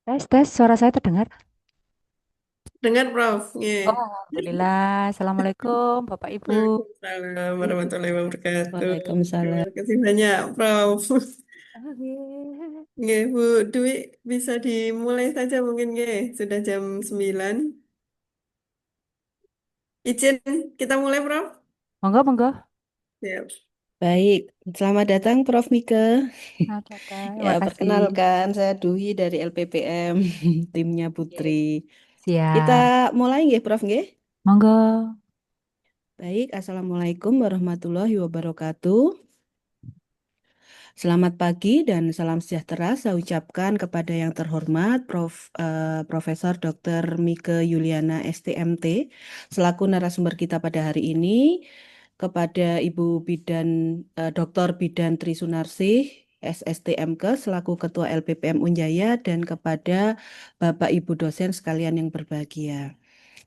Tes, tes, suara saya terdengar. Dengar, Prof. Oh, Nggih. Alhamdulillah. Assalamualaikum, Bapak Ibu. Waalaikumsalam warahmatullahi wabarakatuh. Waalaikumsalam. Terima kasih banyak, Prof. Oke. Nggih, Bu Dwi, bisa dimulai saja mungkin nggih. Sudah jam 9. Izin kita mulai, Prof. Monggo, monggo. Siap. Baik, selamat datang Prof. Mika. Nah, datang. Ya, Terima kasih. perkenalkan saya Dwi dari LPPM, timnya Putri. Oke. Kita Siap. mulai nggih, Prof nggih? Monggo. Baik, Assalamualaikum warahmatullahi wabarakatuh. Selamat pagi dan salam sejahtera saya ucapkan kepada yang terhormat Profesor Dr. Mika Yuliana STMT selaku narasumber kita pada hari ini, kepada Ibu Dr. Bidan Tri Sunarsih SSTMK selaku Ketua LPPM Unjaya, dan kepada Bapak Ibu dosen sekalian yang berbahagia.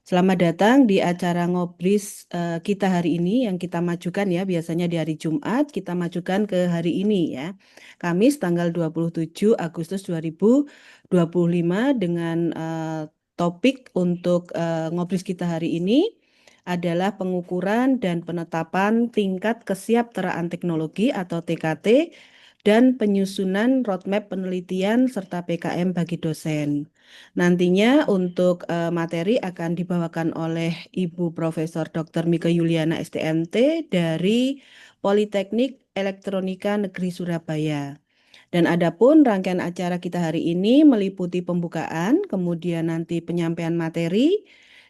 Selamat datang di acara Ngobris kita hari ini yang kita majukan ya, biasanya di hari Jumat, kita majukan ke hari ini ya. Kamis tanggal 27 Agustus 2025 dengan topik untuk Ngobris kita hari ini adalah pengukuran dan penetapan tingkat kesiapteraan teknologi atau TKT dan penyusunan roadmap penelitian serta PKM bagi dosen. Nantinya untuk materi akan dibawakan oleh Ibu Profesor Dr. Mika Yuliana STMT dari Politeknik Elektronika Negeri Surabaya. Dan adapun rangkaian acara kita hari ini meliputi pembukaan, kemudian nanti penyampaian materi,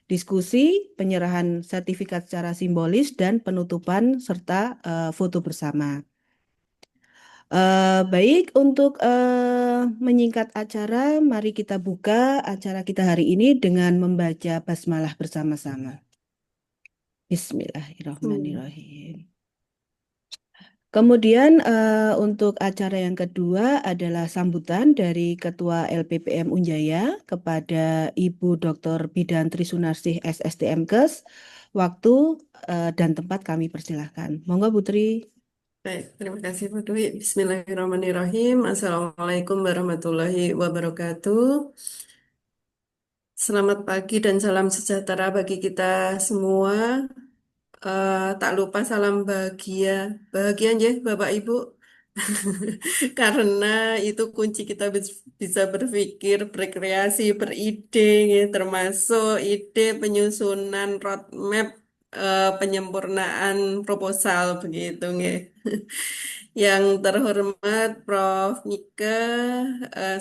diskusi, penyerahan sertifikat secara simbolis, dan penutupan serta foto bersama. Baik, untuk menyingkat acara, mari kita buka acara kita hari ini dengan membaca basmalah bersama-sama. Hmm. Bismillahirrahmanirrahim. Kemudian untuk acara yang kedua adalah sambutan dari Ketua LPPM Unjaya kepada Ibu Dr. Bidan Tri Sunarsih SSTMKes. Waktu dan tempat kami persilahkan. Monggo Putri. Baik, terima kasih, Bu Dwi. Bismillahirrahmanirrahim. Assalamualaikum warahmatullahi wabarakatuh. Selamat pagi dan salam sejahtera bagi kita semua. Tak lupa salam bahagia. Bahagia ya Bapak Ibu. Karena itu kunci kita bisa berpikir, berkreasi, beride, ya, termasuk ide penyusunan roadmap, penyempurnaan proposal begitu nggih. Yang terhormat Prof. Mika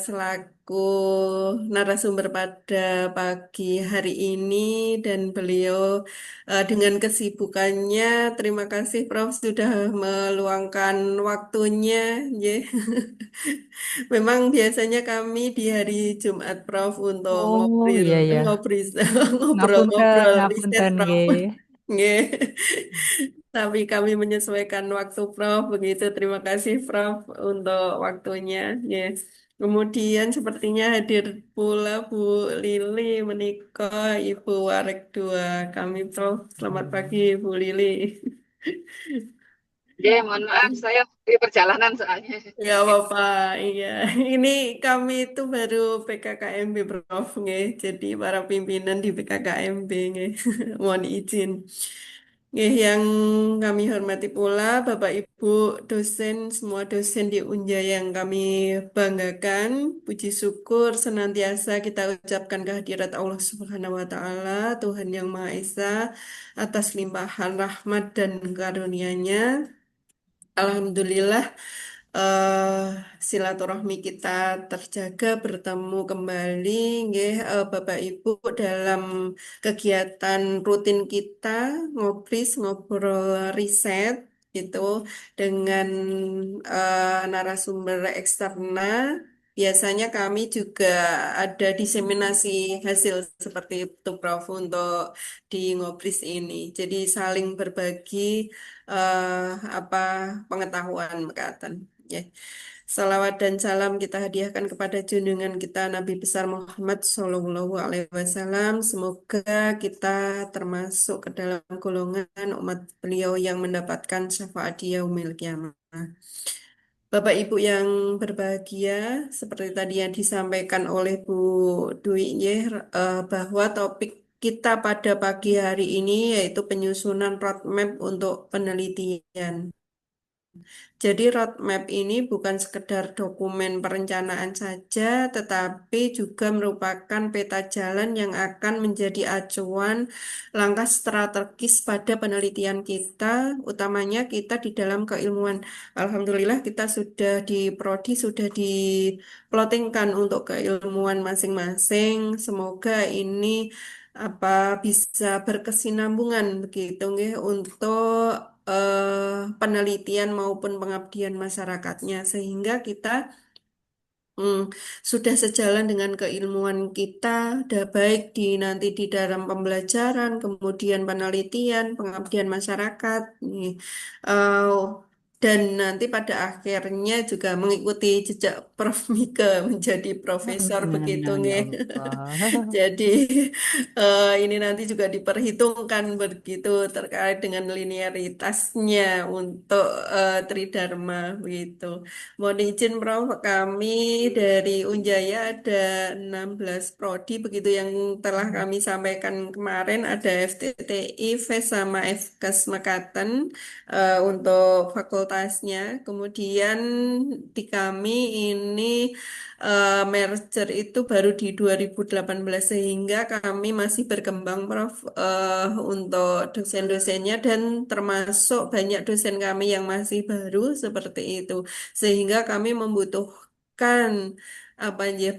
selaku narasumber pada pagi hari ini, dan beliau dengan kesibukannya, terima kasih Prof sudah meluangkan waktunya. Ya. Memang biasanya kami di hari Jumat Prof untuk Oh, iya, iya. Ngapunten, ngobrol-ngobrol riset ngapunten, Prof. nggih. Nggih. Tapi kami menyesuaikan waktu Prof begitu. Terima kasih Prof untuk waktunya. Yes. Kemudian sepertinya hadir pula Bu Lili menikah Ibu Warek 2 kami Prof. Selamat pagi Bu Lili. Ya, mohon maaf, saya di perjalanan soalnya. Ya Bapak, iya. Ini kami itu baru PKKMB Prof. Nggih. Jadi para pimpinan di PKKMB nggih. Mohon izin. Nggih, yang kami hormati pula Bapak Ibu dosen, semua dosen di Unja yang kami banggakan. Puji syukur senantiasa kita ucapkan kehadirat Allah Subhanahu wa taala, Tuhan yang Maha Esa, atas limpahan rahmat dan karunia-Nya. Alhamdulillah, eh silaturahmi kita terjaga, bertemu kembali nggih, Bapak Ibu, dalam kegiatan rutin kita ngobrol riset itu dengan narasumber eksternal. Biasanya kami juga ada diseminasi hasil seperti itu Prof untuk di Ngobris ini. Jadi saling berbagi eh, apa pengetahuan mekaten. Ya. Salawat dan salam kita hadiahkan kepada junjungan kita Nabi besar Muhammad Shallallahu Alaihi Wasallam. Semoga kita termasuk ke dalam golongan umat beliau yang mendapatkan syafaat di yaumil kiamah. Bapak Ibu yang berbahagia, seperti tadi yang disampaikan oleh Bu Dwi, bahwa topik kita pada pagi hari ini yaitu penyusunan roadmap untuk penelitian. Jadi roadmap ini bukan sekedar dokumen perencanaan saja, tetapi juga merupakan peta jalan yang akan menjadi acuan langkah strategis pada penelitian kita, utamanya kita di dalam keilmuan. Alhamdulillah kita sudah di Prodi sudah diplotingkan untuk keilmuan masing-masing. Semoga ini bisa berkesinambungan begitu nggih untuk penelitian maupun pengabdian masyarakatnya sehingga kita sudah sejalan dengan keilmuan kita, baik nanti di dalam pembelajaran, kemudian penelitian, pengabdian masyarakat, nih. Eh, dan nanti pada akhirnya juga mengikuti jejak Prof. Mika menjadi profesor begitu, Nah, ya nggih. Allah. Jadi ini nanti juga diperhitungkan begitu terkait dengan linearitasnya untuk Tridharma begitu. Mohon izin Prof, kami dari Unjaya ada 16 prodi begitu yang telah kami sampaikan kemarin ada FTTI, FES sama FKes Mekaten untuk fakultasnya. Kemudian di kami ini merger itu baru di 2018 sehingga kami masih berkembang Prof untuk dosen-dosennya dan termasuk banyak dosen kami yang masih baru seperti itu sehingga kami membutuhkan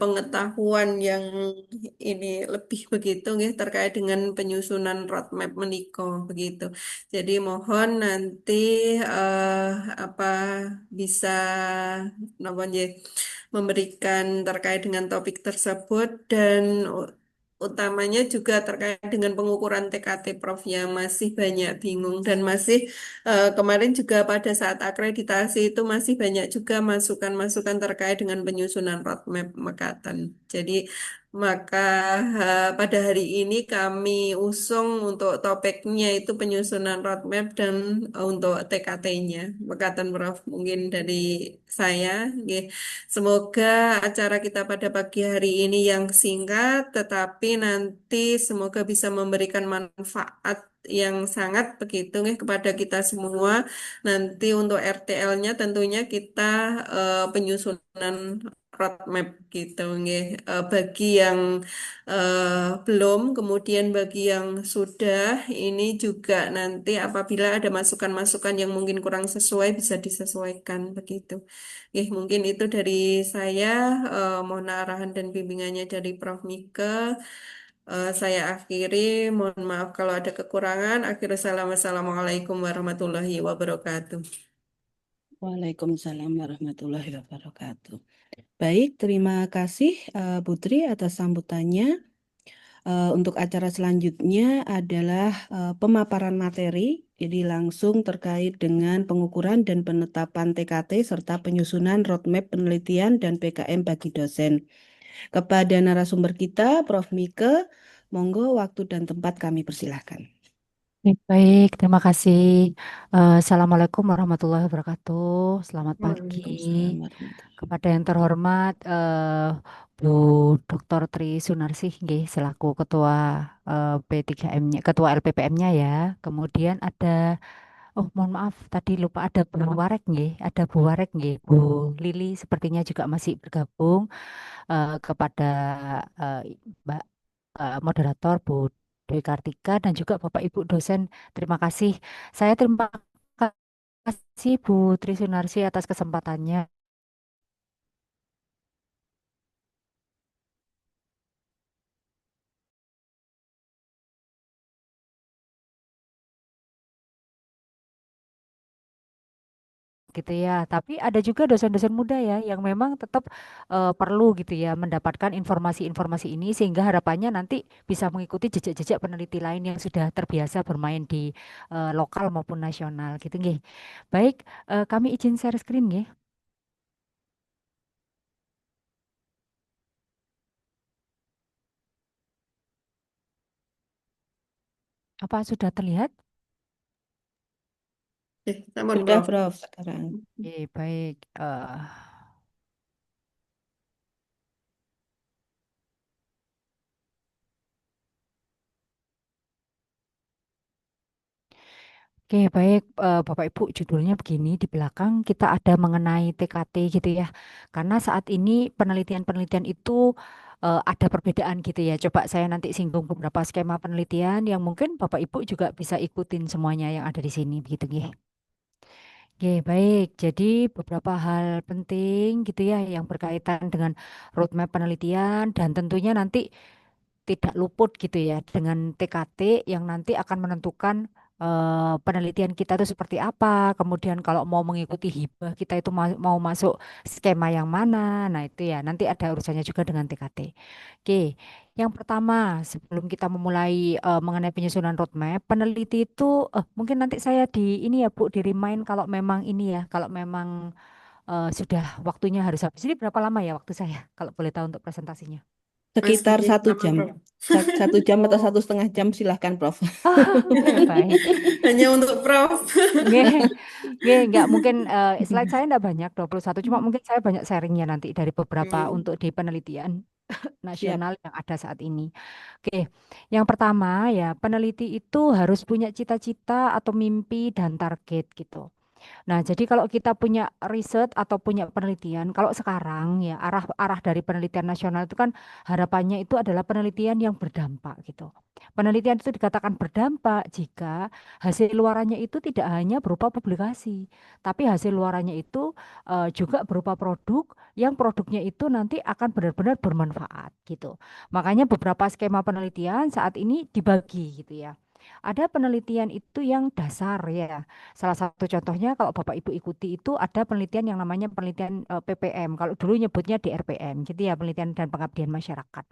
pengetahuan yang ini lebih begitu nggih terkait dengan penyusunan roadmap meniko begitu. Jadi mohon nanti eh, apa bisa napa nggih memberikan terkait dengan topik tersebut dan utamanya juga terkait dengan pengukuran TKT Prof yang masih banyak bingung dan masih kemarin juga pada saat akreditasi itu masih banyak juga masukan-masukan terkait dengan penyusunan roadmap Mekaten. Jadi maka pada hari ini kami usung untuk topiknya itu penyusunan roadmap dan untuk TKT-nya. Mekaten Prof mungkin dari saya. Nggih. Semoga acara kita pada pagi hari ini yang singkat, tetapi nanti semoga bisa memberikan manfaat yang sangat begitu nih kepada kita semua. Nanti untuk RTL-nya tentunya kita penyusunan roadmap gitu nggih. Bagi yang belum, kemudian bagi yang sudah, ini juga nanti apabila ada masukan-masukan yang mungkin kurang sesuai bisa disesuaikan begitu. Mungkin itu dari saya. Mohon arahan dan bimbingannya dari Prof. Mika. Saya akhiri. Mohon maaf kalau ada kekurangan. Akhirul salam. Wassalamualaikum warahmatullahi wabarakatuh. Waalaikumsalam warahmatullahi wabarakatuh. Baik, terima kasih Putri atas sambutannya. Untuk acara selanjutnya adalah pemaparan materi, jadi langsung terkait dengan pengukuran dan penetapan TKT serta penyusunan roadmap penelitian dan PKM bagi dosen. Kepada narasumber kita, Prof. Mika, monggo waktu dan tempat kami persilahkan. Baik, terima kasih. Assalamualaikum warahmatullahi wabarakatuh. Selamat pagi. Waalaikumsalam warahmatullahi Kepada yang terhormat Bu Dr. Tri Sunarsih nggih selaku Ketua P3M-nya, Ketua LPPM-nya ya. Kemudian ada mohon maaf tadi lupa ada Bu Warek nggih, ada Bu Warek nggih. Bu Lili sepertinya juga masih bergabung kepada eh, Mbak moderator Bu Dwi Kartika dan juga Bapak Ibu dosen. Terima kasih. Saya terima kasih Bu Tri Sunarsi atas kesempatannya. Gitu ya. Tapi ada juga dosen-dosen muda ya yang memang tetap perlu gitu ya mendapatkan informasi-informasi ini sehingga harapannya nanti bisa mengikuti jejak-jejak peneliti lain yang sudah terbiasa bermain di lokal maupun nasional gitu nggih. Baik, kami izin share screen nggih. Apa sudah terlihat? Sampun, Sudah, Prof. Prof, sekarang. Oke, baik. Oke, baik, Bapak Ibu, judulnya begini di belakang kita ada mengenai TKT gitu ya. Karena saat ini penelitian-penelitian itu ada perbedaan gitu ya. Coba saya nanti singgung beberapa skema penelitian yang mungkin Bapak Ibu juga bisa ikutin semuanya yang ada di sini begitu nggih. Oke, baik. Jadi beberapa hal penting gitu ya yang berkaitan dengan roadmap penelitian dan tentunya nanti tidak luput gitu ya dengan TKT yang nanti akan menentukan penelitian kita itu seperti apa. Kemudian kalau mau mengikuti hibah kita itu mau masuk skema yang mana. Nah, itu ya nanti ada urusannya juga dengan TKT. Oke, yang pertama sebelum kita memulai mengenai penyusunan roadmap, peneliti itu mungkin nanti saya di ini ya Bu di remind kalau memang ini ya, kalau memang sudah waktunya harus habis. Ini berapa lama ya waktu saya kalau boleh tahu untuk presentasinya? Sekitar Masih satu lama, jam. Prof. 1 jam atau Oh, 1,5 jam, silahkan, Prof. baik. Hanya untuk Prof. Nggih, nggih, nggak mungkin slide saya enggak banyak 21, cuma mungkin saya banyak sharingnya nanti dari beberapa Hmm. untuk di penelitian Siap. nasional yang ada saat ini. Oke, yang pertama ya peneliti itu harus punya cita-cita atau mimpi dan target gitu. Nah, jadi kalau kita punya riset atau punya penelitian, kalau sekarang ya arah-arah dari penelitian nasional itu kan harapannya itu adalah penelitian yang berdampak gitu. Penelitian itu dikatakan berdampak jika hasil luarannya itu tidak hanya berupa publikasi, tapi hasil luarannya itu juga berupa produk yang produknya itu nanti akan benar-benar bermanfaat gitu. Makanya beberapa skema penelitian saat ini dibagi gitu ya. Ada penelitian itu yang dasar ya. Salah satu contohnya kalau Bapak Ibu ikuti itu ada penelitian yang namanya penelitian PPM. Kalau dulu nyebutnya DRPM, gitu ya, penelitian dan pengabdian masyarakat.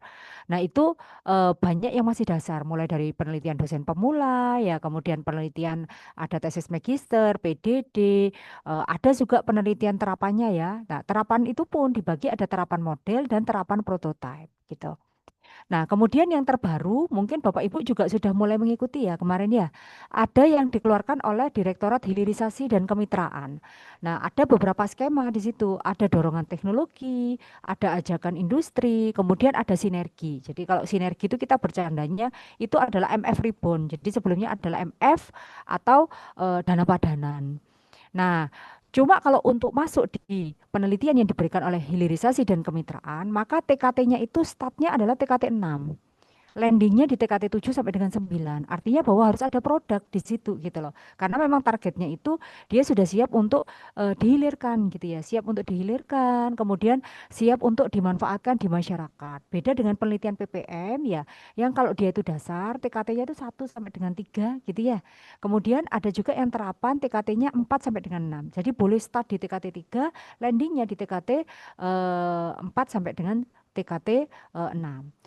Nah, itu banyak yang masih dasar, mulai dari penelitian dosen pemula ya, kemudian penelitian ada tesis magister, PDD, ada juga penelitian terapannya ya. Nah, terapan itu pun dibagi ada terapan model dan terapan prototipe gitu. Nah, kemudian yang terbaru, mungkin Bapak Ibu juga sudah mulai mengikuti ya kemarin ya. Ada yang dikeluarkan oleh Direktorat Hilirisasi dan Kemitraan. Nah, ada beberapa skema di situ. Ada dorongan teknologi, ada ajakan industri, kemudian ada sinergi. Jadi kalau sinergi itu kita bercandanya itu adalah MF Reborn. Jadi sebelumnya adalah MF atau dana padanan. Nah, cuma kalau untuk masuk di penelitian yang diberikan oleh hilirisasi dan kemitraan, maka TKT-nya itu startnya adalah TKT 6, landingnya di TKT 7 sampai dengan 9. Artinya bahwa harus ada produk di situ gitu loh. Karena memang targetnya itu dia sudah siap untuk dihilirkan gitu ya, siap untuk dihilirkan, kemudian siap untuk dimanfaatkan di masyarakat. Beda dengan penelitian PPM ya, yang kalau dia itu dasar TKT-nya itu 1 sampai dengan 3 gitu ya. Kemudian ada juga yang terapan TKT-nya 4 sampai dengan 6. Jadi boleh start di TKT 3, landingnya di TKT 4 sampai dengan TKT 6.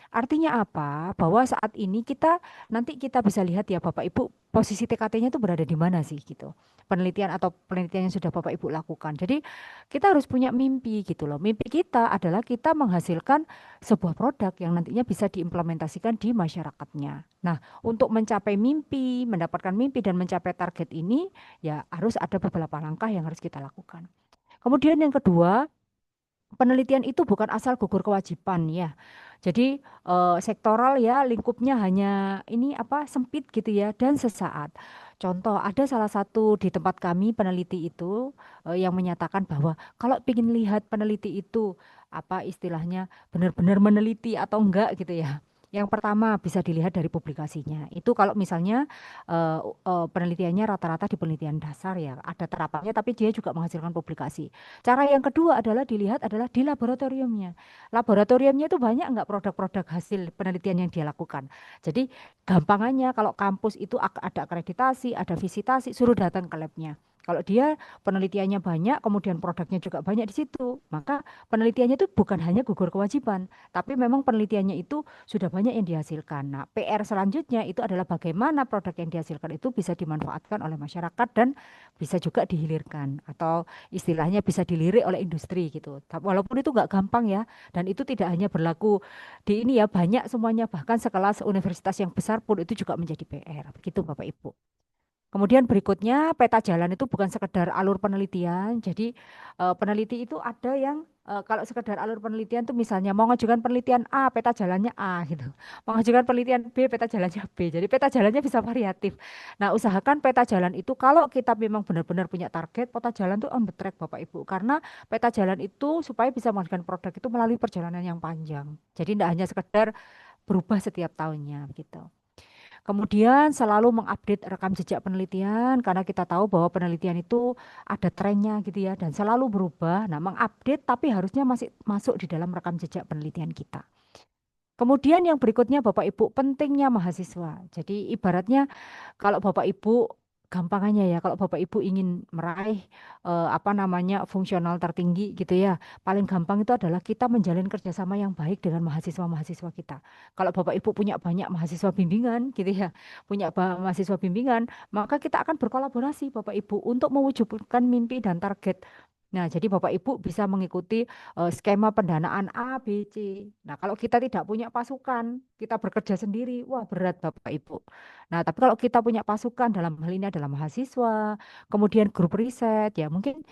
Artinya apa? Bahwa saat ini kita nanti kita bisa lihat ya Bapak Ibu posisi TKT-nya itu berada di mana sih gitu. Penelitian atau penelitian yang sudah Bapak Ibu lakukan. Jadi kita harus punya mimpi gitu loh. Mimpi kita adalah kita menghasilkan sebuah produk yang nantinya bisa diimplementasikan di masyarakatnya. Nah, untuk mencapai mimpi, mendapatkan mimpi dan mencapai target ini ya harus ada beberapa langkah yang harus kita lakukan. Kemudian yang kedua, penelitian itu bukan asal gugur kewajiban ya. Jadi sektoral ya lingkupnya hanya ini apa sempit gitu ya dan sesaat. Contoh ada salah satu di tempat kami peneliti itu yang menyatakan bahwa kalau ingin lihat peneliti itu apa istilahnya benar-benar meneliti atau enggak gitu ya. Yang pertama bisa dilihat dari publikasinya. Itu kalau misalnya penelitiannya rata-rata di penelitian dasar ya, ada terapannya tapi dia juga menghasilkan publikasi. Cara yang kedua adalah dilihat adalah di laboratoriumnya. Laboratoriumnya itu banyak nggak produk-produk hasil penelitian yang dia lakukan. Jadi gampangannya kalau kampus itu ada akreditasi, ada visitasi, suruh datang ke labnya. Kalau dia penelitiannya banyak, kemudian produknya juga banyak di situ, maka penelitiannya itu bukan hanya gugur kewajiban, tapi memang penelitiannya itu sudah banyak yang dihasilkan. Nah, PR selanjutnya itu adalah bagaimana produk yang dihasilkan itu bisa dimanfaatkan oleh masyarakat dan bisa juga dihilirkan atau istilahnya bisa dilirik oleh industri gitu. Walaupun itu nggak gampang ya, dan itu tidak hanya berlaku di ini ya, banyak semuanya bahkan sekelas universitas yang besar pun itu juga menjadi PR. Begitu Bapak Ibu. Kemudian berikutnya peta jalan itu bukan sekedar alur penelitian. Jadi peneliti itu ada yang kalau sekedar alur penelitian tuh misalnya mau mengajukan penelitian A, peta jalannya A gitu. Mengajukan penelitian B, peta jalannya B. Jadi peta jalannya bisa variatif. Nah, usahakan peta jalan itu kalau kita memang benar-benar punya target, peta jalan tuh on the track Bapak Ibu. Karena peta jalan itu supaya bisa menghasilkan produk itu melalui perjalanan yang panjang. Jadi tidak hanya sekedar berubah setiap tahunnya gitu. Kemudian selalu mengupdate rekam jejak penelitian karena kita tahu bahwa penelitian itu ada trennya gitu ya dan selalu berubah. Nah, mengupdate tapi harusnya masih masuk di dalam rekam jejak penelitian kita. Kemudian yang berikutnya Bapak Ibu pentingnya mahasiswa. Jadi ibaratnya kalau Bapak Ibu gampangannya ya kalau Bapak Ibu ingin meraih apa namanya fungsional tertinggi gitu ya. Paling gampang itu adalah kita menjalin kerjasama yang baik dengan mahasiswa-mahasiswa kita. Kalau Bapak Ibu punya banyak mahasiswa bimbingan gitu ya, punya mahasiswa bimbingan, maka kita akan berkolaborasi Bapak Ibu untuk mewujudkan mimpi dan target. Nah, jadi Bapak Ibu bisa mengikuti skema pendanaan A, B, C. Nah, kalau kita tidak punya pasukan, kita bekerja sendiri, wah berat Bapak Ibu. Nah, tapi kalau kita punya pasukan dalam hal ini adalah mahasiswa, kemudian grup riset, ya mungkin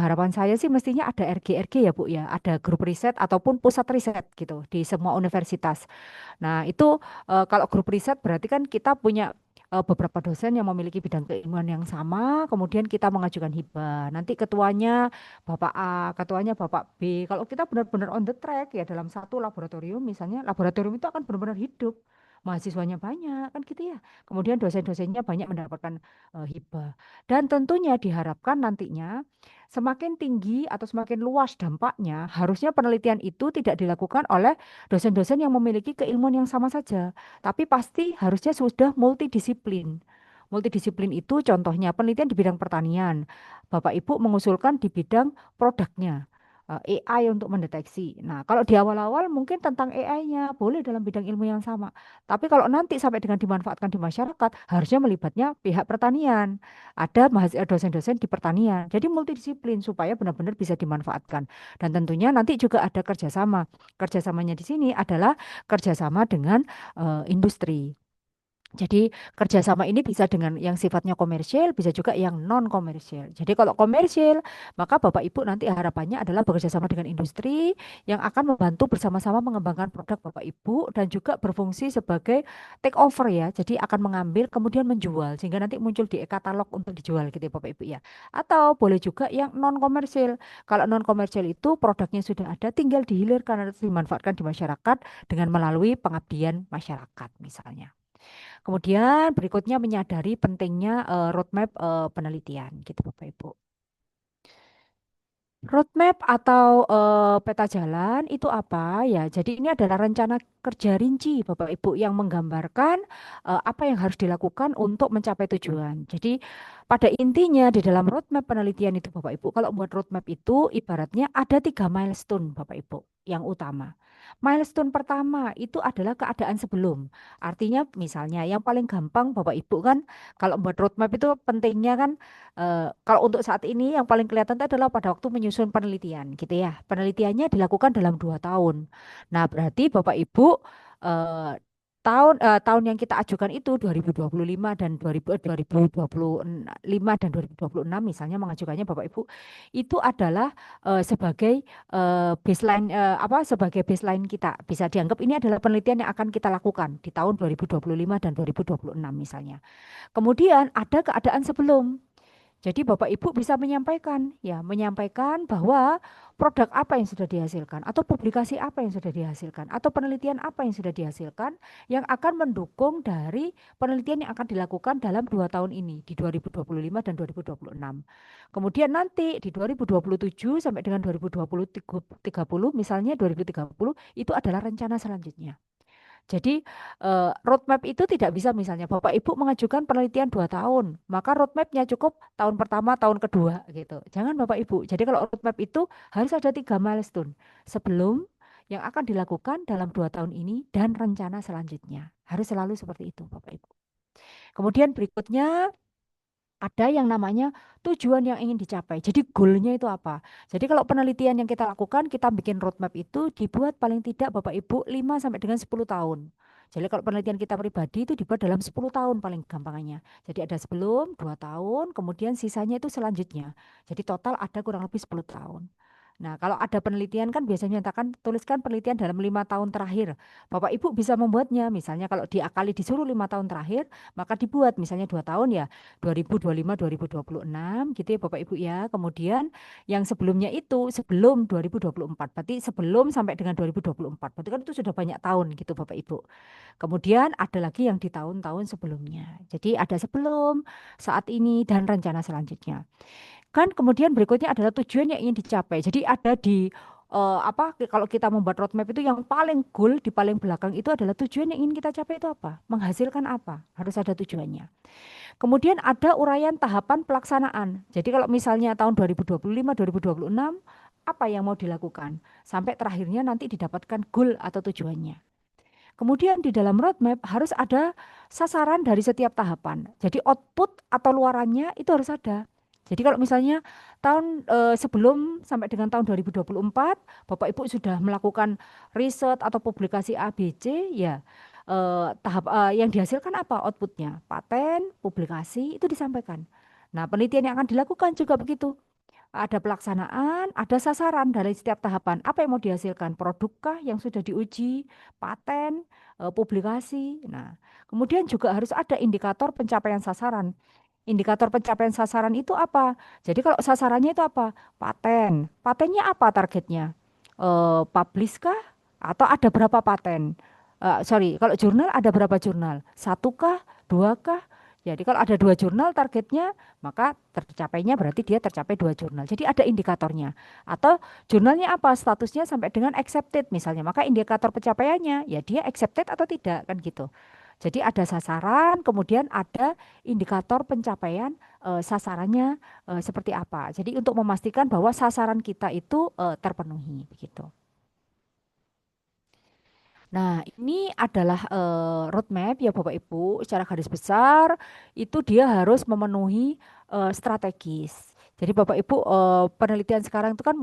harapan saya sih mestinya ada RG-RG ya Bu ya, ada grup riset ataupun pusat riset gitu di semua universitas. Nah, itu kalau grup riset berarti kan kita punya beberapa dosen yang memiliki bidang keilmuan yang sama, kemudian kita mengajukan hibah. Nanti ketuanya Bapak A, ketuanya Bapak B. Kalau kita benar-benar on the track ya dalam satu laboratorium, misalnya laboratorium itu akan benar-benar hidup. Mahasiswanya banyak kan gitu ya. Kemudian dosen-dosennya banyak mendapatkan hibah. Dan tentunya diharapkan nantinya semakin tinggi atau semakin luas dampaknya, harusnya penelitian itu tidak dilakukan oleh dosen-dosen yang memiliki keilmuan yang sama saja. Tapi pasti harusnya sudah multidisiplin. Multidisiplin itu contohnya penelitian di bidang pertanian. Bapak Ibu mengusulkan di bidang produknya. AI untuk mendeteksi. Nah, kalau di awal-awal mungkin tentang AI-nya boleh dalam bidang ilmu yang sama. Tapi kalau nanti sampai dengan dimanfaatkan di masyarakat, harusnya melibatnya pihak pertanian. Ada dosen-dosen di pertanian. Jadi multidisiplin supaya benar-benar bisa dimanfaatkan. Dan tentunya nanti juga ada kerjasama. Kerjasamanya di sini adalah kerjasama dengan industri. Jadi kerjasama ini bisa dengan yang sifatnya komersial, bisa juga yang non komersial. Jadi kalau komersial, maka Bapak Ibu nanti harapannya adalah bekerjasama dengan industri yang akan membantu bersama-sama mengembangkan produk Bapak Ibu dan juga berfungsi sebagai take over ya. Jadi akan mengambil kemudian menjual sehingga nanti muncul di e-katalog untuk dijual gitu ya Bapak Ibu ya. Atau boleh juga yang non komersial. Kalau non komersial itu produknya sudah ada, tinggal dihilirkan atau dimanfaatkan di masyarakat dengan melalui pengabdian masyarakat misalnya. Kemudian berikutnya menyadari pentingnya roadmap penelitian gitu Bapak Ibu. Roadmap atau peta jalan itu apa ya? Jadi ini adalah rencana kerja rinci Bapak Ibu yang menggambarkan apa yang harus dilakukan untuk mencapai tujuan. Jadi pada intinya di dalam roadmap penelitian itu Bapak Ibu, kalau buat roadmap itu ibaratnya ada 3 milestone Bapak Ibu yang utama. Milestone pertama itu adalah keadaan sebelum. Artinya misalnya yang paling gampang Bapak Ibu kan kalau buat roadmap itu pentingnya kan kalau untuk saat ini yang paling kelihatan itu adalah pada waktu menyusun penelitian gitu ya. Penelitiannya dilakukan dalam 2 tahun. Nah, berarti Bapak Ibu eh, tahun yang kita ajukan itu 2025 dan 2025 dan 2026 misalnya mengajukannya Bapak Ibu itu adalah sebagai baseline apa sebagai baseline kita. Bisa dianggap ini adalah penelitian yang akan kita lakukan di tahun 2025 dan 2026 misalnya. Kemudian ada keadaan sebelum. Jadi Bapak Ibu bisa menyampaikan, ya, menyampaikan bahwa produk apa yang sudah dihasilkan, atau publikasi apa yang sudah dihasilkan, atau penelitian apa yang sudah dihasilkan, yang akan mendukung dari penelitian yang akan dilakukan dalam 2 tahun ini, di 2025 dan 2026. Kemudian nanti di 2027 sampai dengan 2030, misalnya 2030, itu adalah rencana selanjutnya. Jadi roadmap itu tidak bisa misalnya Bapak Ibu mengajukan penelitian 2 tahun, maka roadmapnya cukup tahun pertama, tahun kedua gitu. Jangan Bapak Ibu. Jadi kalau roadmap itu harus ada 3 milestone sebelum yang akan dilakukan dalam 2 tahun ini dan rencana selanjutnya. Harus selalu seperti itu Bapak Ibu. Kemudian berikutnya ada yang namanya tujuan yang ingin dicapai. Jadi goalnya itu apa? Jadi kalau penelitian yang kita lakukan, kita bikin roadmap itu dibuat paling tidak Bapak Ibu 5 sampai dengan 10 tahun. Jadi kalau penelitian kita pribadi itu dibuat dalam 10 tahun paling gampangannya. Jadi ada sebelum 2 tahun, kemudian sisanya itu selanjutnya. Jadi total ada kurang lebih 10 tahun. Nah, kalau ada penelitian kan biasanya nyatakan tuliskan penelitian dalam 5 tahun terakhir. Bapak Ibu bisa membuatnya. Misalnya kalau diakali disuruh 5 tahun terakhir, maka dibuat misalnya 2 tahun ya 2025 2026 gitu ya Bapak Ibu ya. Kemudian yang sebelumnya itu sebelum 2024. Berarti sebelum sampai dengan 2024. Berarti kan itu sudah banyak tahun gitu Bapak Ibu. Kemudian ada lagi yang di tahun-tahun sebelumnya. Jadi ada sebelum, saat ini dan rencana selanjutnya. Kan kemudian berikutnya adalah tujuan yang ingin dicapai. Jadi ada di kalau kita membuat roadmap itu yang paling goal di paling belakang itu adalah tujuan yang ingin kita capai itu apa? Menghasilkan apa? Harus ada tujuannya. Kemudian ada uraian tahapan pelaksanaan. Jadi kalau misalnya tahun 2025, 2026 apa yang mau dilakukan sampai terakhirnya nanti didapatkan goal atau tujuannya. Kemudian di dalam roadmap harus ada sasaran dari setiap tahapan. Jadi output atau luarannya itu harus ada. Jadi kalau misalnya sebelum sampai dengan tahun 2024, Bapak Ibu sudah melakukan riset atau publikasi A, B, C, ya yang dihasilkan apa outputnya? Paten, publikasi itu disampaikan. Nah, penelitian yang akan dilakukan juga begitu. Ada pelaksanaan, ada sasaran dari setiap tahapan. Apa yang mau dihasilkan? Produkkah yang sudah diuji, paten, publikasi. Nah, kemudian juga harus ada indikator pencapaian sasaran. Indikator pencapaian sasaran itu apa? Jadi kalau sasarannya itu apa? Paten. Patennya apa targetnya? Publish kah? Atau ada berapa paten? Sorry, kalau jurnal ada berapa jurnal? Satu kah? Dua kah? Jadi kalau ada 2 jurnal targetnya, maka tercapainya berarti dia tercapai 2 jurnal. Jadi ada indikatornya. Atau jurnalnya apa? Statusnya sampai dengan accepted misalnya. Maka indikator pencapaiannya, ya dia accepted atau tidak, kan gitu. Jadi ada sasaran, kemudian ada indikator pencapaian sasarannya seperti apa. Jadi untuk memastikan bahwa sasaran kita itu terpenuhi begitu. Nah, ini adalah roadmap ya Bapak Ibu, secara garis besar itu dia harus memenuhi strategis. Jadi Bapak Ibu penelitian sekarang itu kan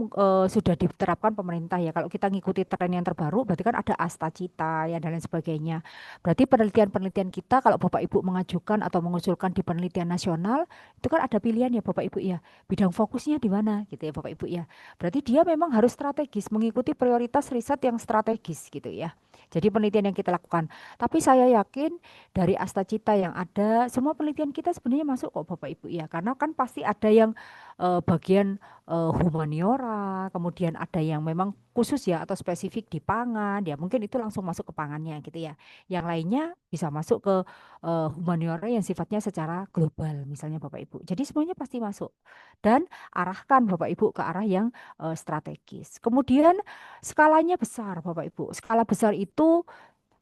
sudah diterapkan pemerintah ya. Kalau kita ngikuti tren yang terbaru, berarti kan ada Asta Cita ya dan lain sebagainya. Berarti penelitian-penelitian kita kalau Bapak Ibu mengajukan atau mengusulkan di penelitian nasional, itu kan ada pilihan ya Bapak Ibu ya. Bidang fokusnya di mana gitu ya Bapak Ibu ya. Berarti dia memang harus strategis, mengikuti prioritas riset yang strategis gitu ya. Jadi penelitian yang kita lakukan. Tapi saya yakin dari Asta Cita yang ada, semua penelitian kita sebenarnya masuk kok Bapak Ibu ya. Karena kan pasti ada yang bagian humaniora, kemudian ada yang memang khusus ya atau spesifik di pangan, ya mungkin itu langsung masuk ke pangannya gitu ya. Yang lainnya bisa masuk ke humaniora yang sifatnya secara global misalnya Bapak Ibu. Jadi semuanya pasti masuk. Dan arahkan Bapak Ibu ke arah yang strategis. Kemudian skalanya besar, Bapak Ibu. Skala besar itu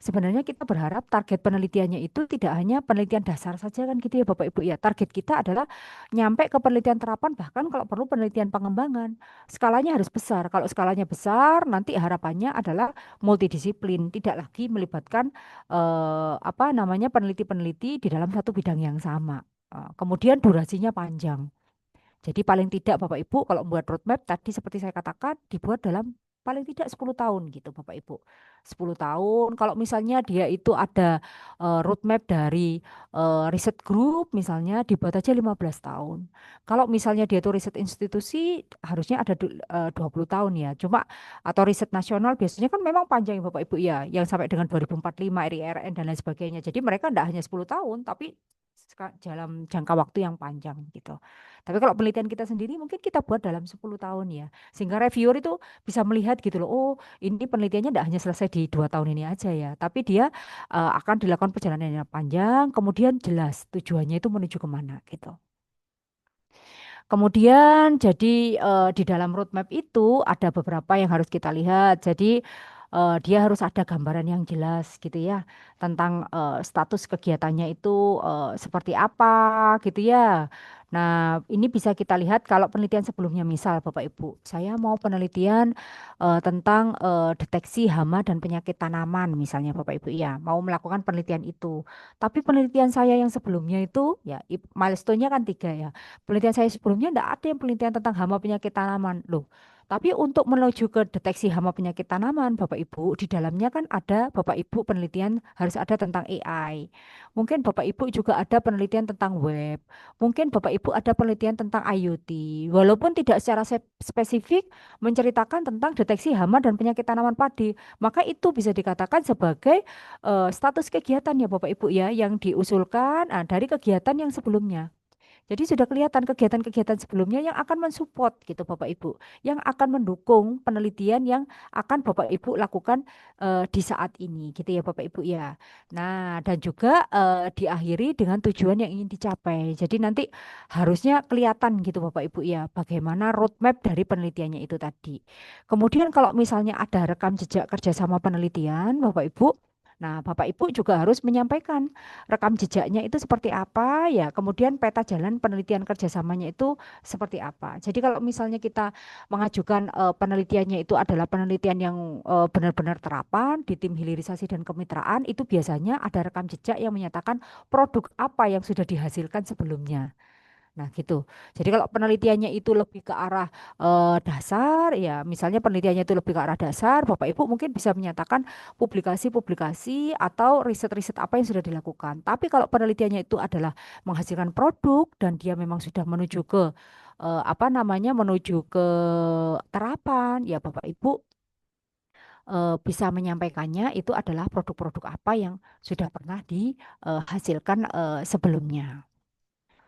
sebenarnya kita berharap target penelitiannya itu tidak hanya penelitian dasar saja kan gitu ya Bapak Ibu ya. Target kita adalah nyampe ke penelitian terapan bahkan kalau perlu penelitian pengembangan. Skalanya harus besar. Kalau skalanya besar nanti harapannya adalah multidisiplin, tidak lagi melibatkan apa namanya peneliti-peneliti di dalam satu bidang yang sama. Kemudian durasinya panjang. Jadi paling tidak Bapak Ibu kalau membuat roadmap tadi seperti saya katakan dibuat dalam paling tidak 10 tahun gitu Bapak Ibu. 10 tahun kalau misalnya dia itu ada roadmap dari riset group misalnya dibuat aja 15 tahun. Kalau misalnya dia itu riset institusi harusnya ada 20 tahun ya. Cuma atau riset nasional biasanya kan memang panjang ya Bapak Ibu ya yang sampai dengan 2045 RIRN dan lain sebagainya. Jadi mereka tidak hanya 10 tahun tapi dalam jangka waktu yang panjang gitu. Tapi kalau penelitian kita sendiri mungkin kita buat dalam 10 tahun ya. Sehingga reviewer itu bisa melihat gitu loh, oh ini penelitiannya tidak hanya selesai di 2 tahun ini aja ya. Tapi dia akan dilakukan perjalanan yang panjang, kemudian jelas tujuannya itu menuju kemana gitu. Kemudian jadi di dalam roadmap itu ada beberapa yang harus kita lihat. Jadi dia harus ada gambaran yang jelas gitu ya tentang status kegiatannya itu seperti apa gitu ya. Nah, ini bisa kita lihat kalau penelitian sebelumnya, misal Bapak Ibu, saya mau penelitian tentang deteksi hama dan penyakit tanaman, misalnya Bapak Ibu ya, mau melakukan penelitian itu. Tapi penelitian saya yang sebelumnya itu, ya milestone-nya kan 3 ya. Penelitian saya sebelumnya enggak ada yang penelitian tentang hama penyakit tanaman. Loh, tapi untuk menuju ke deteksi hama penyakit tanaman, Bapak Ibu, di dalamnya kan ada Bapak Ibu penelitian harus ada tentang AI. Mungkin Bapak Ibu juga ada penelitian tentang web. Mungkin Bapak Ibu ada penelitian tentang IoT, walaupun tidak secara spesifik menceritakan tentang deteksi hama dan penyakit tanaman padi, maka itu bisa dikatakan sebagai status kegiatan ya Bapak Ibu ya, yang diusulkan dari kegiatan yang sebelumnya. Jadi sudah kelihatan kegiatan-kegiatan sebelumnya yang akan mensupport gitu Bapak Ibu, yang akan mendukung penelitian yang akan Bapak Ibu lakukan di saat ini gitu ya Bapak Ibu ya. Nah, dan juga diakhiri dengan tujuan yang ingin dicapai. Jadi nanti harusnya kelihatan gitu Bapak Ibu ya, bagaimana roadmap dari penelitiannya itu tadi. Kemudian kalau misalnya ada rekam jejak kerjasama penelitian Bapak Ibu, nah, Bapak Ibu juga harus menyampaikan rekam jejaknya itu seperti apa ya, kemudian peta jalan penelitian kerjasamanya itu seperti apa. Jadi kalau misalnya kita mengajukan penelitiannya itu adalah penelitian yang benar-benar terapan di tim hilirisasi dan kemitraan, itu biasanya ada rekam jejak yang menyatakan produk apa yang sudah dihasilkan sebelumnya. Nah, gitu. Jadi kalau penelitiannya itu lebih ke arah dasar, ya misalnya penelitiannya itu lebih ke arah dasar, Bapak Ibu mungkin bisa menyatakan publikasi-publikasi atau riset-riset apa yang sudah dilakukan. Tapi kalau penelitiannya itu adalah menghasilkan produk dan dia memang sudah menuju ke apa namanya, menuju ke terapan, ya Bapak Ibu bisa menyampaikannya itu adalah produk-produk apa yang sudah pernah dihasilkan sebelumnya.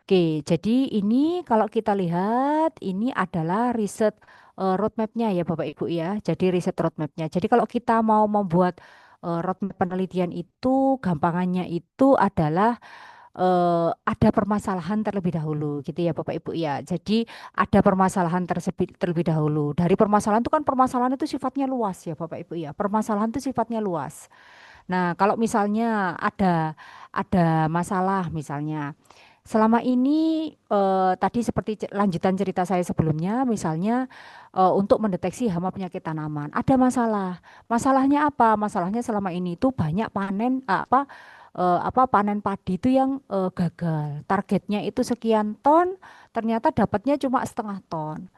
Oke, jadi ini kalau kita lihat ini adalah riset roadmap-nya ya Bapak Ibu ya. Jadi riset roadmap-nya. Jadi kalau kita mau membuat roadmap penelitian itu, gampangannya itu adalah ada permasalahan terlebih dahulu gitu ya Bapak Ibu ya. Jadi ada permasalahan tersebut terlebih dahulu. Dari permasalahan itu kan permasalahan itu sifatnya luas ya Bapak Ibu ya. Permasalahan itu sifatnya luas. Nah, kalau misalnya ada masalah misalnya selama ini tadi seperti lanjutan cerita saya sebelumnya, misalnya untuk mendeteksi hama penyakit tanaman, ada masalah. Masalahnya apa? Masalahnya selama ini itu banyak panen panen padi itu yang gagal. Targetnya itu sekian ton, ternyata dapatnya cuma setengah ton.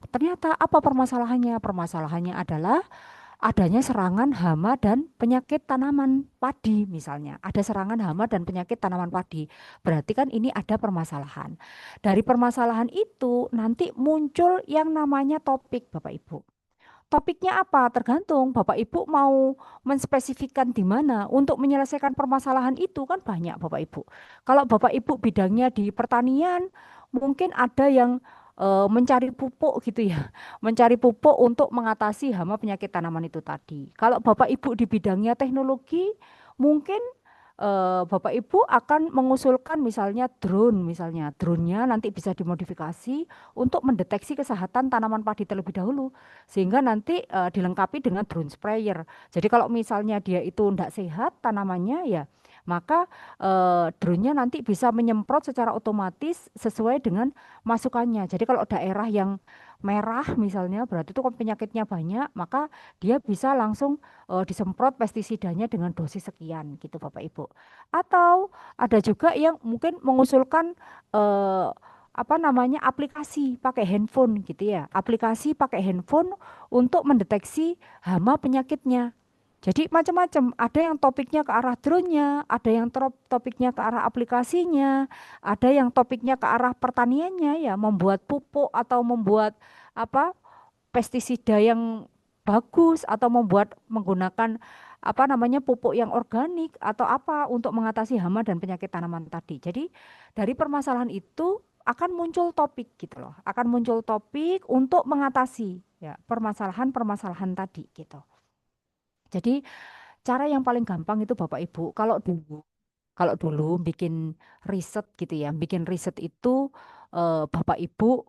Ternyata apa permasalahannya? Permasalahannya adalah adanya serangan hama dan penyakit tanaman padi misalnya. Ada serangan hama dan penyakit tanaman padi. Berarti kan ini ada permasalahan. Dari permasalahan itu nanti muncul yang namanya topik Bapak Ibu. Topiknya apa? Tergantung Bapak Ibu mau menspesifikkan di mana untuk menyelesaikan permasalahan itu kan banyak Bapak Ibu. Kalau Bapak Ibu bidangnya di pertanian, mungkin ada yang mencari pupuk gitu ya, mencari pupuk untuk mengatasi hama penyakit tanaman itu tadi. Kalau Bapak Ibu di bidangnya teknologi, mungkin Bapak Ibu akan mengusulkan misalnya drone, misalnya drone-nya nanti bisa dimodifikasi untuk mendeteksi kesehatan tanaman padi terlebih dahulu, sehingga nanti dilengkapi dengan drone sprayer. Jadi kalau misalnya dia itu tidak sehat tanamannya ya, maka drone-nya nanti bisa menyemprot secara otomatis sesuai dengan masukannya. Jadi kalau daerah yang merah misalnya berarti itu kan penyakitnya banyak, maka dia bisa langsung disemprot pestisidanya dengan dosis sekian gitu Bapak Ibu. Atau ada juga yang mungkin mengusulkan eh, apa namanya aplikasi pakai handphone gitu ya. Aplikasi pakai handphone untuk mendeteksi hama penyakitnya. Jadi macam-macam, ada yang topiknya ke arah drone-nya, ada yang topiknya ke arah aplikasinya, ada yang topiknya ke arah pertaniannya ya, membuat pupuk atau membuat apa pestisida yang bagus atau membuat menggunakan apa namanya pupuk yang organik atau apa untuk mengatasi hama dan penyakit tanaman tadi. Jadi dari permasalahan itu akan muncul topik gitu loh. Akan muncul topik untuk mengatasi ya permasalahan-permasalahan tadi gitu. Jadi cara yang paling gampang itu Bapak Ibu kalau dulu bikin riset gitu ya, bikin riset itu Bapak Ibu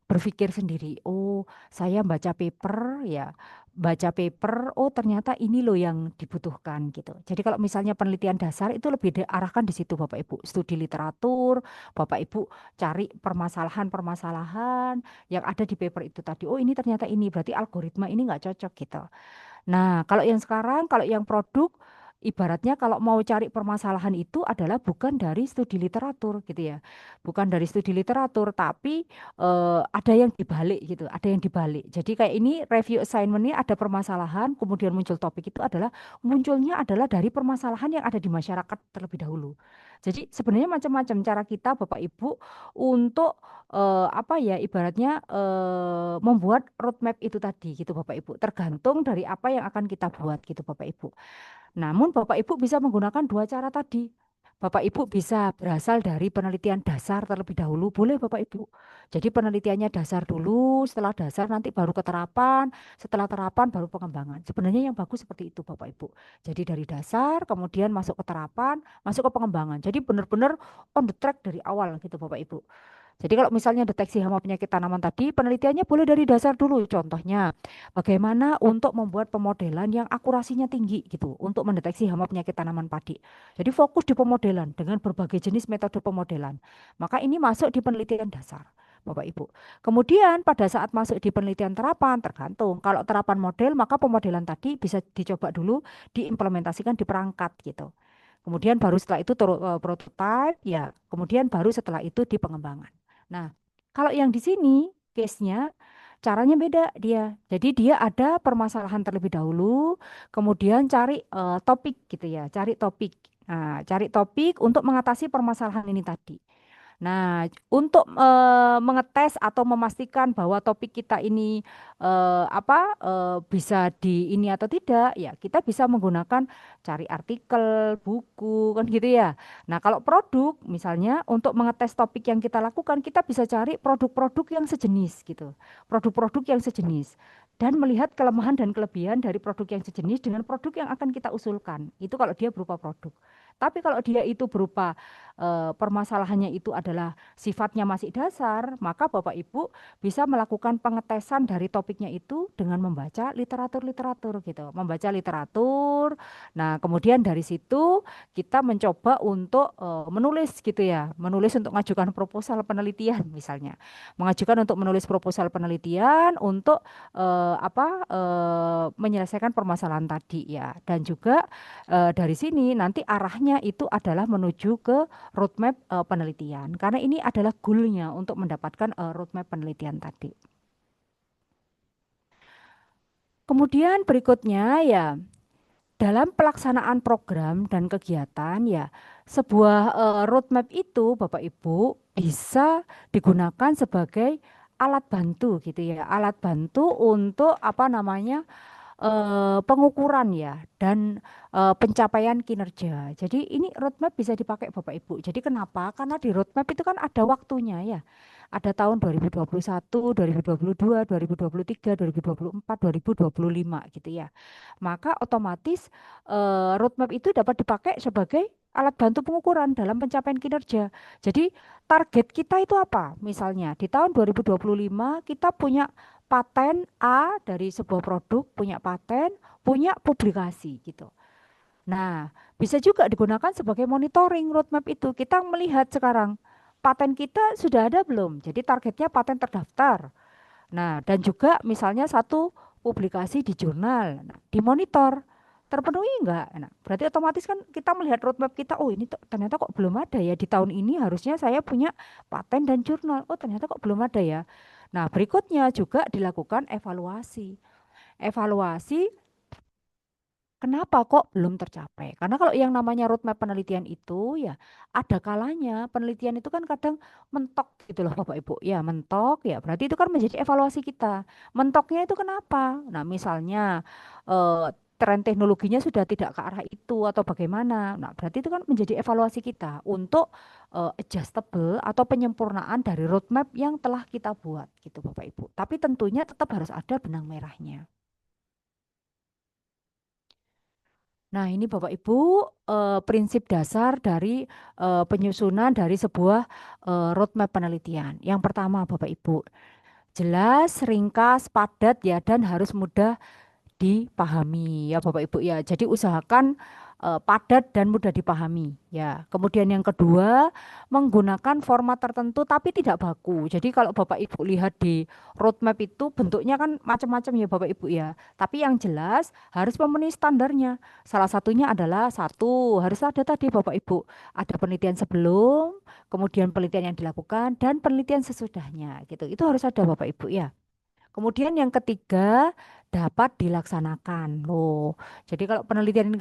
berpikir sendiri, oh saya baca paper ya, baca paper, oh ternyata ini loh yang dibutuhkan gitu. Jadi kalau misalnya penelitian dasar itu lebih diarahkan di situ Bapak Ibu, studi literatur, Bapak Ibu cari permasalahan-permasalahan yang ada di paper itu tadi. Oh ini ternyata ini, berarti algoritma ini nggak cocok gitu. Nah, kalau yang sekarang, kalau yang produk, ibaratnya kalau mau cari permasalahan itu adalah bukan dari studi literatur gitu ya. Bukan dari studi literatur, tapi ada yang dibalik gitu, ada yang dibalik. Jadi kayak ini review assignment ini ada permasalahan, kemudian muncul topik itu adalah munculnya adalah dari permasalahan yang ada di masyarakat terlebih dahulu. Jadi sebenarnya macam-macam cara kita Bapak Ibu untuk apa ya ibaratnya membuat roadmap itu tadi gitu Bapak Ibu. Tergantung dari apa yang akan kita buat gitu Bapak Ibu. Namun Bapak Ibu bisa menggunakan dua cara tadi. Bapak Ibu bisa berasal dari penelitian dasar terlebih dahulu, boleh Bapak Ibu. Jadi penelitiannya dasar dulu, setelah dasar nanti baru ke terapan, setelah terapan baru pengembangan. Sebenarnya yang bagus seperti itu Bapak Ibu. Jadi dari dasar, kemudian masuk ke terapan, masuk ke pengembangan. Jadi benar-benar on the track dari awal gitu Bapak Ibu. Jadi kalau misalnya deteksi hama penyakit tanaman tadi, penelitiannya boleh dari dasar dulu. Contohnya, bagaimana untuk membuat pemodelan yang akurasinya tinggi gitu, untuk mendeteksi hama penyakit tanaman padi. Jadi fokus di pemodelan dengan berbagai jenis metode pemodelan. Maka ini masuk di penelitian dasar, Bapak Ibu. Kemudian pada saat masuk di penelitian terapan, tergantung. Kalau terapan model, maka pemodelan tadi bisa dicoba dulu diimplementasikan di perangkat gitu. Kemudian baru setelah itu prototype, ya. Kemudian baru setelah itu di pengembangan. Nah, kalau yang di sini case-nya caranya beda dia. Jadi dia ada permasalahan terlebih dahulu, kemudian cari topik gitu ya, cari topik. Nah, cari topik untuk mengatasi permasalahan ini tadi. Nah, untuk mengetes atau memastikan bahwa topik kita ini bisa di ini atau tidak, ya kita bisa menggunakan cari artikel, buku kan gitu ya. Nah, kalau produk misalnya untuk mengetes topik yang kita lakukan, kita bisa cari produk-produk yang sejenis gitu. Produk-produk yang sejenis dan melihat kelemahan dan kelebihan dari produk yang sejenis dengan produk yang akan kita usulkan. Itu kalau dia berupa produk. Tapi kalau dia itu berupa permasalahannya itu adalah sifatnya masih dasar, maka Bapak Ibu bisa melakukan pengetesan dari topiknya itu dengan membaca literatur-literatur gitu, membaca literatur. Nah, kemudian dari situ kita mencoba untuk menulis gitu ya, menulis untuk mengajukan proposal penelitian misalnya, mengajukan untuk menulis proposal penelitian untuk menyelesaikan permasalahan tadi ya, dan juga dari sini nanti arahnya itu adalah menuju ke roadmap penelitian. Karena ini adalah goalnya untuk mendapatkan roadmap penelitian tadi. Kemudian berikutnya ya, dalam pelaksanaan program dan kegiatan ya, sebuah roadmap itu Bapak Ibu bisa digunakan sebagai alat bantu gitu ya, alat bantu untuk apa namanya pengukuran ya dan pencapaian kinerja. Jadi ini roadmap bisa dipakai Bapak Ibu. Jadi kenapa? Karena di roadmap itu kan ada waktunya ya. Ada tahun 2021, 2022, 2023, 2024, 2025 gitu ya. Maka otomatis roadmap itu dapat dipakai sebagai alat bantu pengukuran dalam pencapaian kinerja. Jadi target kita itu apa? Misalnya di tahun 2025 kita punya paten A dari sebuah produk, punya paten, punya publikasi gitu. Nah, bisa juga digunakan sebagai monitoring roadmap itu. Kita melihat sekarang paten kita sudah ada belum? Jadi targetnya paten terdaftar. Nah, dan juga misalnya satu publikasi di jurnal, nah, dimonitor terpenuhi enggak? Nah, berarti otomatis kan kita melihat roadmap kita, oh ini ternyata kok belum ada ya di tahun ini harusnya saya punya paten dan jurnal. Oh ternyata kok belum ada ya. Nah, berikutnya juga dilakukan evaluasi. Evaluasi kenapa kok belum tercapai? Karena kalau yang namanya roadmap penelitian itu ya ada kalanya penelitian itu kan kadang mentok gitu loh Bapak Ibu. Ya mentok ya berarti itu kan menjadi evaluasi kita. Mentoknya itu kenapa? Nah misalnya tren teknologinya sudah tidak ke arah itu atau bagaimana. Nah berarti itu kan menjadi evaluasi kita untuk adjustable atau penyempurnaan dari roadmap yang telah kita buat gitu Bapak Ibu. Tapi tentunya tetap harus ada benang merahnya. Nah, ini Bapak Ibu prinsip dasar dari penyusunan dari sebuah roadmap penelitian. Yang pertama Bapak Ibu, jelas, ringkas, padat ya dan harus mudah dipahami ya Bapak Ibu ya. Jadi usahakan padat dan mudah dipahami ya. Kemudian yang kedua, menggunakan format tertentu tapi tidak baku. Jadi kalau Bapak Ibu lihat di roadmap itu bentuknya kan macam-macam ya Bapak Ibu ya. Tapi yang jelas harus memenuhi standarnya. Salah satunya adalah satu, harus ada tadi Bapak Ibu, ada penelitian sebelum, kemudian penelitian yang dilakukan dan penelitian sesudahnya gitu. Itu harus ada Bapak Ibu ya. Kemudian yang ketiga, dapat dilaksanakan. Loh, jadi kalau penelitian ini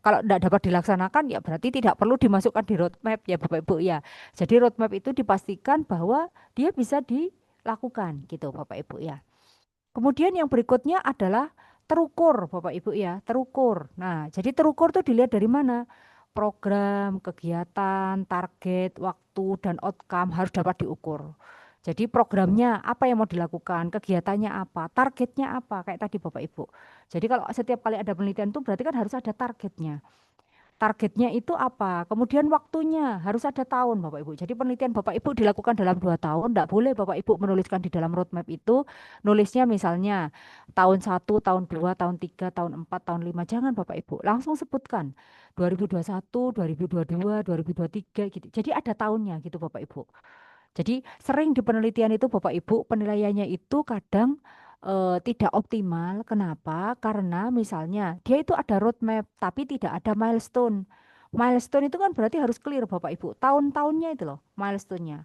kalau tidak dapat dilaksanakan ya berarti tidak perlu dimasukkan di roadmap ya Bapak Ibu ya. Jadi roadmap itu dipastikan bahwa dia bisa dilakukan gitu Bapak Ibu ya. Kemudian yang berikutnya adalah terukur Bapak Ibu ya, terukur. Nah, jadi terukur tuh dilihat dari mana? Program, kegiatan, target, waktu, dan outcome harus dapat diukur. Jadi programnya apa yang mau dilakukan, kegiatannya apa, targetnya apa, kayak tadi Bapak Ibu. Jadi kalau setiap kali ada penelitian itu berarti kan harus ada targetnya. Targetnya itu apa? Kemudian waktunya harus ada tahun Bapak Ibu. Jadi penelitian Bapak Ibu dilakukan dalam 2 tahun, tidak boleh Bapak Ibu menuliskan di dalam roadmap itu, nulisnya misalnya tahun 1, tahun 2, tahun 3, tahun 4, tahun 5. Jangan Bapak Ibu, langsung sebutkan 2021, 2022, 2023 gitu. Jadi ada tahunnya gitu Bapak Ibu. Jadi sering di penelitian itu Bapak Ibu penilaiannya itu kadang tidak optimal. Kenapa? Karena misalnya dia itu ada roadmap tapi tidak ada milestone. Milestone itu kan berarti harus clear Bapak Ibu. Tahun-tahunnya itu loh milestone-nya.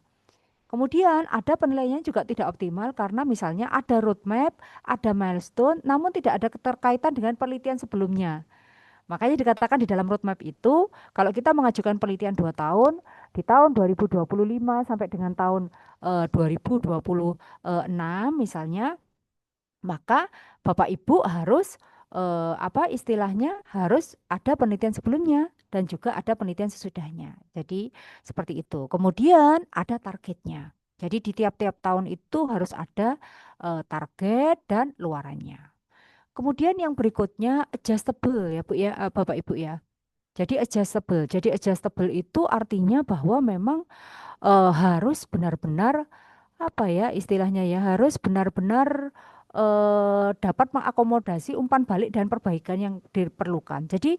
Kemudian ada penilaiannya juga tidak optimal karena misalnya ada roadmap, ada milestone, namun tidak ada keterkaitan dengan penelitian sebelumnya. Makanya dikatakan di dalam roadmap itu, kalau kita mengajukan penelitian 2 tahun, di tahun 2025 sampai dengan tahun 2026 misalnya, maka Bapak Ibu harus apa istilahnya harus ada penelitian sebelumnya dan juga ada penelitian sesudahnya. Jadi seperti itu. Kemudian ada targetnya. Jadi di tiap-tiap tahun itu harus ada target dan luarannya. Kemudian yang berikutnya adjustable ya Bu ya, Bapak Ibu ya. Jadi adjustable. Jadi adjustable itu artinya bahwa memang harus benar-benar apa ya istilahnya ya, harus benar-benar dapat mengakomodasi umpan balik dan perbaikan yang diperlukan. Jadi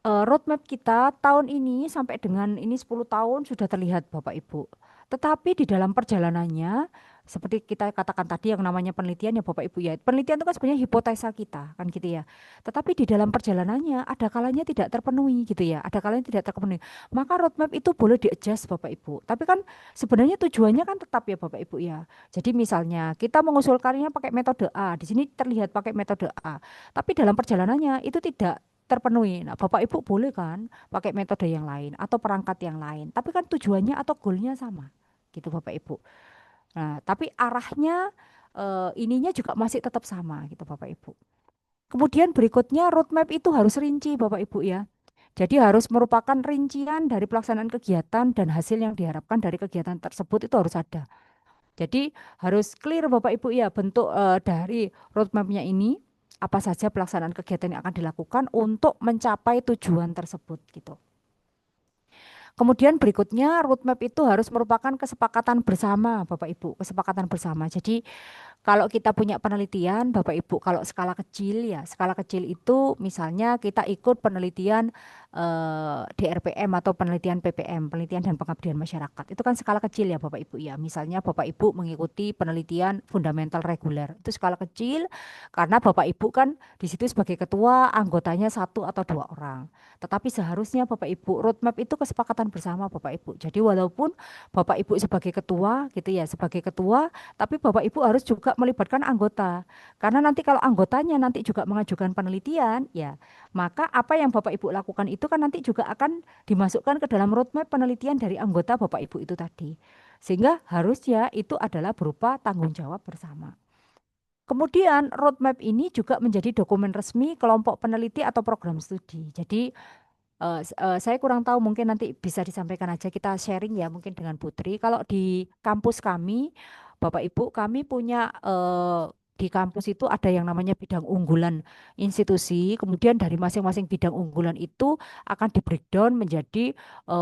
roadmap kita tahun ini sampai dengan ini 10 tahun sudah terlihat Bapak Ibu. Tetapi di dalam perjalanannya, seperti kita katakan tadi yang namanya penelitian ya Bapak Ibu ya. Penelitian itu kan sebenarnya hipotesa kita kan gitu ya. Tetapi di dalam perjalanannya ada kalanya tidak terpenuhi gitu ya. Ada kalanya tidak terpenuhi. Maka roadmap itu boleh di-adjust Bapak Ibu. Tapi kan sebenarnya tujuannya kan tetap ya Bapak Ibu ya. Jadi misalnya kita mengusulkannya pakai metode A. Di sini terlihat pakai metode A. Tapi dalam perjalanannya itu tidak terpenuhi. Nah, Bapak Ibu boleh kan pakai metode yang lain atau perangkat yang lain. Tapi kan tujuannya atau goalnya sama, gitu Bapak Ibu. Nah, tapi arahnya ininya juga masih tetap sama, gitu Bapak Ibu. Kemudian berikutnya roadmap itu harus rinci Bapak Ibu ya. Jadi harus merupakan rincian dari pelaksanaan kegiatan dan hasil yang diharapkan dari kegiatan tersebut itu harus ada. Jadi harus clear Bapak Ibu ya bentuk dari roadmapnya ini apa saja pelaksanaan kegiatan yang akan dilakukan untuk mencapai tujuan tersebut gitu. Kemudian berikutnya roadmap itu harus merupakan kesepakatan bersama Bapak Ibu, kesepakatan bersama. Jadi kalau kita punya penelitian, Bapak Ibu, kalau skala kecil ya, skala kecil itu misalnya kita ikut penelitian DRPM atau penelitian PPM, penelitian dan pengabdian masyarakat. Itu kan skala kecil ya Bapak Ibu ya. Misalnya Bapak Ibu mengikuti penelitian fundamental reguler. Itu skala kecil karena Bapak Ibu kan di situ sebagai ketua, anggotanya 1 atau 2 orang. Tetapi seharusnya Bapak Ibu roadmap itu kesepakatan bersama Bapak Ibu. Jadi walaupun Bapak Ibu sebagai ketua gitu ya, sebagai ketua, tapi Bapak Ibu harus juga melibatkan anggota. Karena nanti kalau anggotanya nanti juga mengajukan penelitian, ya, maka apa yang Bapak Ibu lakukan itu kan nanti juga akan dimasukkan ke dalam roadmap penelitian dari anggota Bapak Ibu itu tadi. Sehingga harusnya itu adalah berupa tanggung jawab bersama. Kemudian roadmap ini juga menjadi dokumen resmi kelompok peneliti atau program studi. Jadi saya kurang tahu mungkin nanti bisa disampaikan aja kita sharing ya mungkin dengan Putri. Kalau di kampus kami, Bapak Ibu, kami punya di kampus itu ada yang namanya bidang unggulan institusi. Kemudian dari masing-masing bidang unggulan itu akan di breakdown menjadi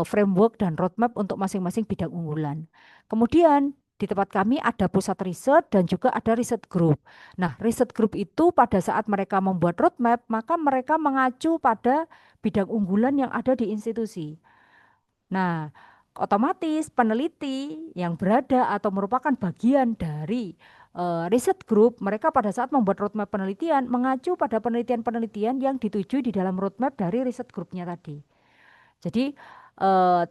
framework dan roadmap untuk masing-masing bidang unggulan. Kemudian di tempat kami ada pusat riset dan juga ada riset group. Nah, riset group itu pada saat mereka membuat roadmap, maka mereka mengacu pada bidang unggulan yang ada di institusi. Nah, otomatis peneliti yang berada atau merupakan bagian dari riset group, mereka pada saat membuat roadmap penelitian mengacu pada penelitian-penelitian yang dituju di dalam roadmap dari riset groupnya tadi. Jadi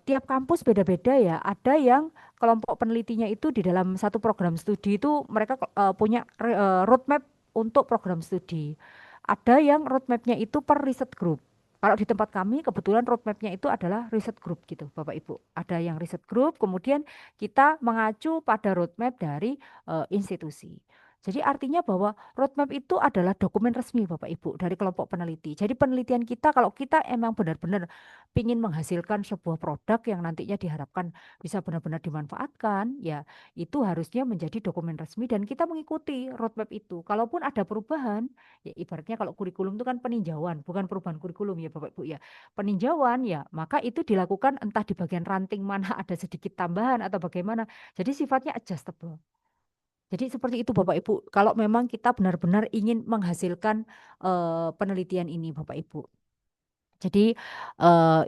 tiap kampus beda-beda ya. Ada yang kelompok penelitinya itu di dalam satu program studi itu mereka punya roadmap untuk program studi. Ada yang roadmapnya itu per riset group. Kalau di tempat kami kebetulan roadmapnya itu adalah riset group gitu, Bapak Ibu. Ada yang riset group, kemudian kita mengacu pada roadmap dari institusi. Jadi artinya bahwa roadmap itu adalah dokumen resmi Bapak Ibu dari kelompok peneliti. Jadi penelitian kita kalau kita emang benar-benar ingin menghasilkan sebuah produk yang nantinya diharapkan bisa benar-benar dimanfaatkan, ya itu harusnya menjadi dokumen resmi dan kita mengikuti roadmap itu. Kalaupun ada perubahan, ya ibaratnya kalau kurikulum itu kan peninjauan, bukan perubahan kurikulum ya Bapak Ibu ya. Peninjauan ya, maka itu dilakukan entah di bagian ranting mana ada sedikit tambahan atau bagaimana. Jadi sifatnya adjustable. Jadi seperti itu Bapak Ibu. Kalau memang kita benar-benar ingin menghasilkan penelitian ini Bapak Ibu. Jadi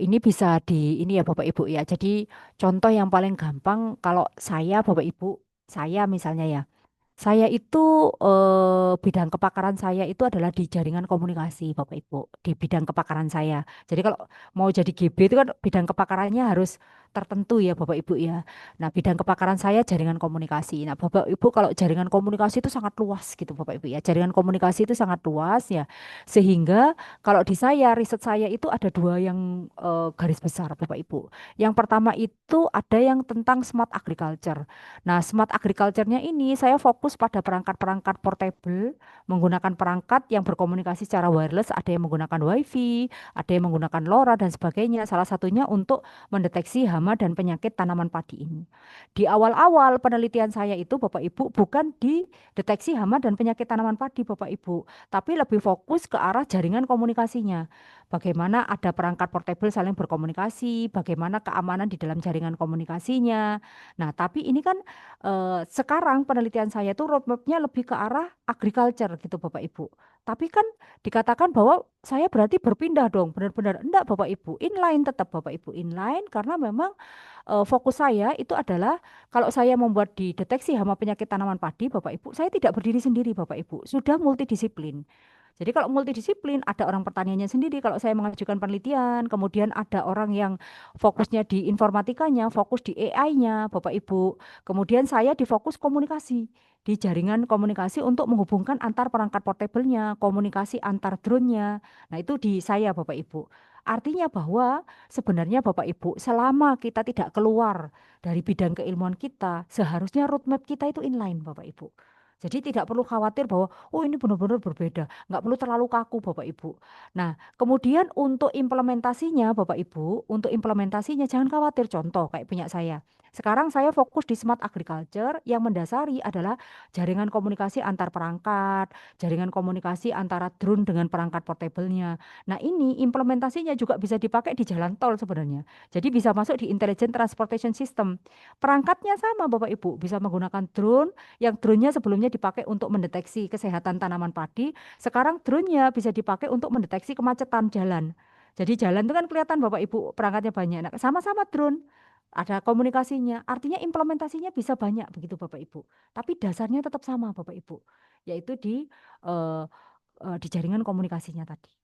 ini bisa ini ya Bapak Ibu ya. Jadi contoh yang paling gampang kalau saya Bapak Ibu, saya misalnya ya. Saya itu bidang kepakaran saya itu adalah di jaringan komunikasi, Bapak Ibu, di bidang kepakaran saya. Jadi kalau mau jadi GB itu kan bidang kepakarannya harus tertentu ya, Bapak Ibu ya. Nah, bidang kepakaran saya jaringan komunikasi. Nah, Bapak Ibu kalau jaringan komunikasi itu sangat luas gitu, Bapak Ibu ya. Jaringan komunikasi itu sangat luas ya. Sehingga kalau di saya riset saya itu ada dua yang garis besar, Bapak Ibu. Yang pertama itu ada yang tentang smart agriculture. Nah, smart agriculture-nya ini saya fokus pada perangkat-perangkat portable, menggunakan perangkat yang berkomunikasi secara wireless, ada yang menggunakan WiFi, ada yang menggunakan LoRa dan sebagainya. Salah satunya untuk mendeteksi hama dan penyakit tanaman padi ini. Di awal-awal penelitian saya itu Bapak Ibu bukan di deteksi hama dan penyakit tanaman padi Bapak Ibu, tapi lebih fokus ke arah jaringan komunikasinya. Bagaimana ada perangkat portable saling berkomunikasi, bagaimana keamanan di dalam jaringan komunikasinya. Nah, tapi ini kan sekarang penelitian saya itu roadmapnya lebih ke arah agriculture gitu Bapak Ibu. Tapi kan dikatakan bahwa saya berarti berpindah dong, benar-benar enggak Bapak Ibu, inline tetap Bapak Ibu inline karena memang fokus saya itu adalah kalau saya membuat di deteksi hama penyakit tanaman padi Bapak Ibu, saya tidak berdiri sendiri Bapak Ibu, sudah multidisiplin. Jadi kalau multidisiplin ada orang pertaniannya sendiri kalau saya mengajukan penelitian, kemudian ada orang yang fokusnya di informatikanya, fokus di AI-nya, Bapak Ibu. Kemudian saya di fokus komunikasi, di jaringan komunikasi untuk menghubungkan antar perangkat portable-nya, komunikasi antar drone-nya. Nah, itu di saya Bapak Ibu. Artinya bahwa sebenarnya Bapak Ibu, selama kita tidak keluar dari bidang keilmuan kita, seharusnya roadmap kita itu inline Bapak Ibu. Jadi tidak perlu khawatir bahwa, oh ini benar-benar berbeda. Nggak perlu terlalu kaku Bapak Ibu. Nah, kemudian untuk implementasinya Bapak Ibu, untuk implementasinya jangan khawatir. Contoh kayak punya saya. Sekarang saya fokus di smart agriculture yang mendasari adalah jaringan komunikasi antar perangkat, jaringan komunikasi antara drone dengan perangkat portable-nya. Nah, ini implementasinya juga bisa dipakai di jalan tol sebenarnya. Jadi bisa masuk di intelligent transportation system. Perangkatnya sama Bapak Ibu, bisa menggunakan drone yang drone-nya sebelumnya dipakai untuk mendeteksi kesehatan tanaman padi, sekarang drone-nya bisa dipakai untuk mendeteksi kemacetan jalan. Jadi jalan itu kan kelihatan Bapak Ibu perangkatnya banyak. Nah, sama-sama drone. Ada komunikasinya, artinya implementasinya bisa banyak begitu Bapak Ibu. Tapi dasarnya tetap sama Bapak Ibu, yaitu eh, di jaringan komunikasinya tadi.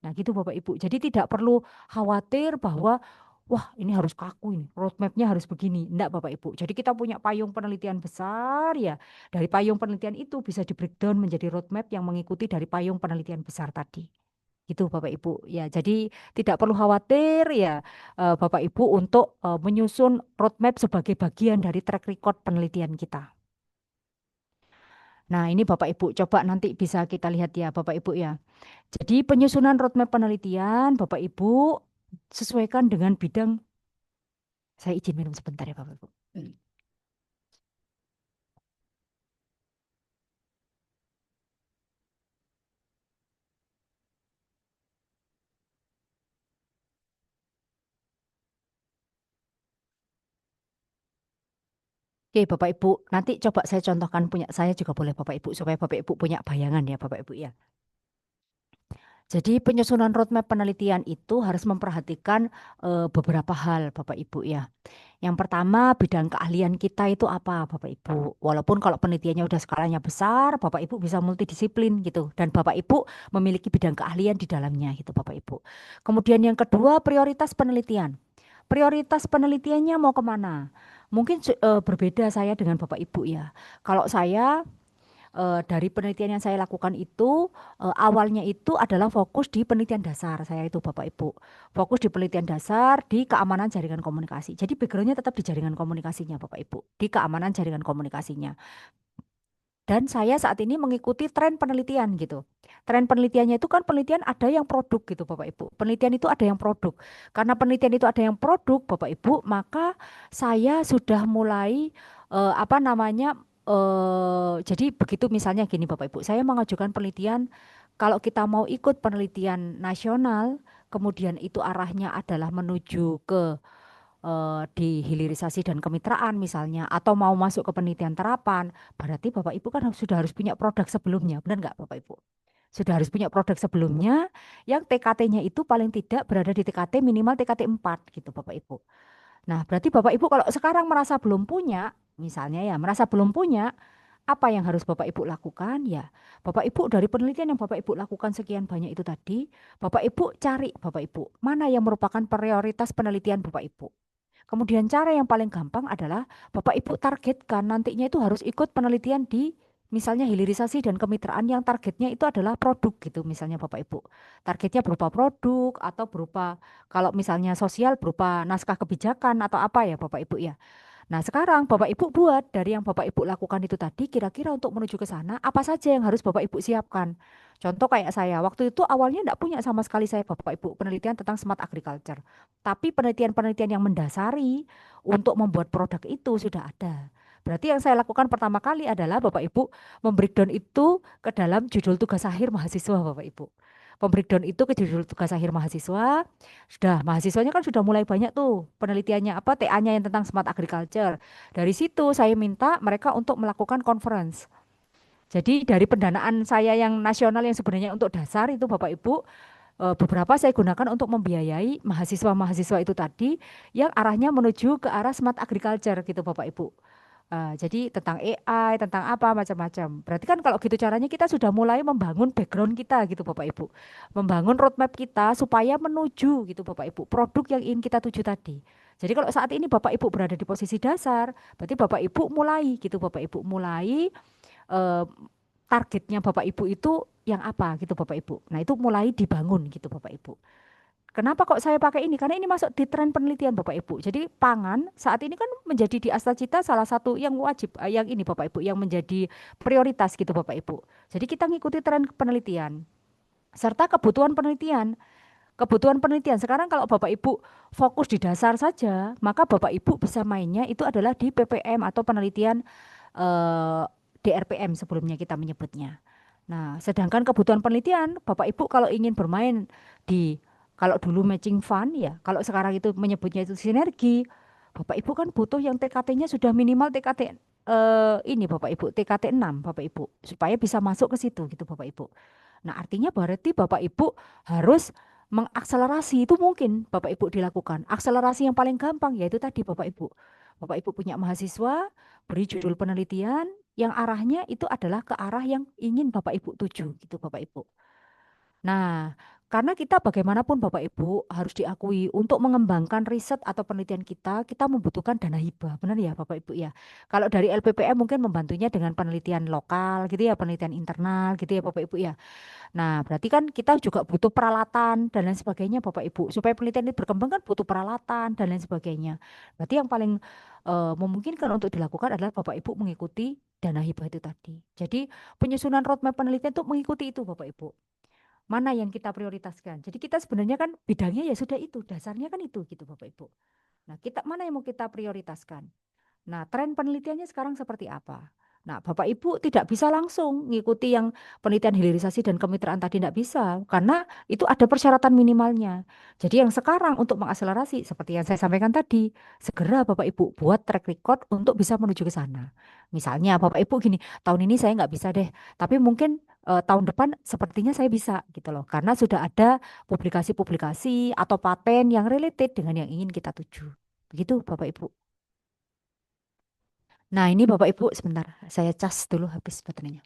Nah, gitu Bapak Ibu. Jadi tidak perlu khawatir bahwa wah ini harus kaku ini, roadmapnya harus begini. Enggak Bapak Ibu. Jadi kita punya payung penelitian besar ya. Dari payung penelitian itu bisa di breakdown menjadi roadmap yang mengikuti dari payung penelitian besar tadi. Gitu Bapak Ibu. Ya, jadi tidak perlu khawatir ya Bapak Ibu untuk menyusun roadmap sebagai bagian dari track record penelitian kita. Nah, ini Bapak Ibu, coba nanti bisa kita lihat ya Bapak Ibu ya. Jadi penyusunan roadmap penelitian Bapak Ibu sesuaikan dengan bidang, saya izin minum sebentar ya Bapak Ibu. Oke, Bapak Ibu, nanti coba saya contohkan punya saya juga boleh Bapak Ibu supaya Bapak Ibu punya bayangan ya Bapak Ibu ya. Jadi penyusunan roadmap penelitian itu harus memperhatikan beberapa hal Bapak Ibu ya. Yang pertama bidang keahlian kita itu apa Bapak Ibu. Walaupun kalau penelitiannya udah skalanya besar, Bapak Ibu bisa multidisiplin gitu. Dan Bapak Ibu memiliki bidang keahlian di dalamnya gitu Bapak Ibu. Kemudian yang kedua prioritas penelitian. Prioritas penelitiannya mau kemana? Mungkin berbeda saya dengan Bapak Ibu ya. Kalau saya dari penelitian yang saya lakukan itu awalnya itu adalah fokus di penelitian dasar saya itu Bapak Ibu. Fokus di penelitian dasar di keamanan jaringan komunikasi. Jadi backgroundnya tetap di jaringan komunikasinya Bapak Ibu, di keamanan jaringan komunikasinya. Dan saya saat ini mengikuti tren penelitian gitu. Tren penelitiannya itu kan penelitian ada yang produk gitu Bapak Ibu. Penelitian itu ada yang produk. Karena penelitian itu ada yang produk Bapak Ibu, maka saya sudah mulai apa namanya jadi begitu misalnya gini Bapak Ibu, saya mengajukan penelitian kalau kita mau ikut penelitian nasional, kemudian itu arahnya adalah menuju ke di hilirisasi dan kemitraan misalnya atau mau masuk ke penelitian terapan, berarti Bapak Ibu kan sudah harus punya produk sebelumnya, benar nggak Bapak Ibu? Sudah harus punya produk sebelumnya yang TKT-nya itu paling tidak berada di TKT minimal TKT 4 gitu Bapak Ibu. Nah, berarti Bapak Ibu kalau sekarang merasa belum punya, misalnya ya, merasa belum punya, apa yang harus Bapak Ibu lakukan? Ya, Bapak Ibu dari penelitian yang Bapak Ibu lakukan sekian banyak itu tadi, Bapak Ibu cari Bapak Ibu, mana yang merupakan prioritas penelitian Bapak Ibu. Kemudian cara yang paling gampang adalah Bapak Ibu targetkan nantinya itu harus ikut penelitian di misalnya hilirisasi dan kemitraan yang targetnya itu adalah produk gitu misalnya Bapak Ibu. Targetnya berupa produk atau berupa kalau misalnya sosial berupa naskah kebijakan atau apa ya Bapak Ibu ya. Nah, sekarang Bapak Ibu buat dari yang Bapak Ibu lakukan itu tadi, kira-kira untuk menuju ke sana, apa saja yang harus Bapak Ibu siapkan? Contoh kayak saya, waktu itu awalnya enggak punya sama sekali saya Bapak Ibu penelitian tentang smart agriculture. Tapi penelitian-penelitian yang mendasari untuk membuat produk itu sudah ada. Berarti yang saya lakukan pertama kali adalah Bapak Ibu membreakdown itu ke dalam judul tugas akhir mahasiswa Bapak Ibu. Pembreakdown itu ke judul tugas akhir mahasiswa, sudah, mahasiswanya kan sudah mulai banyak tuh penelitiannya apa TA-nya yang tentang smart agriculture. Dari situ saya minta mereka untuk melakukan conference. Jadi dari pendanaan saya yang nasional yang sebenarnya untuk dasar itu Bapak Ibu beberapa saya gunakan untuk membiayai mahasiswa-mahasiswa itu tadi yang arahnya menuju ke arah smart agriculture gitu Bapak Ibu. Jadi tentang AI, tentang apa macam-macam. Berarti kan kalau gitu caranya kita sudah mulai membangun background kita gitu Bapak Ibu. Membangun roadmap kita supaya menuju gitu Bapak Ibu, produk yang ingin kita tuju tadi. Jadi kalau saat ini Bapak Ibu berada di posisi dasar, berarti Bapak Ibu mulai gitu Bapak Ibu mulai eh, targetnya Bapak Ibu itu yang apa gitu Bapak Ibu. Nah, itu mulai dibangun gitu Bapak Ibu. Kenapa kok saya pakai ini? Karena ini masuk di tren penelitian Bapak Ibu. Jadi pangan saat ini kan menjadi di Astagita salah satu yang wajib, yang ini Bapak Ibu, yang menjadi prioritas gitu Bapak Ibu. Jadi kita ngikuti tren penelitian serta kebutuhan penelitian. Kebutuhan penelitian sekarang kalau Bapak Ibu fokus di dasar saja, maka Bapak Ibu bisa mainnya itu adalah di PPM atau penelitian eh, DRPM sebelumnya kita menyebutnya. Nah, sedangkan kebutuhan penelitian, Bapak Ibu kalau ingin bermain di, kalau dulu matching fund ya, kalau sekarang itu menyebutnya itu sinergi, Bapak Ibu kan butuh yang TKT-nya sudah minimal TKT ini Bapak Ibu, TKT 6 Bapak Ibu, supaya bisa masuk ke situ gitu Bapak Ibu. Nah, artinya berarti Bapak Ibu harus mengakselerasi itu mungkin Bapak Ibu dilakukan. Akselerasi yang paling gampang yaitu tadi Bapak Ibu. Bapak Ibu punya mahasiswa, beri judul penelitian yang arahnya itu adalah ke arah yang ingin Bapak Ibu tuju gitu Bapak Ibu. Nah, karena kita bagaimanapun Bapak Ibu harus diakui untuk mengembangkan riset atau penelitian kita membutuhkan dana hibah. Benar ya Bapak Ibu ya. Kalau dari LPPM mungkin membantunya dengan penelitian lokal gitu ya, penelitian internal gitu ya Bapak Ibu ya. Nah, berarti kan kita juga butuh peralatan dan lain sebagainya Bapak Ibu. Supaya penelitian ini berkembang kan butuh peralatan dan lain sebagainya. Berarti yang paling memungkinkan untuk dilakukan adalah Bapak Ibu mengikuti dana hibah itu tadi. Jadi penyusunan roadmap penelitian itu mengikuti itu Bapak Ibu. Mana yang kita prioritaskan. Jadi kita sebenarnya kan bidangnya ya sudah itu, dasarnya kan itu gitu Bapak Ibu. Nah, kita mana yang mau kita prioritaskan? Nah, tren penelitiannya sekarang seperti apa? Nah, Bapak Ibu tidak bisa langsung ngikuti yang penelitian hilirisasi dan kemitraan tadi tidak bisa karena itu ada persyaratan minimalnya. Jadi yang sekarang untuk mengakselerasi seperti yang saya sampaikan tadi, segera Bapak Ibu buat track record untuk bisa menuju ke sana. Misalnya Bapak Ibu gini, tahun ini saya nggak bisa deh, tapi mungkin tahun depan sepertinya saya bisa gitu loh, karena sudah ada publikasi-publikasi atau paten yang related dengan yang ingin kita tuju. Begitu Bapak Ibu. Nah, ini Bapak Ibu sebentar, saya cas dulu habis baterainya.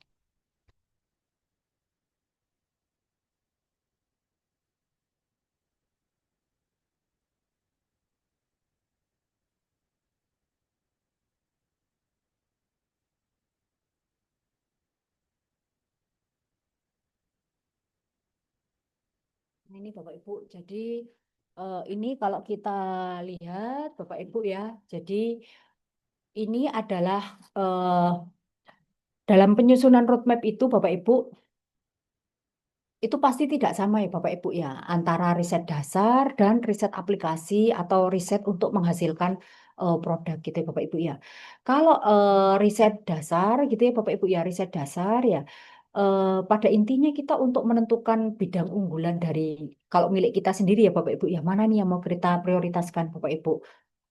Nah, ini Bapak Ibu, jadi ini kalau kita lihat Bapak Ibu ya, jadi ini adalah dalam penyusunan roadmap itu Bapak Ibu itu pasti tidak sama ya Bapak Ibu ya, antara riset dasar dan riset aplikasi atau riset untuk menghasilkan produk gitu ya Bapak Ibu ya. Kalau riset dasar gitu ya Bapak Ibu ya, riset dasar ya pada intinya kita untuk menentukan bidang unggulan dari kalau milik kita sendiri ya Bapak Ibu ya, mana nih yang mau kita prioritaskan Bapak Ibu.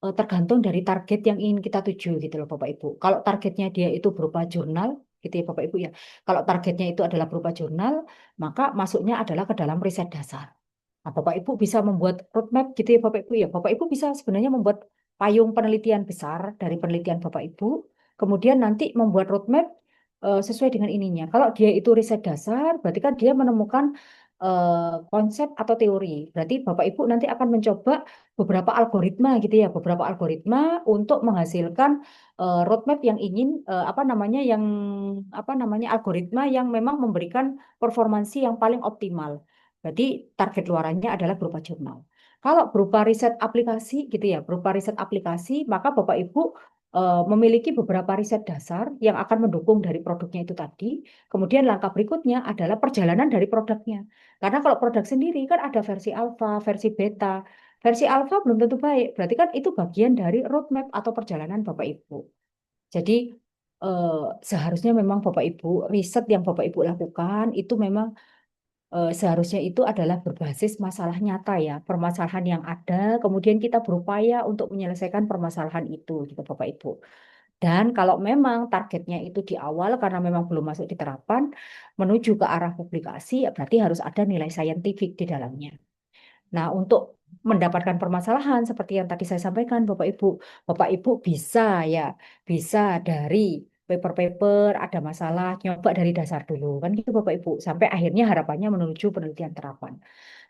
Tergantung dari target yang ingin kita tuju gitu loh Bapak Ibu. Kalau targetnya dia itu berupa jurnal gitu ya Bapak Ibu ya. Kalau targetnya itu adalah berupa jurnal, maka masuknya adalah ke dalam riset dasar. Nah, Bapak Ibu bisa membuat roadmap gitu ya Bapak Ibu ya. Bapak Ibu bisa sebenarnya membuat payung penelitian besar dari penelitian Bapak Ibu, kemudian nanti membuat roadmap sesuai dengan ininya. Kalau dia itu riset dasar, berarti kan dia menemukan konsep atau teori. Berarti Bapak Ibu nanti akan mencoba beberapa algoritma gitu ya, beberapa algoritma untuk menghasilkan roadmap yang ingin apa namanya algoritma yang memang memberikan performansi yang paling optimal. Berarti target luarannya adalah berupa jurnal. Kalau berupa riset aplikasi gitu ya, berupa riset aplikasi, maka Bapak Ibu memiliki beberapa riset dasar yang akan mendukung dari produknya itu tadi. Kemudian langkah berikutnya adalah perjalanan dari produknya. Karena kalau produk sendiri kan ada versi alfa, versi beta. Versi alfa belum tentu baik, berarti kan itu bagian dari roadmap atau perjalanan Bapak Ibu. Jadi eh, seharusnya memang Bapak Ibu, riset yang Bapak Ibu lakukan itu memang seharusnya itu adalah berbasis masalah nyata ya, permasalahan yang ada, kemudian kita berupaya untuk menyelesaikan permasalahan itu, gitu Bapak Ibu. Dan kalau memang targetnya itu di awal karena memang belum masuk di terapan, menuju ke arah publikasi, ya berarti harus ada nilai saintifik di dalamnya. Nah, untuk mendapatkan permasalahan seperti yang tadi saya sampaikan, Bapak Ibu bisa ya, bisa dari paper-paper ada masalah, nyoba dari dasar dulu, kan gitu Bapak Ibu, sampai akhirnya harapannya menuju penelitian terapan.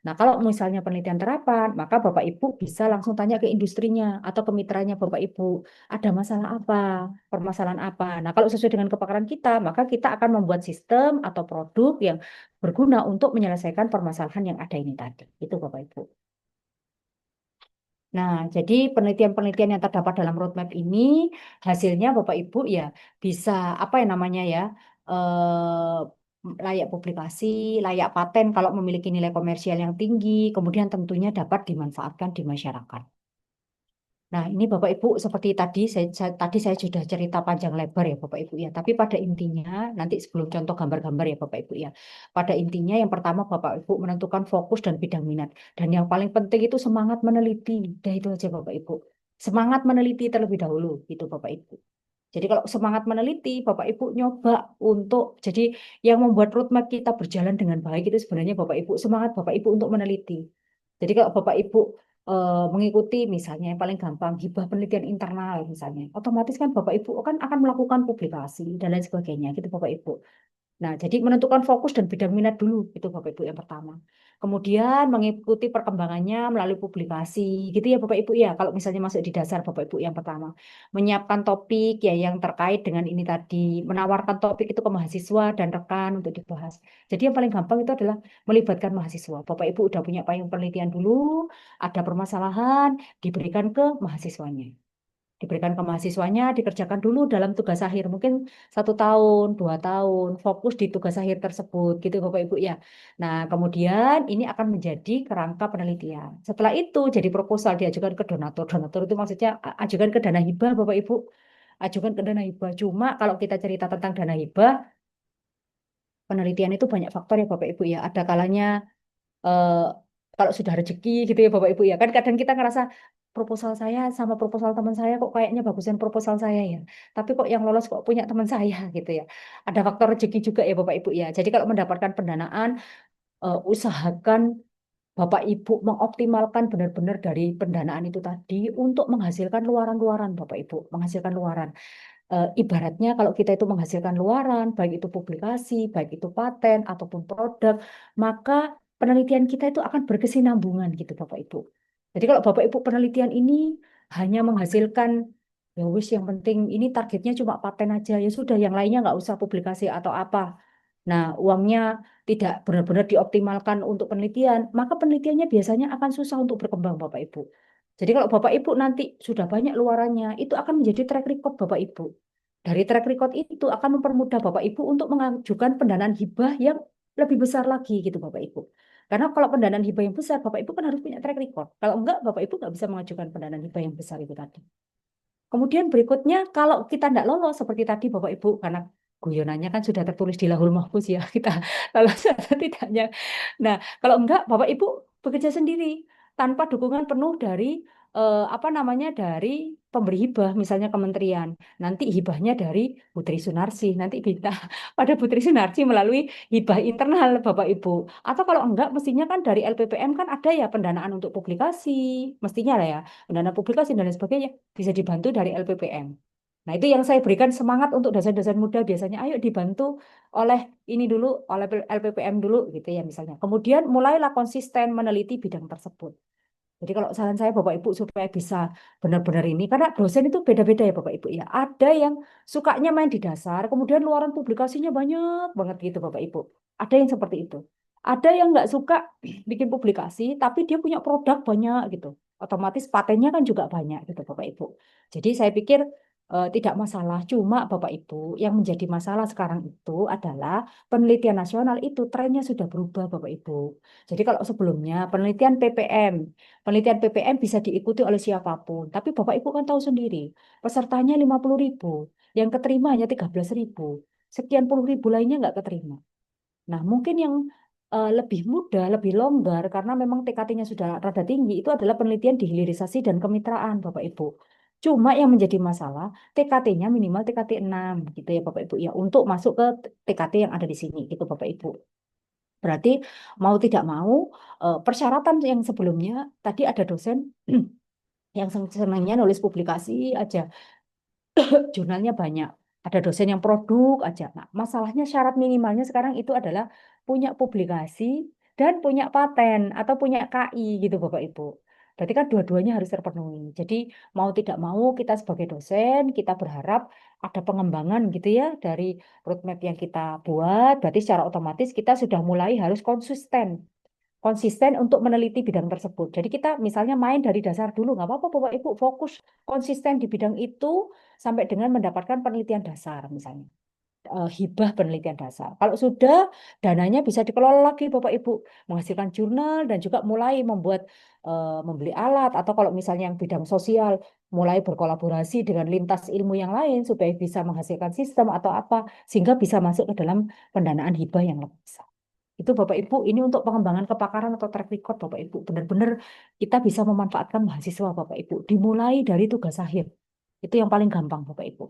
Nah, kalau misalnya penelitian terapan, maka Bapak Ibu bisa langsung tanya ke industrinya atau ke mitranya Bapak Ibu, ada masalah apa, permasalahan apa. Nah, kalau sesuai dengan kepakaran kita, maka kita akan membuat sistem atau produk yang berguna untuk menyelesaikan permasalahan yang ada ini tadi. Itu Bapak Ibu. Nah, jadi penelitian-penelitian yang terdapat dalam roadmap ini hasilnya Bapak Ibu ya bisa apa yang namanya ya layak publikasi, layak paten kalau memiliki nilai komersial yang tinggi, kemudian tentunya dapat dimanfaatkan di masyarakat. Nah, ini Bapak Ibu seperti tadi tadi saya sudah cerita panjang lebar ya Bapak Ibu ya. Tapi pada intinya nanti sebelum contoh gambar-gambar ya Bapak Ibu ya. Pada intinya yang pertama Bapak Ibu menentukan fokus dan bidang minat. Dan yang paling penting itu semangat meneliti. Dah itu aja Bapak Ibu. Semangat meneliti terlebih dahulu gitu Bapak Ibu. Jadi kalau semangat meneliti, Bapak Ibu nyoba untuk jadi yang membuat roadmap kita berjalan dengan baik itu sebenarnya Bapak Ibu semangat Bapak Ibu untuk meneliti. Jadi kalau Bapak Ibu mengikuti misalnya yang paling gampang hibah penelitian internal misalnya, otomatis kan Bapak Ibu kan akan melakukan publikasi dan lain sebagainya gitu Bapak Ibu. Nah, jadi menentukan fokus dan bidang minat dulu, itu Bapak Ibu yang pertama. Kemudian mengikuti perkembangannya melalui publikasi, gitu ya Bapak Ibu ya. Kalau misalnya masuk di dasar Bapak Ibu yang pertama. Menyiapkan topik ya yang terkait dengan ini tadi. Menawarkan topik itu ke mahasiswa dan rekan untuk dibahas. Jadi yang paling gampang itu adalah melibatkan mahasiswa. Bapak Ibu udah punya payung penelitian dulu, ada permasalahan, diberikan ke mahasiswanya, diberikan ke mahasiswanya, dikerjakan dulu dalam tugas akhir, mungkin 1 tahun, 2 tahun, fokus di tugas akhir tersebut, gitu Bapak Ibu ya. Nah, kemudian ini akan menjadi kerangka penelitian. Setelah itu jadi proposal diajukan ke donatur. Donatur itu maksudnya ajukan ke dana hibah Bapak Ibu. ajukan ke dana hibah. Cuma kalau kita cerita tentang dana hibah, penelitian itu banyak faktor ya Bapak Ibu ya. Ada kalanya eh, kalau sudah rezeki gitu ya Bapak Ibu ya. Kan kadang kita ngerasa proposal saya sama proposal teman saya kok kayaknya bagusan proposal saya ya. Tapi kok yang lolos kok punya teman saya gitu ya. Ada faktor rezeki juga ya Bapak Ibu ya. Jadi kalau mendapatkan pendanaan, usahakan Bapak Ibu mengoptimalkan benar-benar dari pendanaan itu tadi untuk menghasilkan luaran-luaran Bapak Ibu, menghasilkan luaran. Ibaratnya kalau kita itu menghasilkan luaran, baik itu publikasi, baik itu paten ataupun produk, maka penelitian kita itu akan berkesinambungan gitu Bapak Ibu. Jadi kalau Bapak Ibu penelitian ini hanya menghasilkan ya wis yang penting ini targetnya cuma paten aja ya sudah yang lainnya nggak usah publikasi atau apa. Nah, uangnya tidak benar-benar dioptimalkan untuk penelitian, maka penelitiannya biasanya akan susah untuk berkembang Bapak Ibu. Jadi kalau Bapak Ibu nanti sudah banyak luarannya, itu akan menjadi track record Bapak Ibu. Dari track record itu akan mempermudah Bapak Ibu untuk mengajukan pendanaan hibah yang lebih besar lagi gitu Bapak Ibu. Karena kalau pendanaan hibah yang besar, Bapak Ibu kan harus punya track record. Kalau enggak, Bapak Ibu nggak bisa mengajukan pendanaan hibah yang besar itu tadi. Kemudian berikutnya, kalau kita tidak lolos seperti tadi Bapak Ibu, karena guyonannya kan sudah tertulis di Lahul Mahfuz ya, kita lolos atau tidaknya. Nah, kalau enggak, Bapak Ibu bekerja sendiri tanpa dukungan penuh dari apa namanya dari pemberi hibah, misalnya kementerian. Nanti hibahnya dari Putri Sunarsi, nanti kita pada Putri Sunarsi melalui hibah internal Bapak Ibu. Atau kalau enggak, mestinya kan dari LPPM kan ada ya pendanaan untuk publikasi, mestinya lah ya, pendanaan publikasi dan lain sebagainya bisa dibantu dari LPPM. Nah, itu yang saya berikan semangat untuk dosen-dosen muda biasanya, ayo dibantu oleh ini dulu, oleh LPPM dulu gitu ya misalnya. Kemudian mulailah konsisten meneliti bidang tersebut. Jadi kalau saran saya Bapak Ibu supaya bisa benar-benar ini, karena dosen itu beda-beda ya Bapak Ibu ya. Ada yang sukanya main di dasar, kemudian luaran publikasinya banyak banget gitu Bapak Ibu. Ada yang seperti itu. Ada yang nggak suka bikin publikasi, tapi dia punya produk banyak gitu. Otomatis patennya kan juga banyak gitu Bapak Ibu. Jadi saya pikir tidak masalah. Cuma Bapak Ibu yang menjadi masalah sekarang itu adalah penelitian nasional itu trennya sudah berubah Bapak Ibu. Jadi kalau sebelumnya penelitian PPM Penelitian PPM bisa diikuti oleh siapapun, tapi Bapak Ibu kan tahu sendiri, pesertanya 50.000, yang keterima hanya 13.000, sekian puluh ribu lainnya nggak keterima. Nah, mungkin yang lebih mudah, lebih longgar, karena memang TKT-nya sudah rada tinggi, itu adalah penelitian di hilirisasi dan kemitraan, Bapak Ibu. Cuma yang menjadi masalah, TKT-nya minimal TKT 6, gitu ya Bapak Ibu, ya, untuk masuk ke TKT yang ada di sini, gitu Bapak Ibu. Berarti mau tidak mau persyaratan yang sebelumnya tadi ada dosen yang senangnya nulis publikasi aja, jurnalnya banyak. Ada dosen yang produk aja. Nah, masalahnya syarat minimalnya sekarang itu adalah punya publikasi dan punya paten atau punya KI gitu Bapak Ibu. Berarti kan dua-duanya harus terpenuhi. Jadi mau tidak mau kita sebagai dosen kita berharap ada pengembangan gitu ya dari roadmap yang kita buat. Berarti secara otomatis kita sudah mulai harus konsisten untuk meneliti bidang tersebut. Jadi kita misalnya main dari dasar dulu, nggak apa-apa Bapak Ibu, fokus konsisten di bidang itu sampai dengan mendapatkan penelitian dasar misalnya. Hibah penelitian dasar. Kalau sudah, dananya bisa dikelola lagi Bapak Ibu, menghasilkan jurnal dan juga mulai membeli alat atau kalau misalnya yang bidang sosial mulai berkolaborasi dengan lintas ilmu yang lain supaya bisa menghasilkan sistem atau apa sehingga bisa masuk ke dalam pendanaan hibah yang lebih besar. Itu Bapak Ibu, ini untuk pengembangan kepakaran atau track record Bapak Ibu. Benar-benar kita bisa memanfaatkan mahasiswa Bapak Ibu. Dimulai dari tugas akhir. Itu yang paling gampang Bapak Ibu.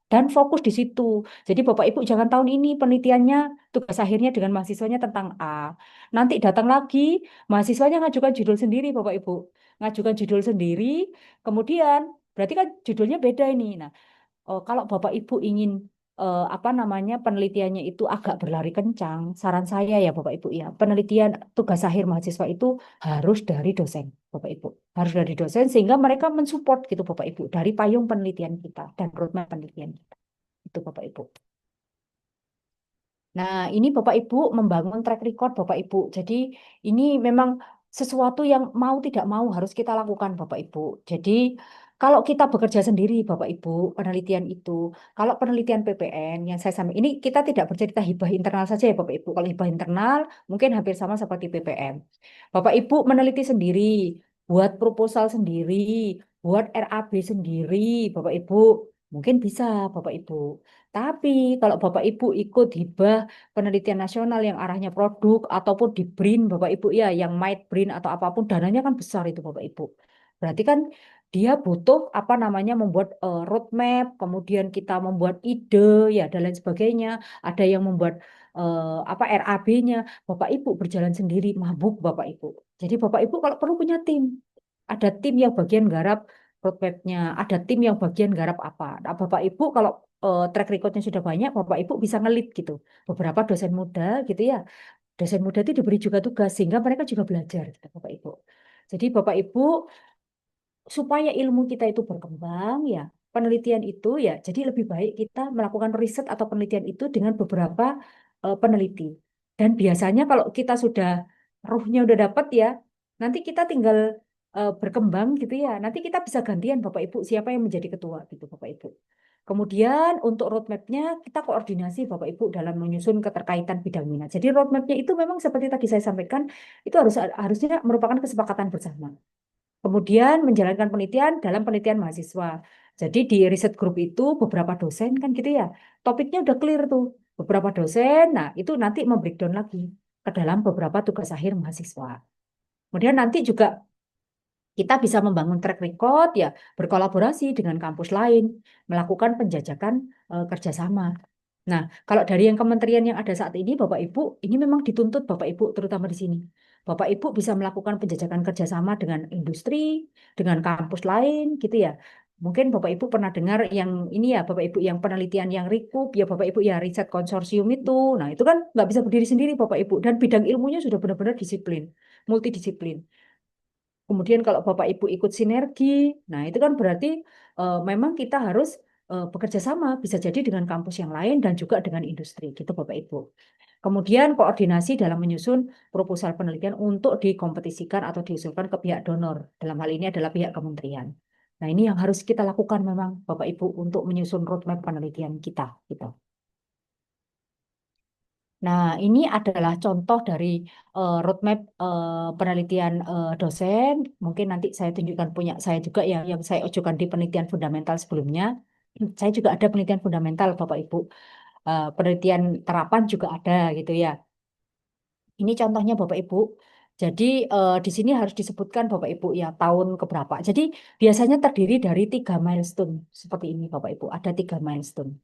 Dan fokus di situ. Jadi Bapak Ibu jangan tahun ini penelitiannya tugas akhirnya dengan mahasiswanya tentang A. Nanti datang lagi, mahasiswanya ngajukan judul sendiri Bapak Ibu. Ngajukan judul sendiri, kemudian berarti kan judulnya beda ini. Nah, kalau Bapak Ibu ingin apa namanya penelitiannya itu agak berlari kencang, saran saya ya Bapak Ibu ya, penelitian tugas akhir mahasiswa itu harus dari dosen, Bapak Ibu. Harus dari dosen sehingga mereka mensupport gitu Bapak Ibu dari payung penelitian kita dan roadmap penelitian kita. Itu Bapak Ibu. Nah, ini Bapak Ibu membangun track record Bapak Ibu. Jadi ini memang sesuatu yang mau tidak mau harus kita lakukan Bapak Ibu. Jadi kalau kita bekerja sendiri Bapak Ibu, penelitian itu, kalau penelitian PPN yang saya sampaikan ini kita tidak bercerita hibah internal saja ya Bapak Ibu. Kalau hibah internal mungkin hampir sama seperti PPN. Bapak Ibu meneliti sendiri, buat proposal sendiri, buat RAB sendiri, Bapak Ibu. Mungkin bisa Bapak Ibu. Tapi kalau Bapak Ibu ikut hibah penelitian nasional yang arahnya produk ataupun di BRIN Bapak Ibu ya, yang might BRIN atau apapun dananya kan besar itu Bapak Ibu. Berarti kan dia butuh apa namanya membuat roadmap, kemudian kita membuat ide ya dan lain sebagainya. Ada yang membuat apa RAB-nya. Bapak Ibu berjalan sendiri mabuk Bapak Ibu. Jadi Bapak Ibu kalau perlu punya tim. Ada tim yang bagian garap roadmap-nya, ada tim yang bagian garap apa. Nah, Bapak Ibu kalau track record-nya sudah banyak, Bapak Ibu bisa ngelit gitu. Beberapa dosen muda gitu ya. Dosen muda itu diberi juga tugas sehingga mereka juga belajar gitu, Bapak Ibu. Jadi Bapak Ibu supaya ilmu kita itu berkembang ya, penelitian itu ya, jadi lebih baik kita melakukan riset atau penelitian itu dengan beberapa peneliti. Dan biasanya kalau kita sudah ruhnya udah dapat ya, nanti kita tinggal berkembang gitu ya. Nanti kita bisa gantian Bapak Ibu siapa yang menjadi ketua gitu Bapak Ibu. Kemudian untuk roadmap-nya kita koordinasi Bapak Ibu dalam menyusun keterkaitan bidang minat. Jadi roadmap-nya itu memang seperti tadi saya sampaikan itu harusnya merupakan kesepakatan bersama. Kemudian menjalankan penelitian dalam penelitian mahasiswa. Jadi di riset grup itu beberapa dosen kan gitu ya. Topiknya udah clear tuh. Beberapa dosen, nah itu nanti membreakdown lagi ke dalam beberapa tugas akhir mahasiswa. Kemudian nanti juga kita bisa membangun track record ya, berkolaborasi dengan kampus lain, melakukan penjajakan kerjasama. Nah, kalau dari yang kementerian yang ada saat ini, Bapak Ibu, ini memang dituntut Bapak Ibu, terutama di sini. Bapak Ibu bisa melakukan penjajakan kerjasama dengan industri, dengan kampus lain, gitu ya. Mungkin Bapak Ibu pernah dengar yang ini ya, Bapak Ibu yang penelitian yang RIKUP, ya Bapak Ibu ya riset konsorsium itu. Nah, itu kan nggak bisa berdiri sendiri Bapak Ibu. Dan bidang ilmunya sudah benar-benar disiplin, multidisiplin. Kemudian kalau Bapak Ibu ikut sinergi, nah itu kan berarti memang kita harus bekerja sama, bisa jadi dengan kampus yang lain dan juga dengan industri, gitu Bapak Ibu. Kemudian koordinasi dalam menyusun proposal penelitian untuk dikompetisikan atau diusulkan ke pihak donor. Dalam hal ini adalah pihak kementerian. Nah ini yang harus kita lakukan memang Bapak Ibu untuk menyusun roadmap penelitian kita, gitu. Nah, ini adalah contoh dari roadmap penelitian dosen. Mungkin nanti saya tunjukkan punya saya juga ya, yang saya ajukan di penelitian fundamental sebelumnya. Saya juga ada penelitian fundamental, Bapak Ibu. Penelitian terapan juga ada gitu ya. Ini contohnya Bapak Ibu. Jadi di sini harus disebutkan Bapak Ibu ya tahun keberapa. Jadi biasanya terdiri dari 3 milestone seperti ini Bapak Ibu. Ada 3 milestone.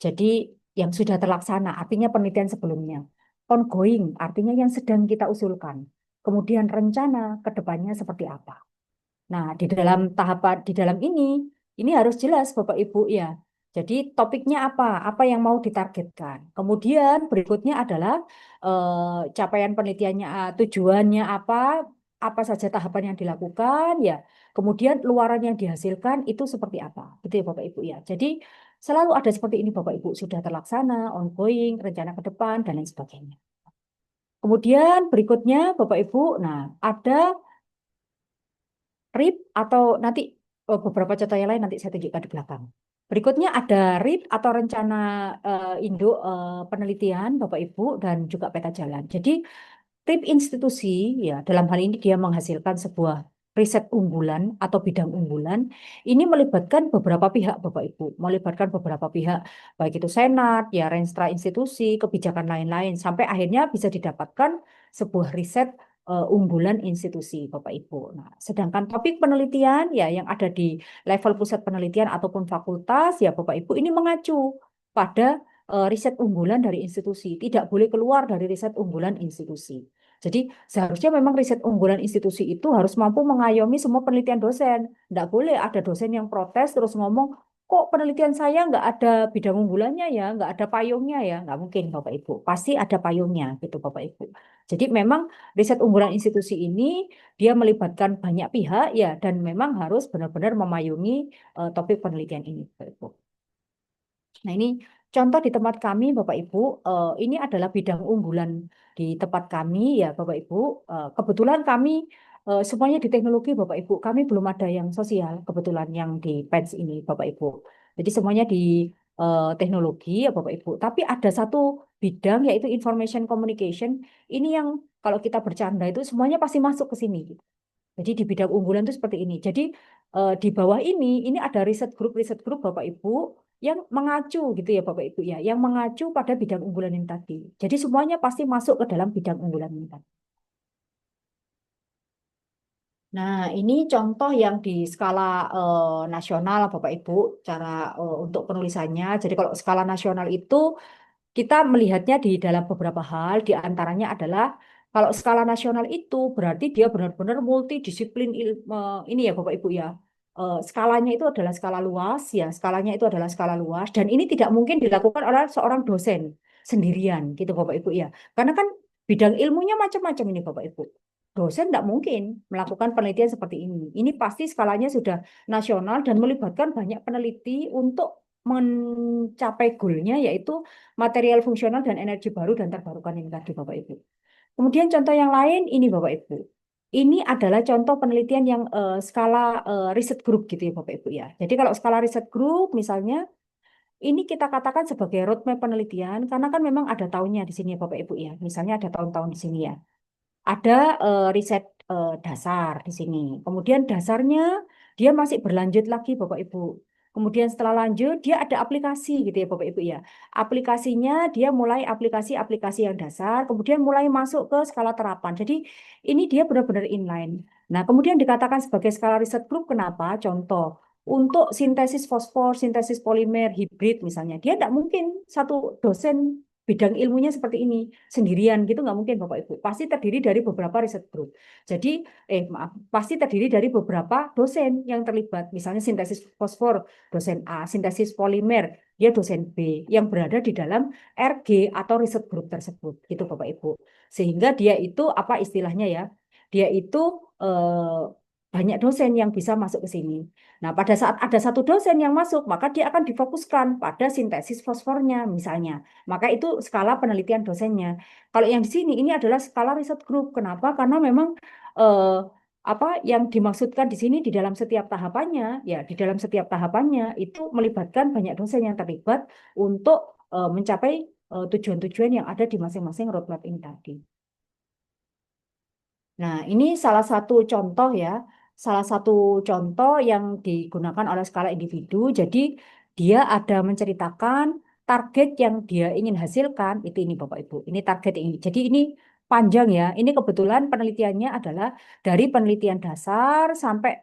Jadi yang sudah terlaksana, artinya penelitian sebelumnya. Ongoing, artinya yang sedang kita usulkan. Kemudian rencana ke depannya seperti apa. Nah, di dalam tahapan, di dalam ini harus jelas Bapak Ibu ya. Jadi topiknya apa? Apa yang mau ditargetkan. Kemudian berikutnya adalah capaian penelitiannya, tujuannya apa saja tahapan yang dilakukan ya. Kemudian luaran yang dihasilkan itu seperti apa. Gitu ya Bapak Ibu ya. Jadi selalu ada seperti ini Bapak Ibu, sudah terlaksana, ongoing, rencana ke depan, dan lain sebagainya. Kemudian berikutnya Bapak Ibu, nah ada RIP atau nanti beberapa contoh yang lain nanti saya tunjukkan di belakang. Berikutnya ada RIP atau rencana induk penelitian Bapak Ibu dan juga peta jalan. Jadi RIP institusi ya dalam hal ini dia menghasilkan sebuah riset unggulan atau bidang unggulan ini melibatkan beberapa pihak Bapak Ibu, melibatkan beberapa pihak baik itu senat, ya renstra institusi, kebijakan lain-lain sampai akhirnya bisa didapatkan sebuah riset unggulan institusi Bapak Ibu. Nah, sedangkan topik penelitian ya yang ada di level pusat penelitian ataupun fakultas ya Bapak Ibu ini mengacu pada riset unggulan dari institusi, tidak boleh keluar dari riset unggulan institusi. Jadi seharusnya memang riset unggulan institusi itu harus mampu mengayomi semua penelitian dosen. Tidak boleh ada dosen yang protes terus ngomong, kok penelitian saya nggak ada bidang unggulannya ya, nggak ada payungnya ya. Nggak mungkin Bapak Ibu. Pasti ada payungnya gitu Bapak Ibu. Jadi memang riset unggulan institusi ini dia melibatkan banyak pihak ya dan memang harus benar-benar memayungi topik penelitian ini Bapak Ibu. Nah, ini contoh di tempat kami, Bapak Ibu, ini adalah bidang unggulan di tempat kami, ya, Bapak Ibu. Kebetulan kami semuanya di teknologi, Bapak Ibu. Kami belum ada yang sosial, kebetulan yang di PENS ini, Bapak Ibu. Jadi semuanya di teknologi, ya, Bapak Ibu. Tapi ada satu bidang, yaitu information communication. Ini yang kalau kita bercanda itu semuanya pasti masuk ke sini. Jadi di bidang unggulan itu seperti ini. Jadi di bawah ini ada riset grup Bapak Ibu yang mengacu gitu ya Bapak Ibu ya, yang mengacu pada bidang unggulan ini tadi. Jadi semuanya pasti masuk ke dalam bidang unggulan ini tadi. Nah, ini contoh yang di skala nasional Bapak Ibu, cara untuk penulisannya. Jadi kalau skala nasional itu kita melihatnya di dalam beberapa hal, di antaranya adalah kalau skala nasional itu berarti dia benar-benar multidisiplin ini ya Bapak Ibu ya. Skalanya itu adalah skala luas ya, skalanya itu adalah skala luas dan ini tidak mungkin dilakukan oleh seorang dosen sendirian gitu Bapak Ibu ya. Karena kan bidang ilmunya macam-macam ini Bapak Ibu. Dosen tidak mungkin melakukan penelitian seperti ini. Ini pasti skalanya sudah nasional dan melibatkan banyak peneliti untuk mencapai goalnya yaitu material fungsional dan energi baru dan terbarukan ini tadi Bapak Ibu. Kemudian contoh yang lain ini Bapak Ibu. Ini adalah contoh penelitian yang skala riset group gitu ya Bapak Ibu ya. Jadi kalau skala riset group misalnya ini kita katakan sebagai roadmap penelitian karena kan memang ada tahunnya di sini ya Bapak Ibu ya. Misalnya ada tahun-tahun di sini ya. Ada riset dasar di sini. Kemudian dasarnya dia masih berlanjut lagi Bapak Ibu. Kemudian setelah lanjut dia ada aplikasi gitu ya Bapak Ibu ya. Aplikasinya dia mulai aplikasi-aplikasi yang dasar, kemudian mulai masuk ke skala terapan. Jadi ini dia benar-benar inline. Nah, kemudian dikatakan sebagai skala riset group kenapa? Contoh untuk sintesis fosfor, sintesis polimer, hibrid misalnya. Dia tidak mungkin satu dosen bidang ilmunya seperti ini sendirian gitu nggak mungkin Bapak Ibu. Pasti terdiri dari beberapa riset group. Jadi maaf, pasti terdiri dari beberapa dosen yang terlibat. Misalnya sintesis fosfor dosen A, sintesis polimer dia dosen B yang berada di dalam RG atau riset group tersebut gitu Bapak Ibu. Sehingga dia itu apa istilahnya ya? Dia itu banyak dosen yang bisa masuk ke sini. Nah, pada saat ada satu dosen yang masuk, maka dia akan difokuskan pada sintesis fosfornya misalnya. Maka itu skala penelitian dosennya. Kalau yang di sini ini adalah skala riset group. Kenapa? Karena memang eh, apa yang dimaksudkan di sini di dalam setiap tahapannya, ya di dalam setiap tahapannya itu melibatkan banyak dosen yang terlibat untuk mencapai tujuan-tujuan yang ada di masing-masing roadmap ini tadi. Nah, ini salah satu contoh ya, salah satu contoh yang digunakan oleh skala individu. Jadi dia ada menceritakan target yang dia ingin hasilkan, itu ini Bapak Ibu. Ini target ini. Jadi ini panjang ya. Ini kebetulan penelitiannya adalah dari penelitian dasar sampai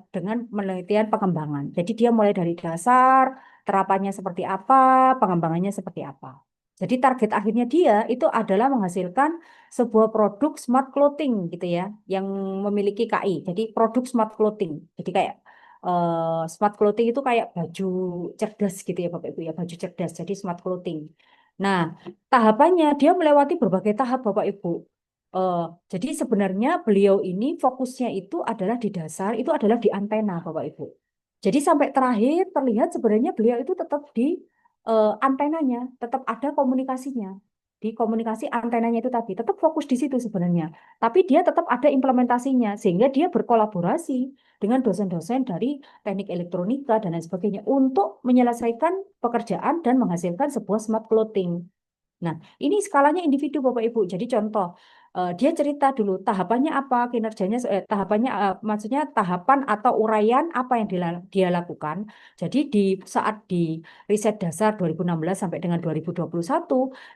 dengan penelitian pengembangan. Jadi dia mulai dari dasar, terapannya seperti apa, pengembangannya seperti apa. Jadi target akhirnya dia itu adalah menghasilkan sebuah produk smart clothing gitu ya, yang memiliki KI. Jadi produk smart clothing. Jadi kayak smart clothing itu kayak baju cerdas gitu ya Bapak Ibu ya, baju cerdas. Jadi smart clothing. Nah, tahapannya dia melewati berbagai tahap Bapak Ibu. Eh, jadi sebenarnya beliau ini fokusnya itu adalah di dasar, itu adalah di antena Bapak Ibu. Jadi sampai terakhir terlihat sebenarnya beliau itu tetap di antenanya, tetap ada komunikasinya di komunikasi antenanya itu tadi tetap fokus di situ sebenarnya. Tapi dia tetap ada implementasinya sehingga dia berkolaborasi dengan dosen-dosen dari teknik elektronika dan lain sebagainya untuk menyelesaikan pekerjaan dan menghasilkan sebuah smart clothing. Nah, ini skalanya individu Bapak Ibu. Jadi contoh, dia cerita dulu tahapannya apa, kinerjanya, tahapannya, maksudnya tahapan atau uraian apa yang dia lakukan. Jadi di saat di riset dasar 2016 sampai dengan 2021,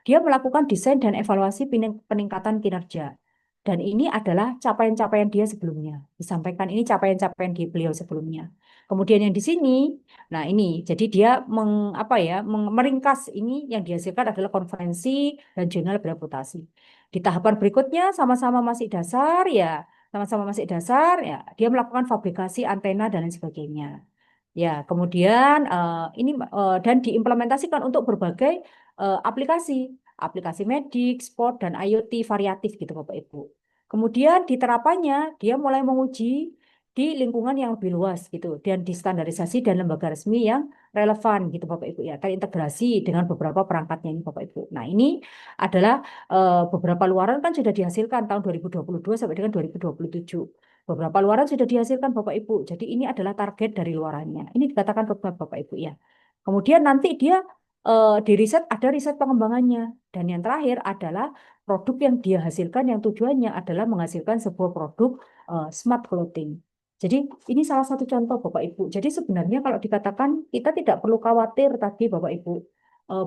dia melakukan desain dan evaluasi peningkatan kinerja. Dan ini adalah capaian-capaian dia sebelumnya. Disampaikan ini capaian-capaian di beliau sebelumnya. Kemudian yang di sini, nah ini, jadi dia apa ya, meringkas ini yang dihasilkan adalah konferensi dan jurnal bereputasi. Di tahapan berikutnya sama-sama masih dasar ya, sama-sama masih dasar ya, dia melakukan fabrikasi antena dan lain sebagainya. Ya, kemudian ini dan diimplementasikan untuk berbagai aplikasi, aplikasi medik, sport dan IoT variatif gitu Bapak Ibu. Kemudian di terapannya dia mulai menguji di lingkungan yang lebih luas gitu dan distandarisasi dan lembaga resmi yang relevan gitu Bapak Ibu ya, terintegrasi dengan beberapa perangkatnya ini Bapak Ibu. Nah, ini adalah beberapa luaran kan sudah dihasilkan tahun 2022 sampai dengan 2027. Beberapa luaran sudah dihasilkan Bapak Ibu. Jadi ini adalah target dari luarannya. Ini dikatakan roadmap Bapak Ibu ya. Kemudian nanti dia di riset ada riset pengembangannya. Dan yang terakhir adalah produk yang dia hasilkan yang tujuannya adalah menghasilkan sebuah produk smart clothing. Jadi ini salah satu contoh Bapak Ibu. Jadi sebenarnya kalau dikatakan kita tidak perlu khawatir tadi Bapak Ibu,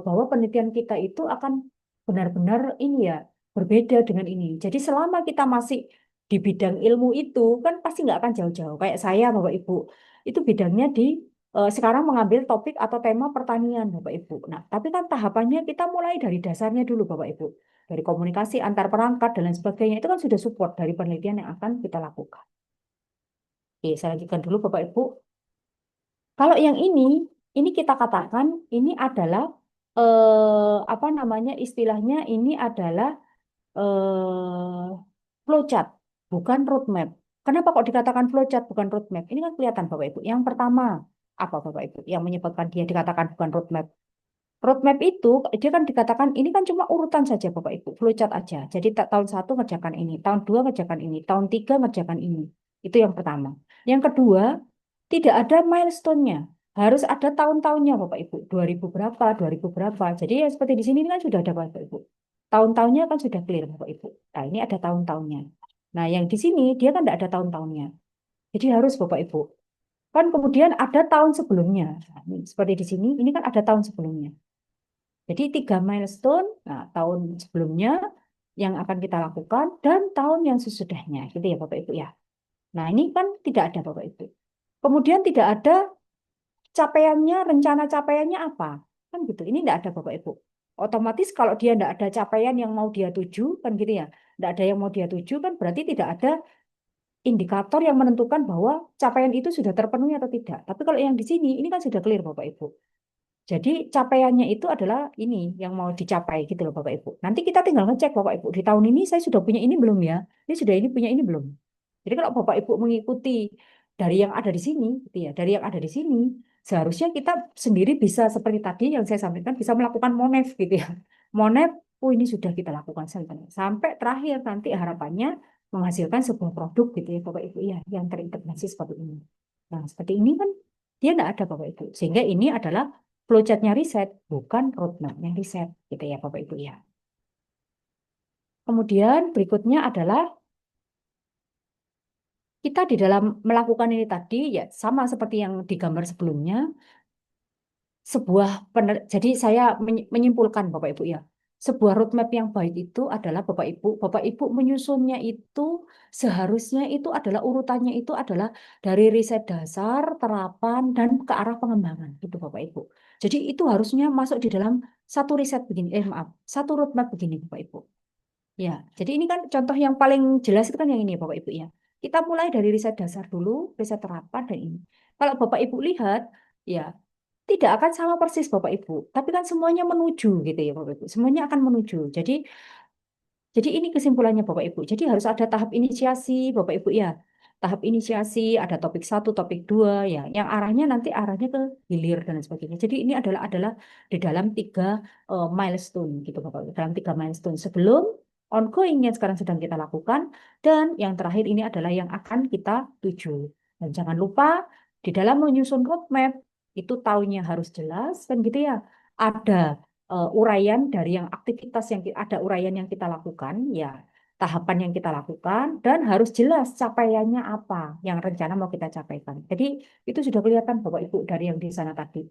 bahwa penelitian kita itu akan benar-benar ini ya berbeda dengan ini. Jadi selama kita masih di bidang ilmu itu kan pasti nggak akan jauh-jauh. Kayak saya Bapak Ibu itu bidangnya di sekarang mengambil topik atau tema pertanian Bapak Ibu. Nah, tapi kan tahapannya kita mulai dari dasarnya dulu Bapak Ibu. Dari komunikasi antar perangkat dan lain sebagainya itu kan sudah support dari penelitian yang akan kita lakukan. Oke, saya lanjutkan dulu Bapak Ibu. Kalau yang ini kita katakan ini adalah apa namanya istilahnya ini adalah flowchart, bukan roadmap. Kenapa kok dikatakan flowchart bukan roadmap? Ini kan kelihatan Bapak Ibu. Yang pertama, apa Bapak Ibu yang menyebabkan dia dikatakan bukan roadmap? Roadmap itu dia kan dikatakan ini kan cuma urutan saja Bapak Ibu, flowchart aja. Jadi tahun 1 ngerjakan ini, tahun 2 ngerjakan ini, tahun 3 ngerjakan ini. Itu yang pertama. Yang kedua, tidak ada milestone-nya. Harus ada tahun-tahunnya Bapak Ibu. 2000 berapa, 2000 berapa. Jadi ya seperti di sini kan sudah ada Bapak Ibu. Tahun-tahunnya kan sudah clear Bapak Ibu. Nah, ini ada tahun-tahunnya. Nah, yang di sini dia kan tidak ada tahun-tahunnya. Jadi harus Bapak Ibu. Kan kemudian ada tahun sebelumnya. Nah, seperti di sini, ini kan ada tahun sebelumnya. Jadi 3 milestone, nah, tahun sebelumnya yang akan kita lakukan dan tahun yang sesudahnya, gitu ya Bapak Ibu ya. Nah ini kan tidak ada Bapak Ibu. Kemudian tidak ada capaiannya, rencana capaiannya apa? Kan gitu, ini tidak ada Bapak Ibu. Otomatis kalau dia tidak ada capaian yang mau dia tuju, kan gitu ya. Tidak ada yang mau dia tuju, kan berarti tidak ada indikator yang menentukan bahwa capaian itu sudah terpenuhi atau tidak. Tapi kalau yang di sini, ini kan sudah clear Bapak Ibu. Jadi capaiannya itu adalah ini yang mau dicapai gitu loh Bapak Ibu. Nanti kita tinggal ngecek Bapak Ibu, di tahun ini saya sudah punya ini belum ya? Ini sudah ini punya ini belum? Jadi kalau Bapak Ibu mengikuti dari yang ada di sini, gitu ya, dari yang ada di sini, seharusnya kita sendiri bisa seperti tadi yang saya sampaikan bisa melakukan monef gitu ya. Monef, oh ini sudah kita lakukan sampai terakhir nanti harapannya menghasilkan sebuah produk gitu ya Bapak Ibu ya yang terintegrasi seperti ini. Nah, seperti ini kan dia tidak ada Bapak Ibu. Sehingga ini adalah flowchart-nya riset, bukan roadmap-nya riset gitu ya Bapak Ibu ya. Kemudian berikutnya adalah kita di dalam melakukan ini tadi ya sama seperti yang di gambar sebelumnya, jadi saya menyimpulkan Bapak Ibu ya, sebuah roadmap yang baik itu adalah Bapak Ibu menyusunnya itu seharusnya itu adalah urutannya itu adalah dari riset dasar, terapan dan ke arah pengembangan itu Bapak Ibu. Jadi itu harusnya masuk di dalam satu riset begini, maaf, satu roadmap begini Bapak Ibu. Ya, jadi ini kan contoh yang paling jelas itu kan yang ini Bapak Ibu ya. Kita mulai dari riset dasar dulu, riset terapan dan ini. Kalau Bapak Ibu lihat, ya tidak akan sama persis Bapak Ibu, tapi kan semuanya menuju gitu ya Bapak Ibu. Semuanya akan menuju. Jadi ini kesimpulannya Bapak Ibu. Jadi harus ada tahap inisiasi Bapak Ibu ya. Tahap inisiasi, ada topik 1, topik 2 ya, yang arahnya nanti arahnya ke hilir dan sebagainya. Jadi ini adalah di dalam 3 milestone gitu Bapak Ibu. Dalam 3 milestone sebelum ongoing yang sekarang sedang kita lakukan dan yang terakhir ini adalah yang akan kita tuju. Dan jangan lupa di dalam menyusun roadmap itu tahunnya harus jelas kan gitu ya. Ada uraian dari yang aktivitas yang ada uraian yang kita lakukan ya, tahapan yang kita lakukan dan harus jelas capaiannya apa yang rencana mau kita capaikan. Jadi itu sudah kelihatan Bapak Ibu dari yang di sana tadi,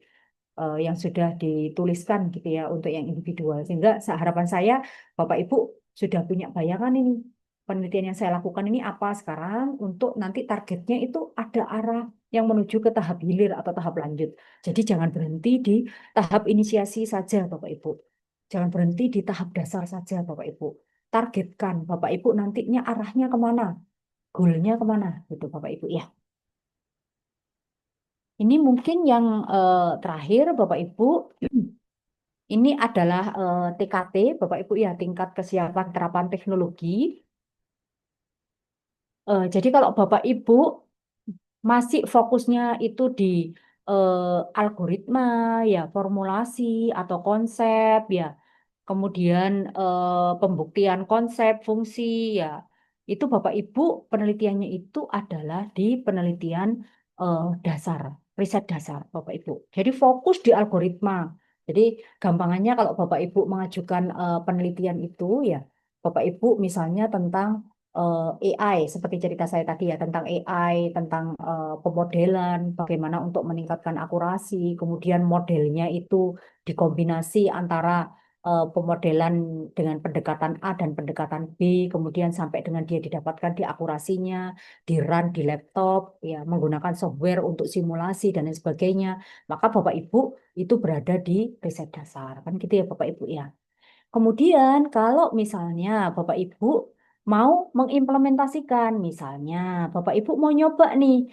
yang sudah dituliskan gitu ya untuk yang individual, sehingga harapan saya Bapak Ibu sudah punya bayangan ini penelitian yang saya lakukan ini apa sekarang untuk nanti targetnya itu ada arah yang menuju ke tahap hilir atau tahap lanjut. Jadi jangan berhenti di tahap inisiasi saja Bapak Ibu. Jangan berhenti di tahap dasar saja Bapak Ibu. Targetkan Bapak Ibu nantinya arahnya kemana, goalnya kemana gitu Bapak Ibu ya. Ini mungkin yang terakhir Bapak Ibu. Ini adalah TKT Bapak Ibu ya, tingkat kesiapan terapan teknologi. Jadi kalau Bapak Ibu masih fokusnya itu di algoritma ya, formulasi atau konsep ya, kemudian pembuktian konsep fungsi ya, itu Bapak Ibu penelitiannya itu adalah di penelitian dasar, riset dasar Bapak Ibu. Jadi fokus di algoritma. Jadi gampangannya kalau Bapak Ibu mengajukan penelitian itu ya, Bapak Ibu misalnya tentang AI seperti cerita saya tadi ya tentang AI, tentang pemodelan, bagaimana untuk meningkatkan akurasi, kemudian modelnya itu dikombinasi antara pemodelan dengan pendekatan A dan pendekatan B, kemudian sampai dengan dia didapatkan di akurasinya, di run di laptop, ya menggunakan software untuk simulasi dan lain sebagainya. Maka Bapak Ibu itu berada di riset dasar, kan gitu ya Bapak Ibu ya. Kemudian kalau misalnya Bapak Ibu mau mengimplementasikan, misalnya Bapak Ibu mau nyoba nih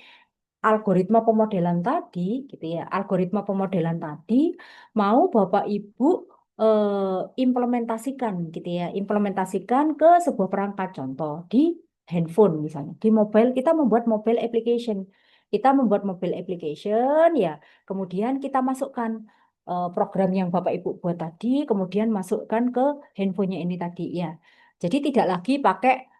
algoritma pemodelan tadi, gitu ya, algoritma pemodelan tadi mau Bapak Ibu implementasikan, gitu ya, implementasikan ke sebuah perangkat contoh di handphone misalnya, di mobile kita membuat mobile application, kita membuat mobile application ya, kemudian kita masukkan program yang Bapak Ibu buat tadi, kemudian masukkan ke handphonenya ini tadi ya. Jadi tidak lagi pakai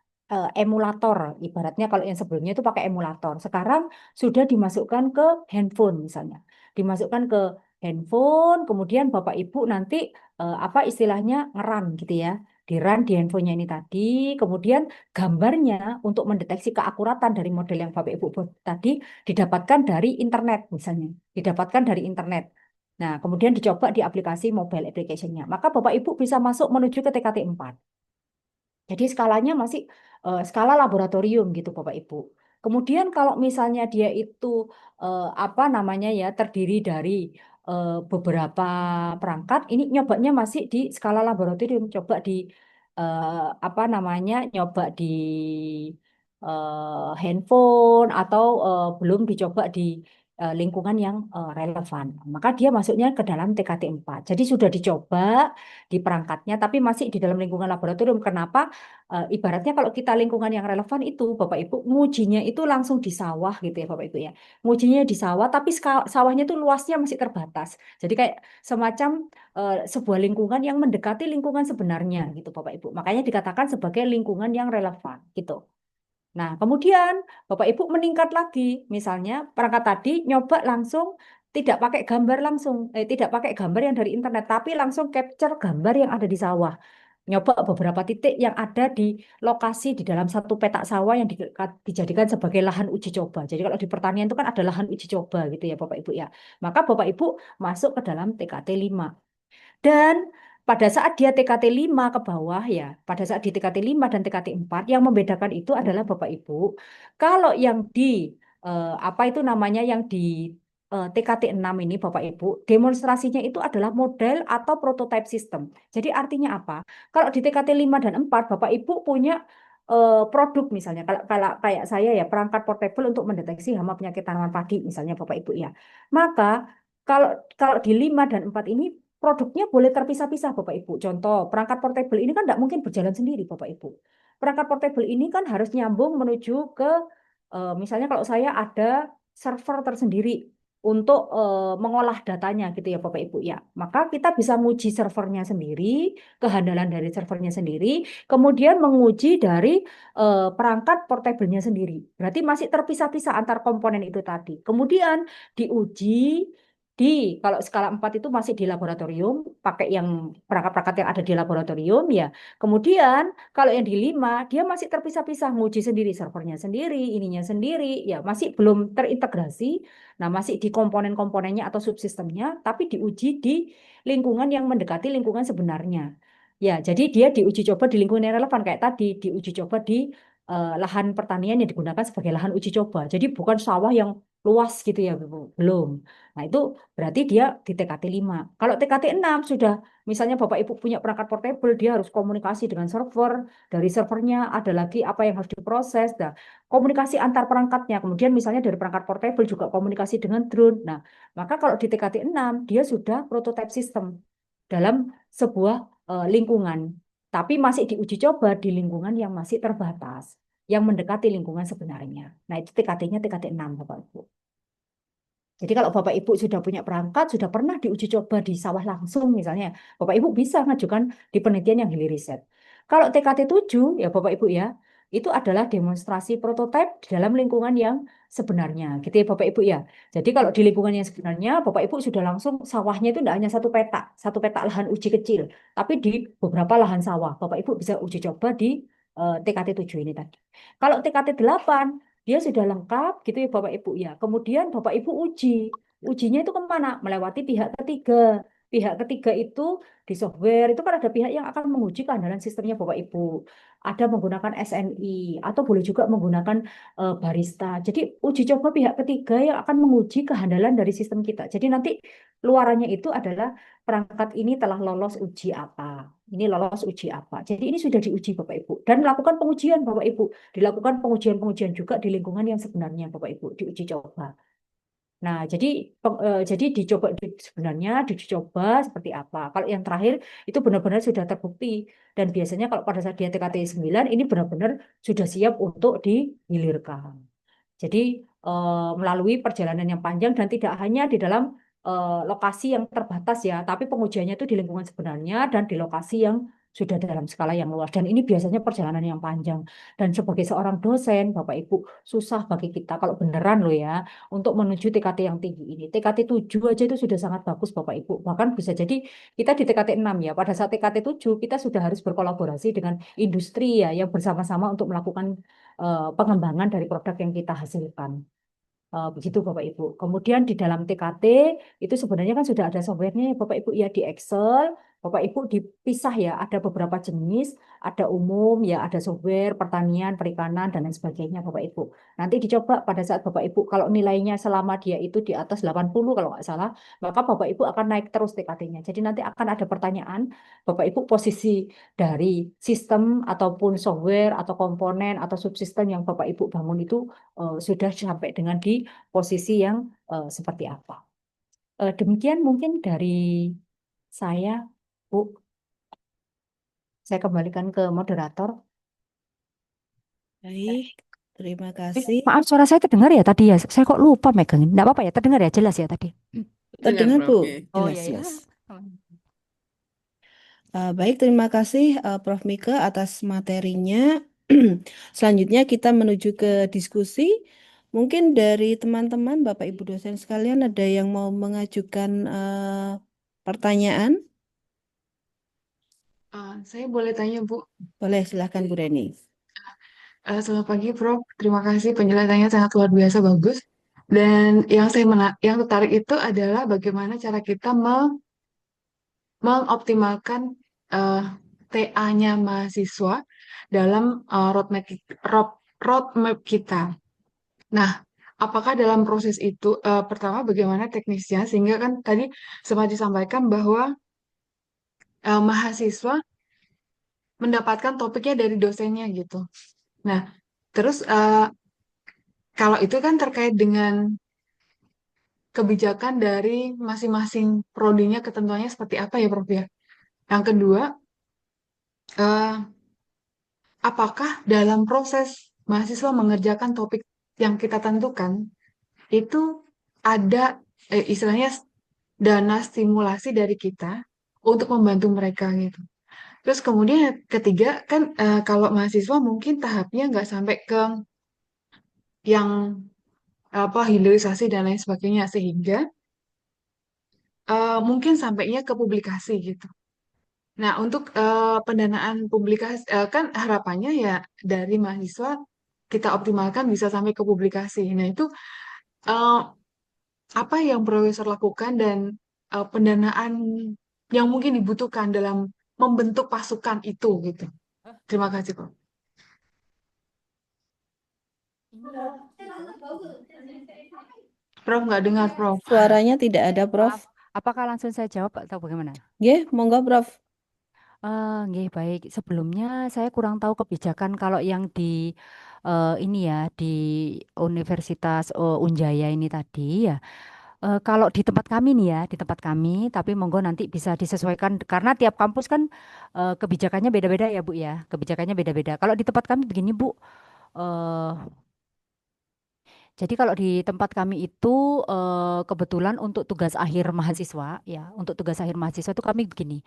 emulator, ibaratnya kalau yang sebelumnya itu pakai emulator. Sekarang sudah dimasukkan ke handphone misalnya. Dimasukkan ke handphone, kemudian Bapak Ibu nanti apa istilahnya ngeran gitu ya. Di-run di handphonenya ini tadi, kemudian gambarnya untuk mendeteksi keakuratan dari model yang Bapak Ibu buat tadi didapatkan dari internet misalnya. Didapatkan dari internet. Nah, kemudian dicoba di aplikasi mobile application-nya. Maka Bapak Ibu bisa masuk menuju ke TKT 4. Jadi skalanya masih skala laboratorium gitu Bapak Ibu. Kemudian kalau misalnya dia itu apa namanya ya terdiri dari beberapa perangkat, ini nyobanya masih di skala laboratorium. Coba di apa namanya nyoba di handphone atau belum dicoba di lingkungan yang relevan. Maka dia masuknya ke dalam TKT 4. Jadi sudah dicoba di perangkatnya, tapi masih di dalam lingkungan laboratorium. Kenapa? Ibaratnya kalau kita lingkungan yang relevan itu, Bapak Ibu, ngujinya itu langsung di sawah gitu ya Bapak Ibu ya. Ngujinya di sawah, tapi sawahnya itu luasnya masih terbatas. Jadi kayak semacam sebuah lingkungan yang mendekati lingkungan sebenarnya gitu Bapak Ibu. Makanya dikatakan sebagai lingkungan yang relevan gitu. Nah, kemudian Bapak Ibu meningkat lagi. Misalnya perangkat tadi nyoba langsung tidak pakai gambar langsung, tidak pakai gambar yang dari internet, tapi langsung capture gambar yang ada di sawah. Nyoba beberapa titik yang ada di lokasi di dalam satu petak sawah yang dijadikan sebagai lahan uji coba. Jadi kalau di pertanian itu kan ada lahan uji coba gitu ya Bapak Ibu ya. Maka Bapak Ibu masuk ke dalam TKT 5. Dan pada saat dia TKT 5 ke bawah ya, pada saat di TKT 5 dan TKT 4 yang membedakan itu adalah Bapak Ibu, kalau yang di apa itu namanya yang di TKT 6 ini Bapak Ibu, demonstrasinya itu adalah model atau prototype system. Jadi artinya apa? Kalau di TKT 5 dan 4 Bapak Ibu punya produk misalnya kalau kayak saya ya perangkat portable untuk mendeteksi hama penyakit tanaman padi misalnya Bapak Ibu ya. Maka kalau kalau di 5 dan 4 ini produknya boleh terpisah-pisah Bapak Ibu. Contoh, perangkat portable ini kan tidak mungkin berjalan sendiri Bapak Ibu. Perangkat portable ini kan harus nyambung menuju ke, misalnya kalau saya ada server tersendiri untuk mengolah datanya gitu ya Bapak Ibu ya. Maka kita bisa menguji servernya sendiri, kehandalan dari servernya sendiri, kemudian menguji dari perangkat portable-nya sendiri. Berarti masih terpisah-pisah antar komponen itu tadi. Kemudian diuji di kalau skala 4 itu masih di laboratorium, pakai yang perangkat-perangkat yang ada di laboratorium ya. Kemudian kalau yang di 5 dia masih terpisah-pisah, nguji sendiri servernya sendiri, ininya sendiri, ya masih belum terintegrasi. Nah, masih di komponen-komponennya atau subsistemnya, tapi diuji di lingkungan yang mendekati lingkungan sebenarnya. Ya, jadi dia diuji coba di lingkungan yang relevan kayak tadi, diuji coba di lahan pertanian yang digunakan sebagai lahan uji coba. Jadi bukan sawah yang luas gitu ya, Bu. Belum. Nah, itu berarti dia di TKT 5. Kalau TKT 6 sudah misalnya Bapak Ibu punya perangkat portable, dia harus komunikasi dengan server, dari servernya ada lagi apa yang harus diproses, nah, komunikasi antar perangkatnya. Kemudian misalnya dari perangkat portable juga komunikasi dengan drone. Nah, maka kalau di TKT 6 dia sudah prototype system dalam sebuah lingkungan, tapi masih diuji coba di lingkungan yang masih terbatas, yang mendekati lingkungan sebenarnya. Nah, itu TKT-nya TKT 6, Bapak Ibu. Jadi kalau Bapak Ibu sudah punya perangkat, sudah pernah diuji coba di sawah langsung misalnya, Bapak Ibu bisa mengajukan di penelitian yang hilir riset. Kalau TKT 7 ya Bapak Ibu ya, itu adalah demonstrasi prototipe di dalam lingkungan yang sebenarnya. Gitu ya Bapak Ibu ya. Jadi kalau di lingkungan yang sebenarnya, Bapak Ibu sudah langsung sawahnya itu tidak hanya satu petak lahan uji kecil, tapi di beberapa lahan sawah. Bapak Ibu bisa uji coba di TKT 7 ini tadi. Kalau TKT 8 dia sudah lengkap gitu ya Bapak Ibu ya. Kemudian Bapak Ibu uji. Ujinya itu kemana? Melewati pihak ketiga. Pihak ketiga itu di software itu kan ada pihak yang akan menguji keandalan sistemnya Bapak Ibu. Ada menggunakan SNI atau boleh juga menggunakan barista. Jadi uji coba pihak ketiga yang akan menguji kehandalan dari sistem kita. Jadi nanti luarannya itu adalah perangkat ini telah lolos uji apa. Ini lolos uji apa. Jadi ini sudah diuji Bapak Ibu. Dan melakukan pengujian Bapak Ibu. Dilakukan pengujian-pengujian juga di lingkungan yang sebenarnya Bapak Ibu. Diuji coba. Nah, jadi sebenarnya diuji coba seperti apa. Kalau yang terakhir itu benar-benar sudah terbukti. Dan biasanya kalau pada saat dia TKT 9 ini benar-benar sudah siap untuk dihilirkan. Jadi melalui perjalanan yang panjang dan tidak hanya di dalam lokasi yang terbatas ya, tapi pengujiannya itu di lingkungan sebenarnya dan di lokasi yang sudah dalam skala yang luas. Dan ini biasanya perjalanan yang panjang. Dan sebagai seorang dosen, Bapak Ibu, susah bagi kita kalau beneran loh ya, untuk menuju TKT yang tinggi ini. TKT 7 aja itu sudah sangat bagus Bapak Ibu. Bahkan bisa jadi kita di TKT 6 ya, pada saat TKT 7 kita sudah harus berkolaborasi dengan industri ya, yang bersama-sama untuk melakukan pengembangan dari produk yang kita hasilkan. Begitu Bapak Ibu. Kemudian di dalam TKT itu sebenarnya kan sudah ada softwarenya ya, Bapak Ibu ya di Excel. Bapak Ibu dipisah ya, ada beberapa jenis, ada umum ya, ada software, pertanian, perikanan dan lain sebagainya Bapak Ibu. Nanti dicoba pada saat Bapak Ibu kalau nilainya selama dia itu di atas 80 kalau nggak salah, maka Bapak Ibu akan naik terus TKT-nya. Jadi nanti akan ada pertanyaan Bapak Ibu posisi dari sistem ataupun software atau komponen atau subsistem yang Bapak Ibu bangun itu sudah sampai dengan di posisi yang seperti apa. Demikian mungkin dari saya, Bu. Saya kembalikan ke moderator. Baik, terima kasih. Maaf, suara saya terdengar ya tadi ya. Saya kok lupa megangin. Enggak apa-apa ya, terdengar ya, jelas ya tadi. Terdengar, Prof. Bu. Ya. Oh Jelas, iya ya. jelas. Baik, terima kasih Prof. Mika atas materinya. Selanjutnya kita menuju ke diskusi. Mungkin dari teman-teman, Bapak Ibu dosen sekalian, ada yang mau mengajukan pertanyaan? Saya boleh tanya, Bu. Boleh, silahkan Bu Reni. Selamat pagi, Prof. Terima kasih penjelasannya sangat luar biasa bagus. Dan yang tertarik itu adalah bagaimana cara kita mengoptimalkan eh, TA-nya mahasiswa dalam roadmap kita. Nah, apakah dalam proses itu pertama bagaimana teknisnya sehingga kan tadi sempat disampaikan bahwa mahasiswa mendapatkan topiknya dari dosennya gitu. Nah, terus kalau itu kan terkait dengan kebijakan dari masing-masing prodinya ketentuannya seperti apa ya, Prof ya. Yang kedua, eh, apakah dalam proses mahasiswa mengerjakan topik yang kita tentukan itu ada istilahnya dana stimulasi dari kita untuk membantu mereka gitu. Terus kemudian yang ketiga kan kalau mahasiswa mungkin tahapnya nggak sampai ke yang apa hilirisasi dan lain sebagainya sehingga mungkin sampainya ke publikasi gitu. Nah, untuk pendanaan publikasi kan harapannya ya dari mahasiswa kita optimalkan bisa sampai ke publikasi. Nah, itu eh, apa yang profesor lakukan dan pendanaan yang mungkin dibutuhkan dalam membentuk pasukan itu gitu. Terima kasih, Prof. Prof nggak dengar, Prof. Suaranya tidak ada, Prof. Maaf, apakah langsung saya jawab atau bagaimana? Ya, monggo, Prof. Nggih, baik. Sebelumnya saya kurang tahu kebijakan kalau yang di ini ya di Universitas Unjaya ini tadi ya. Kalau di tempat kami nih ya, di tempat kami, tapi monggo nanti bisa disesuaikan karena tiap kampus kan kebijakannya beda-beda ya Bu ya. Kebijakannya beda-beda. Kalau di tempat kami begini Bu, eh, jadi kalau di tempat kami itu kebetulan untuk tugas akhir mahasiswa ya, untuk tugas akhir mahasiswa itu kami begini.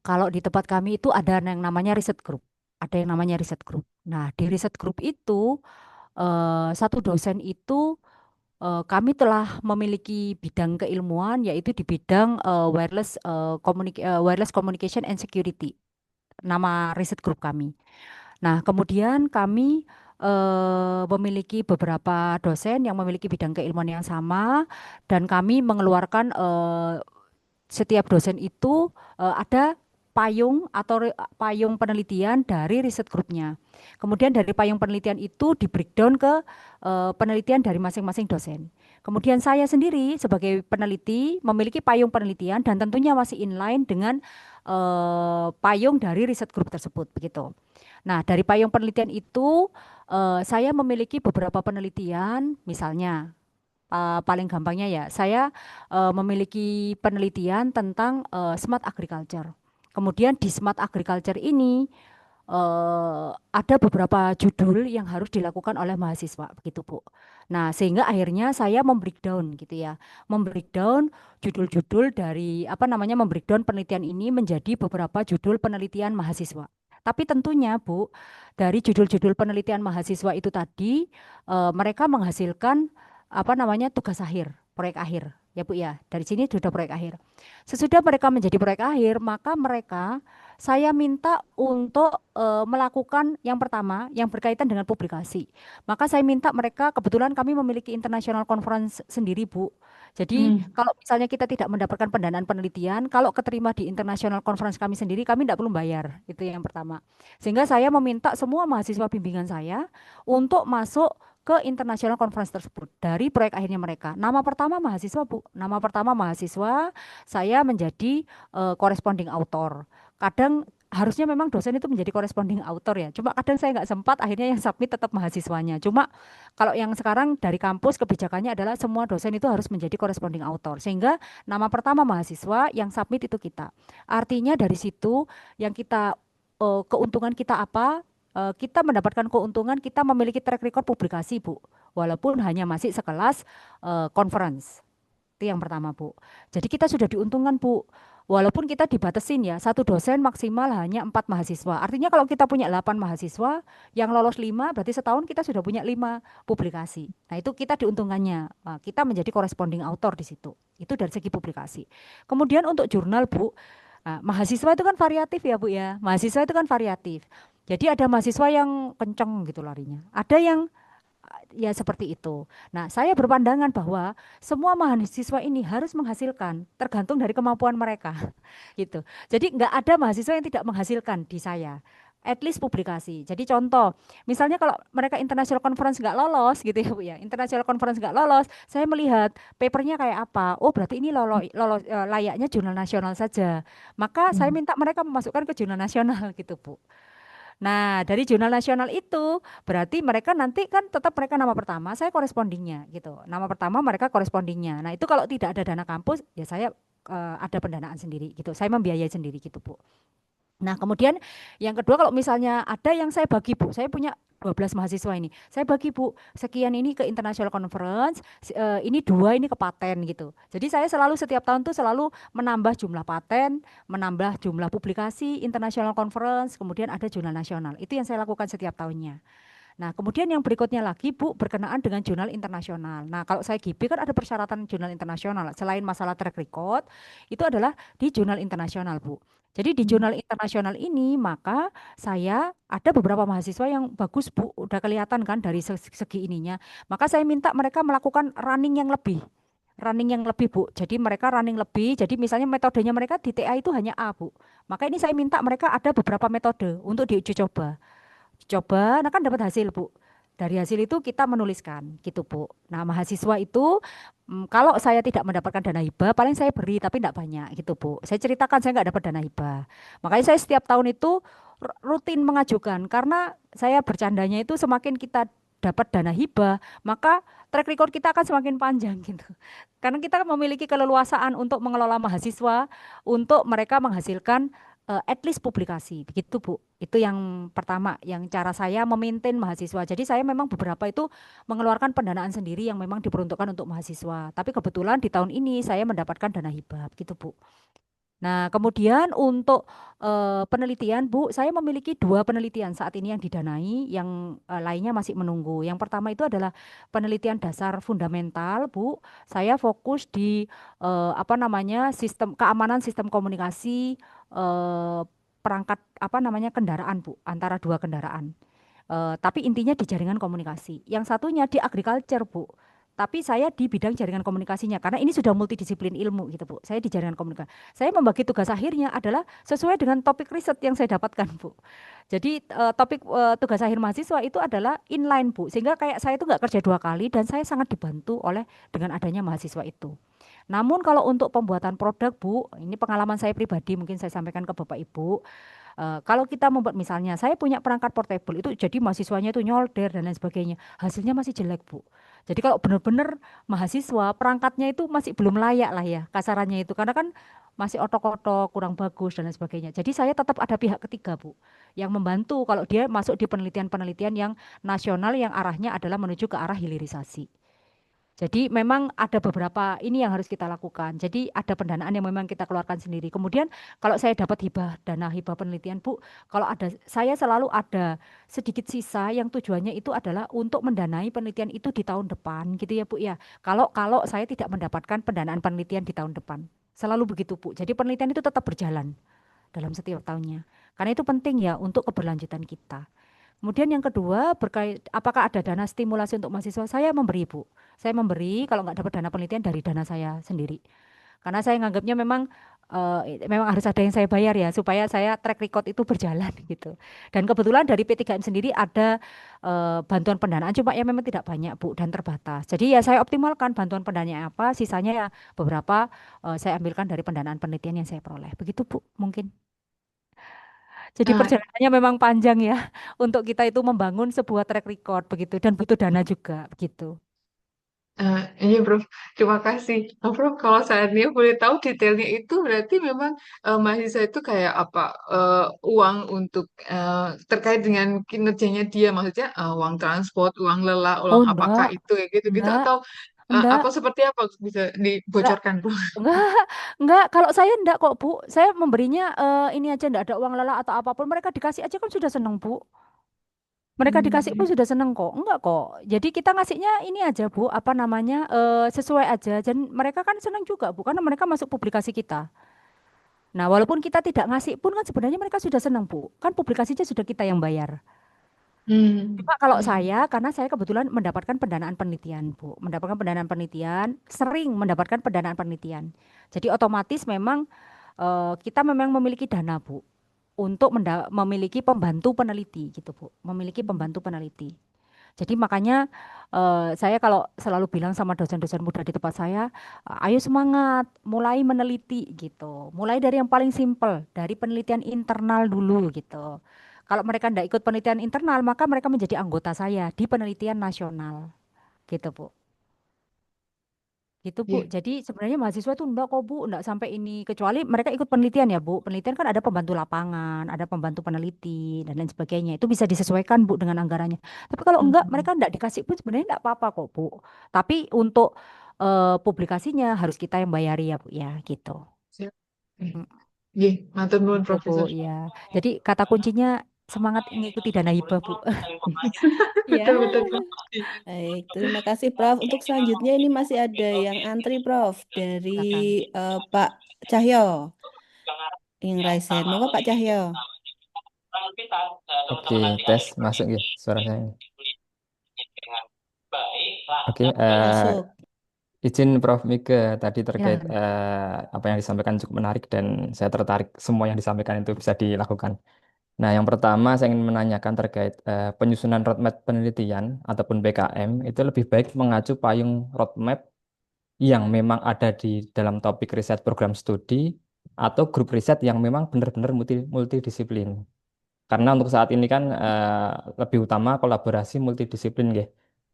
Kalau di tempat kami itu ada yang namanya riset group. Ada yang namanya riset group. Nah, di riset group itu satu dosen itu kami telah memiliki bidang keilmuan yaitu di bidang wireless communication and security. Nama riset group kami. Nah, kemudian kami memiliki beberapa dosen yang memiliki bidang keilmuan yang sama, dan kami mengeluarkan setiap dosen itu ada payung atau payung penelitian dari riset grupnya. Kemudian dari payung penelitian itu di breakdown ke penelitian dari masing-masing dosen. Kemudian saya sendiri sebagai peneliti memiliki payung penelitian dan tentunya masih inline dengan payung dari riset grup tersebut begitu. Nah, dari payung penelitian itu saya memiliki beberapa penelitian, misalnya paling gampangnya ya, saya memiliki penelitian tentang smart agriculture. Kemudian di smart agriculture ini ada beberapa judul yang harus dilakukan oleh mahasiswa, begitu Bu. Nah, sehingga akhirnya saya membreakdown gitu ya, membreakdown judul-judul dari apa namanya, membreakdown penelitian ini menjadi beberapa judul penelitian mahasiswa. Tapi tentunya Bu, dari judul-judul penelitian mahasiswa itu tadi mereka menghasilkan apa namanya, tugas akhir, proyek akhir. Ya Bu ya, dari sini sudah proyek akhir. Sesudah mereka menjadi proyek akhir, maka mereka saya minta untuk melakukan yang pertama yang berkaitan dengan publikasi. Maka saya minta mereka, kebetulan kami memiliki international conference sendiri Bu. Jadi Hmm. kalau misalnya kita tidak mendapatkan pendanaan penelitian, kalau keterima di international conference kami sendiri, kami tidak perlu bayar. Itu yang pertama. Sehingga saya meminta semua mahasiswa bimbingan saya untuk masuk ke international conference tersebut dari proyek akhirnya mereka. Nama pertama mahasiswa Bu, nama pertama mahasiswa, saya menjadi corresponding author. Kadang harusnya memang dosen itu menjadi corresponding author ya. Cuma kadang saya nggak sempat, akhirnya yang submit tetap mahasiswanya. Cuma kalau yang sekarang dari kampus kebijakannya adalah semua dosen itu harus menjadi corresponding author. Sehingga nama pertama mahasiswa yang submit itu kita. Artinya dari situ yang kita keuntungan kita apa? Kita mendapatkan keuntungan kita memiliki track record publikasi Bu. Walaupun hanya masih sekelas conference. Itu yang pertama, Bu. Jadi kita sudah diuntungkan, Bu. Walaupun kita dibatasin ya, satu dosen maksimal hanya 4 mahasiswa. Artinya kalau kita punya 8 mahasiswa, yang lolos 5, berarti setahun kita sudah punya 5 publikasi. Nah itu kita diuntungkannya. Nah, kita menjadi corresponding author di situ. Itu dari segi publikasi. Kemudian untuk jurnal, Bu, mahasiswa itu kan variatif ya Bu ya. Mahasiswa itu kan variatif. Jadi ada mahasiswa yang kenceng gitu larinya. Ada yang ya seperti itu. Nah, saya berpandangan bahwa semua mahasiswa ini harus menghasilkan, tergantung dari kemampuan mereka, gitu. Jadi nggak ada mahasiswa yang tidak menghasilkan di saya. At least publikasi. Jadi contoh, misalnya kalau mereka international conference nggak lolos gitu ya Bu ya, international conference nggak lolos, saya melihat papernya kayak apa. Oh berarti ini lolos, layaknya jurnal nasional saja. Maka saya Hmm. minta mereka memasukkan ke jurnal nasional gitu Bu. Nah, dari jurnal nasional itu berarti mereka nanti kan tetap mereka nama pertama, saya korespondingnya gitu. Nama pertama mereka korespondingnya. Nah, itu kalau tidak ada dana kampus, ya saya ada pendanaan sendiri gitu. Saya membiayai sendiri gitu, Bu. Nah, kemudian yang kedua kalau misalnya ada yang saya bagi Bu, saya punya 12 mahasiswa ini. Saya bagi Bu, sekian ini ke international conference, ini 2 ini ke paten gitu. Jadi saya selalu setiap tahun tuh selalu menambah jumlah paten, menambah jumlah publikasi international conference, kemudian ada jurnal nasional. Itu yang saya lakukan setiap tahunnya. Nah, kemudian yang berikutnya lagi, Bu, berkenaan dengan jurnal internasional. Nah, kalau saya GB kan ada persyaratan jurnal internasional. Selain masalah track record, itu adalah di jurnal internasional, Bu. Jadi di Hmm. jurnal internasional ini, maka saya ada beberapa mahasiswa yang bagus, Bu. Udah kelihatan kan dari segi ininya. Maka saya minta mereka melakukan running yang lebih. Running yang lebih, Bu. Jadi mereka running lebih. Jadi misalnya metodenya mereka di TA itu hanya A, Bu. Maka ini saya minta mereka ada beberapa metode untuk diuji coba. Coba, nah kan dapat hasil Bu. Dari hasil itu kita menuliskan gitu Bu. Nah mahasiswa itu kalau saya tidak mendapatkan dana hibah, paling saya beri tapi tidak banyak gitu Bu. Saya ceritakan saya nggak dapat dana hibah. Makanya saya setiap tahun itu rutin mengajukan karena saya bercandanya itu semakin kita dapat dana hibah, maka track record kita akan semakin panjang gitu. Karena kita memiliki keleluasaan untuk mengelola mahasiswa, untuk mereka menghasilkan at least publikasi begitu Bu. Itu yang pertama, yang cara saya memaintain mahasiswa. Jadi saya memang beberapa itu mengeluarkan pendanaan sendiri yang memang diperuntukkan untuk mahasiswa. Tapi kebetulan di tahun ini saya mendapatkan dana hibah gitu Bu. Nah, kemudian untuk penelitian, Bu, saya memiliki 2 penelitian saat ini yang didanai, yang lainnya masih menunggu. Yang pertama itu adalah penelitian dasar fundamental, Bu. Saya fokus di apa namanya sistem keamanan sistem komunikasi, perangkat apa namanya kendaraan Bu, antara dua kendaraan. Tapi intinya di jaringan komunikasi. Yang satunya di agriculture, Bu. Tapi saya di bidang jaringan komunikasinya karena ini sudah multidisiplin ilmu gitu, Bu. Saya di jaringan komunikasi. Saya membagi tugas akhirnya adalah sesuai dengan topik riset yang saya dapatkan, Bu. Jadi topik tugas akhir mahasiswa itu adalah inline, Bu. Sehingga kayak saya itu nggak kerja dua kali dan saya sangat dibantu oleh dengan adanya mahasiswa itu. Namun kalau untuk pembuatan produk, Bu, ini pengalaman saya pribadi mungkin saya sampaikan ke Bapak Ibu. Kalau kita membuat misalnya, saya punya perangkat portable itu jadi mahasiswanya itu nyolder dan lain sebagainya, hasilnya masih jelek Bu. Jadi kalau benar-benar mahasiswa perangkatnya itu masih belum layak lah ya kasarannya itu, karena kan masih otok-otok, kurang bagus dan lain sebagainya. Jadi saya tetap ada pihak ketiga Bu, yang membantu kalau dia masuk di penelitian-penelitian yang nasional yang arahnya adalah menuju ke arah hilirisasi. Jadi memang ada beberapa ini yang harus kita lakukan. Jadi ada pendanaan yang memang kita keluarkan sendiri. Kemudian kalau saya dapat hibah dana hibah penelitian Bu, kalau ada saya selalu ada sedikit sisa yang tujuannya itu adalah untuk mendanai penelitian itu di tahun depan gitu ya Bu ya. Kalau kalau saya tidak mendapatkan pendanaan penelitian di tahun depan. Selalu begitu Bu. Jadi penelitian itu tetap berjalan dalam setiap tahunnya. Karena itu penting ya untuk keberlanjutan kita. Kemudian yang kedua, berkait apakah ada dana stimulasi untuk mahasiswa? Saya memberi, Bu. Saya memberi kalau nggak dapat dana penelitian dari dana saya sendiri. Karena saya nganggapnya memang harus ada yang saya bayar ya supaya saya track record itu berjalan gitu. Dan kebetulan dari P3M sendiri ada bantuan pendanaan cuma ya memang tidak banyak, Bu, dan terbatas. Jadi ya saya optimalkan bantuan pendanaannya apa, sisanya ya beberapa saya ambilkan dari pendanaan penelitian yang saya peroleh. Begitu, Bu, mungkin. Jadi Nah, perjalanannya memang panjang ya untuk kita itu membangun sebuah track record begitu dan butuh dana juga begitu. Iya, Prof. Terima kasih. Nah, Prof, kalau seandainya boleh tahu detailnya itu berarti memang mahasiswa itu kayak apa? Uang untuk terkait dengan kinerjanya dia, maksudnya uang transport, uang lelah, uang Oh apakah enggak, itu ya gitu-gitu enggak, atau enggak, apa seperti apa bisa enggak, dibocorkan, Prof? enggak, enggak. Kalau saya enggak kok Bu, saya memberinya ini aja enggak ada uang lelah atau apapun. Mereka dikasih aja kan sudah seneng Bu. Mereka dikasih pun Hmm. sudah seneng kok. Enggak kok. Jadi kita ngasihnya ini aja Bu, apa namanya sesuai aja. Dan mereka kan seneng juga Bu, karena mereka masuk publikasi kita. Nah, walaupun kita tidak ngasih pun kan sebenarnya mereka sudah senang, Bu. Kan publikasinya sudah kita yang bayar. Hmm. Cuma kalau Hmm. saya, karena saya kebetulan mendapatkan pendanaan penelitian, Bu. Mendapatkan pendanaan penelitian, sering mendapatkan pendanaan penelitian. Jadi otomatis memang kita memang memiliki dana, Bu, untuk memiliki pembantu peneliti gitu, Bu. Memiliki pembantu peneliti. Jadi makanya saya kalau selalu bilang sama dosen-dosen muda di tempat saya, ayo semangat, mulai meneliti gitu. Mulai dari yang paling simpel, dari penelitian internal dulu gitu. Kalau mereka tidak ikut penelitian internal, maka mereka menjadi anggota saya di penelitian nasional gitu, Bu. Gitu, Bu. Iya. Jadi sebenarnya mahasiswa itu enggak kok, Bu, enggak sampai ini kecuali mereka ikut penelitian ya, Bu. Penelitian kan ada pembantu lapangan, ada pembantu peneliti dan lain sebagainya. Itu bisa disesuaikan, Bu, dengan anggarannya. Tapi kalau enggak, Hmm. mereka enggak dikasih pun sebenarnya enggak apa-apa kok, Bu. Tapi untuk publikasinya harus kita yang bayari ya, Bu, ya, gitu. Siap. Eh, Mm, Iya, matur nuwun, Gitu, Bu, Profesor. ya. Jadi kata kuncinya semangat mengikuti dana hibah, Bu. Betul, Ya, betul, Prof. Iya. Baik, terima kasih Prof. Untuk selanjutnya ini masih ada yang antri Prof dari silakan. Pak Cahyo yang raise hand. Monggo Pak Cahyo. Oke, tes masuk ya suara saya. Oke, Masuk. izin Prof. Mika tadi terkait Silakan. apa yang disampaikan cukup menarik dan saya tertarik semua yang disampaikan itu bisa dilakukan. Nah, yang pertama saya ingin menanyakan terkait penyusunan roadmap penelitian ataupun PKM itu lebih baik mengacu payung roadmap yang memang ada di dalam topik riset program studi atau grup riset yang memang benar-benar multidisiplin. Karena untuk saat ini kan lebih utama kolaborasi multidisiplin, ya.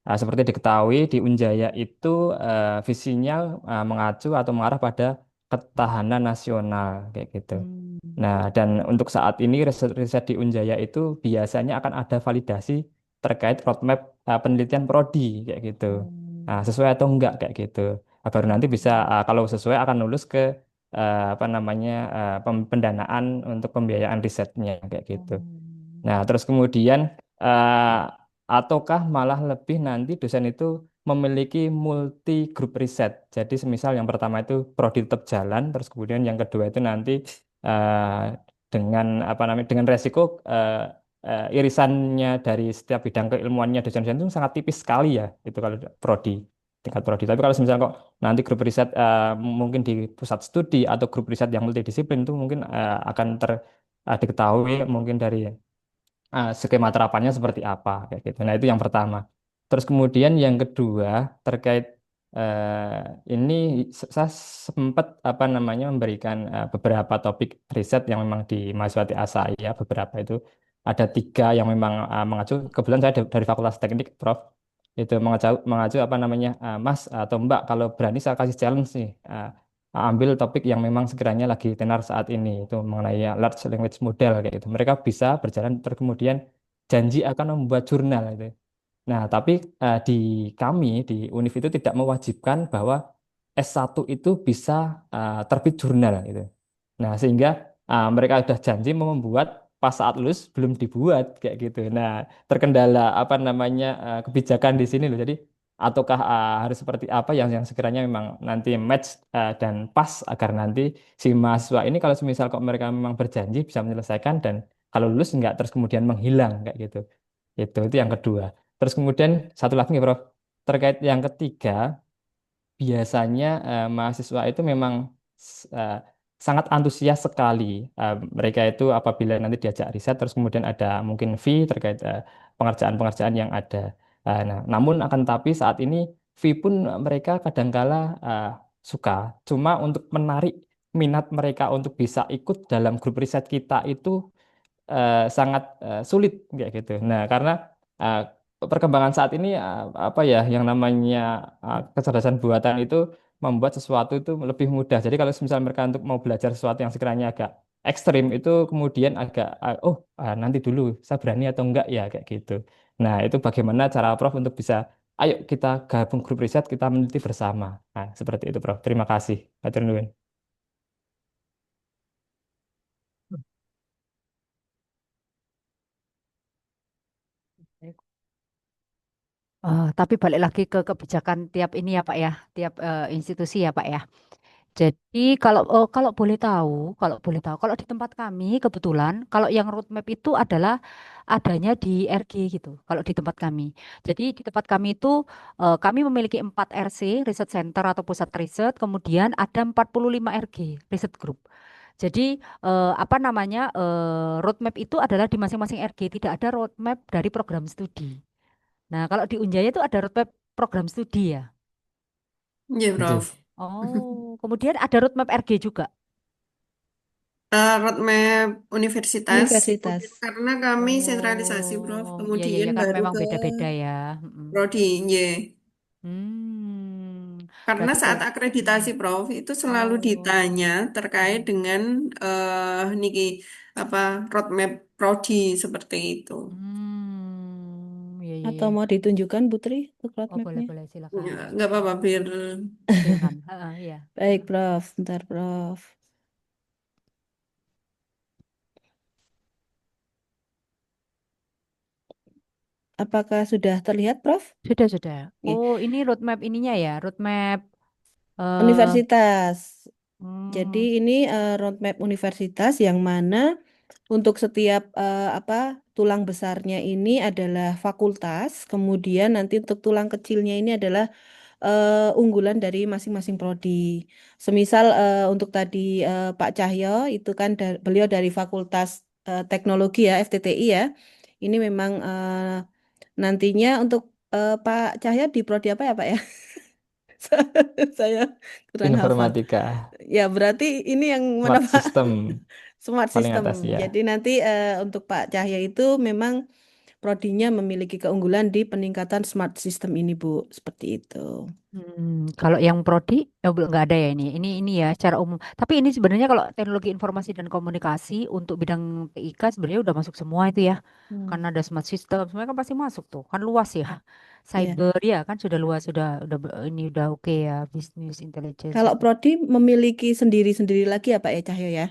Seperti diketahui di Unjaya itu visinya mengacu atau mengarah pada ketahanan nasional kayak gitu. Hmm. Nah, dan untuk saat ini riset-riset di Unjaya itu biasanya akan ada validasi terkait roadmap penelitian prodi kayak gitu. Hmm. Nah, sesuai atau enggak kayak gitu. Baru nanti bisa kalau sesuai akan lulus ke apa namanya pendanaan untuk pembiayaan risetnya kayak gitu. Hmm. Nah, terus kemudian eh, ataukah malah lebih nanti dosen itu memiliki multi grup riset. Jadi semisal yang pertama itu prodi tetap jalan, terus kemudian yang kedua itu nanti eh, dengan apa namanya dengan resiko irisannya dari setiap bidang keilmuannya dosen-dosen itu sangat tipis sekali ya itu kalau prodi tingkat prodi. Tapi kalau misalnya kok nanti grup riset mungkin di pusat studi atau grup riset yang multidisiplin itu mungkin akan diketahui mungkin dari skema terapannya seperti apa kayak gitu. Nah, itu yang pertama. Terus kemudian yang kedua terkait ini saya sempat apa namanya memberikan beberapa topik riset yang memang di mahasiswa TA saya beberapa itu ada tiga yang memang mengacu kebetulan saya dari Fakultas Teknik Prof itu mengacu apa namanya Mas atau Mbak kalau berani saya kasih challenge nih ambil topik yang memang sekiranya lagi tenar saat ini itu mengenai large language model kayak gitu. Mereka bisa berjalan terus kemudian janji akan membuat jurnal itu. Nah, tapi di kami di UNIF itu tidak mewajibkan bahwa S1 itu bisa terbit jurnal gitu. Nah, sehingga mereka sudah janji mau membuat pas saat lulus belum dibuat kayak gitu. Nah, terkendala apa namanya kebijakan di sini loh. Jadi ataukah harus seperti apa yang sekiranya memang nanti match dan pas agar nanti si mahasiswa ini kalau semisal kok mereka memang berjanji bisa menyelesaikan dan kalau lulus enggak terus kemudian menghilang kayak gitu. Itu yang kedua. Terus kemudian satu lagi nih, Prof. Terkait yang ketiga, biasanya mahasiswa itu memang eh, sangat antusias sekali. Mereka itu apabila nanti diajak riset, terus kemudian ada mungkin fee terkait pengerjaan-pengerjaan yang ada. Nah, namun akan tapi saat ini fee pun mereka kadangkala suka. Cuma untuk menarik minat mereka untuk bisa ikut dalam grup riset kita itu sangat sulit kayak gitu. Nah, karena eh, perkembangan saat ini apa ya yang namanya kecerdasan buatan itu membuat sesuatu itu lebih mudah. Jadi kalau misalnya mereka untuk mau belajar sesuatu yang sekiranya agak ekstrim itu kemudian agak nanti dulu saya berani atau enggak ya kayak gitu. Nah, itu bagaimana cara Prof untuk bisa ayo kita gabung grup riset kita meneliti bersama. Nah, seperti itu Prof. Terima kasih. Hatur nuhun. Tapi balik lagi ke kebijakan tiap ini ya Pak ya, tiap institusi ya Pak ya. Jadi kalau boleh tahu, kalau di tempat kami kebetulan kalau yang roadmap itu adalah adanya di RG gitu. Kalau di tempat kami. Jadi di tempat kami itu kami memiliki 4 RC, Research Center atau pusat riset, kemudian ada 45 RG, Research Group. Jadi apa namanya roadmap itu adalah di masing-masing RG, tidak ada roadmap dari program studi. Nah, kalau di Unjaya itu ada roadmap program studi ya. Ya, Oke. Prof. Oh, kemudian ada roadmap RG juga. Roadmap universitas Universitas. karena kami sentralisasi, Prof. Oh, iya iya Kemudian ya karena baru memang ke beda-beda ya. Mm-mm. prodi, ya. Karena Berarti saat kalau mm. akreditasi, Prof, itu selalu Oh, ditanya terkait mm. dengan niki apa roadmap prodi seperti itu. Iya iya Atau iya. mau ditunjukkan Putri untuk Oh, boleh roadmapnya? boleh Ya, silakan. nggak apa-apa biar Silakan. Heeh, iya. Baik, Prof. Bentar, Prof. Apakah sudah terlihat, Prof? Sudah sudah. Oke. Oh, ini roadmap ininya ya, roadmap eh Universitas. Jadi hmm, ini roadmap universitas yang mana untuk setiap tulang besarnya ini adalah fakultas, kemudian nanti untuk tulang kecilnya ini adalah unggulan dari masing-masing prodi. Semisal untuk tadi Pak Cahyo itu kan beliau dari Fakultas Teknologi ya, FTTI ya. Ini memang nantinya untuk Pak Cahyo di prodi apa ya Pak ya? Saya kurang hafal. Informatika, Ya, berarti ini yang mana smart Pak? system Smart paling System. atas ya. Jadi nanti untuk Pak Cahya itu memang prodinya memiliki keunggulan di peningkatan smart system ini, Bu. Seperti itu. Kalau yang prodi belum nggak ada ya ini. Ini ya secara umum. Tapi ini sebenarnya kalau teknologi informasi dan komunikasi untuk bidang TIK sebenarnya udah masuk semua itu ya. Hmm, Karena ada smart system, semuanya kan pasti masuk tuh. Kan luas ya. ya. Cyber ya kan sudah luas ini udah oke ya business intelligence Kalau system. prodi memiliki sendiri-sendiri lagi ya Pak ya Cahyo ya?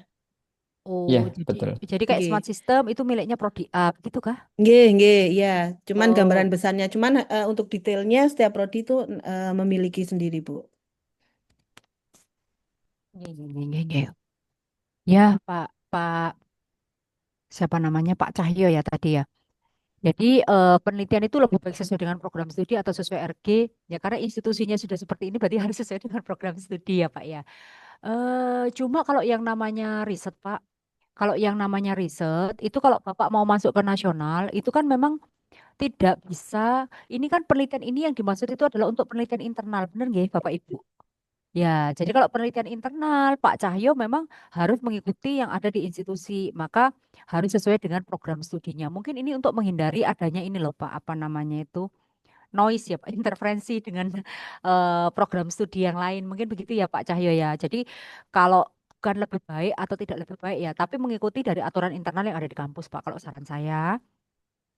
Oh, Iya, jadi betul. jadi kayak smart Nggih. system itu miliknya prodi A gitu kah? Nggih, nggih, ya. Cuman gambaran Oh, besarnya, cuman untuk detailnya setiap prodi itu memiliki sendiri, Bu. iya, iya, iya, iya, iya. Ya, Pak, Pak. siapa namanya Pak Cahyo ya tadi ya. Jadi penelitian itu lebih baik sesuai dengan program studi atau sesuai RG ya karena institusinya sudah seperti ini berarti harus sesuai dengan program studi ya Pak ya. Cuma kalau yang namanya riset Pak, kalau yang namanya riset itu kalau Bapak mau masuk ke nasional itu kan memang tidak bisa. Ini kan penelitian ini yang dimaksud itu adalah untuk penelitian internal, benar nggak Bapak Ibu? Ya, jadi kalau penelitian internal, Pak Cahyo memang harus mengikuti yang ada di institusi, maka harus sesuai dengan program studinya. Mungkin ini untuk menghindari adanya ini loh Pak, apa namanya itu, noise ya Pak, interferensi dengan program studi yang lain. Mungkin begitu ya Pak Cahyo ya. Jadi kalau bukan lebih baik atau tidak lebih baik ya, tapi mengikuti dari aturan internal yang ada di kampus Pak, kalau saran saya.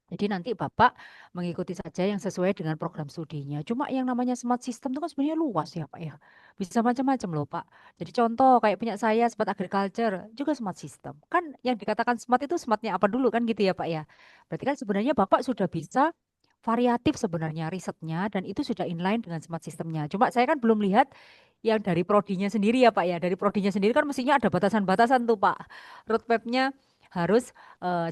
Jadi nanti Bapak mengikuti saja yang sesuai dengan program studinya. Cuma yang namanya smart system itu kan sebenarnya luas ya Pak ya. Bisa macam-macam loh Pak. Jadi contoh kayak punya saya smart agriculture juga smart system. Kan yang dikatakan smart itu smartnya apa dulu kan gitu ya Pak ya. Berarti kan sebenarnya Bapak sudah bisa variatif sebenarnya risetnya dan itu sudah inline dengan smart systemnya. Cuma saya kan belum lihat yang dari prodinya sendiri ya Pak ya. Dari prodinya sendiri kan mestinya ada batasan-batasan tuh Pak. Roadmapnya harus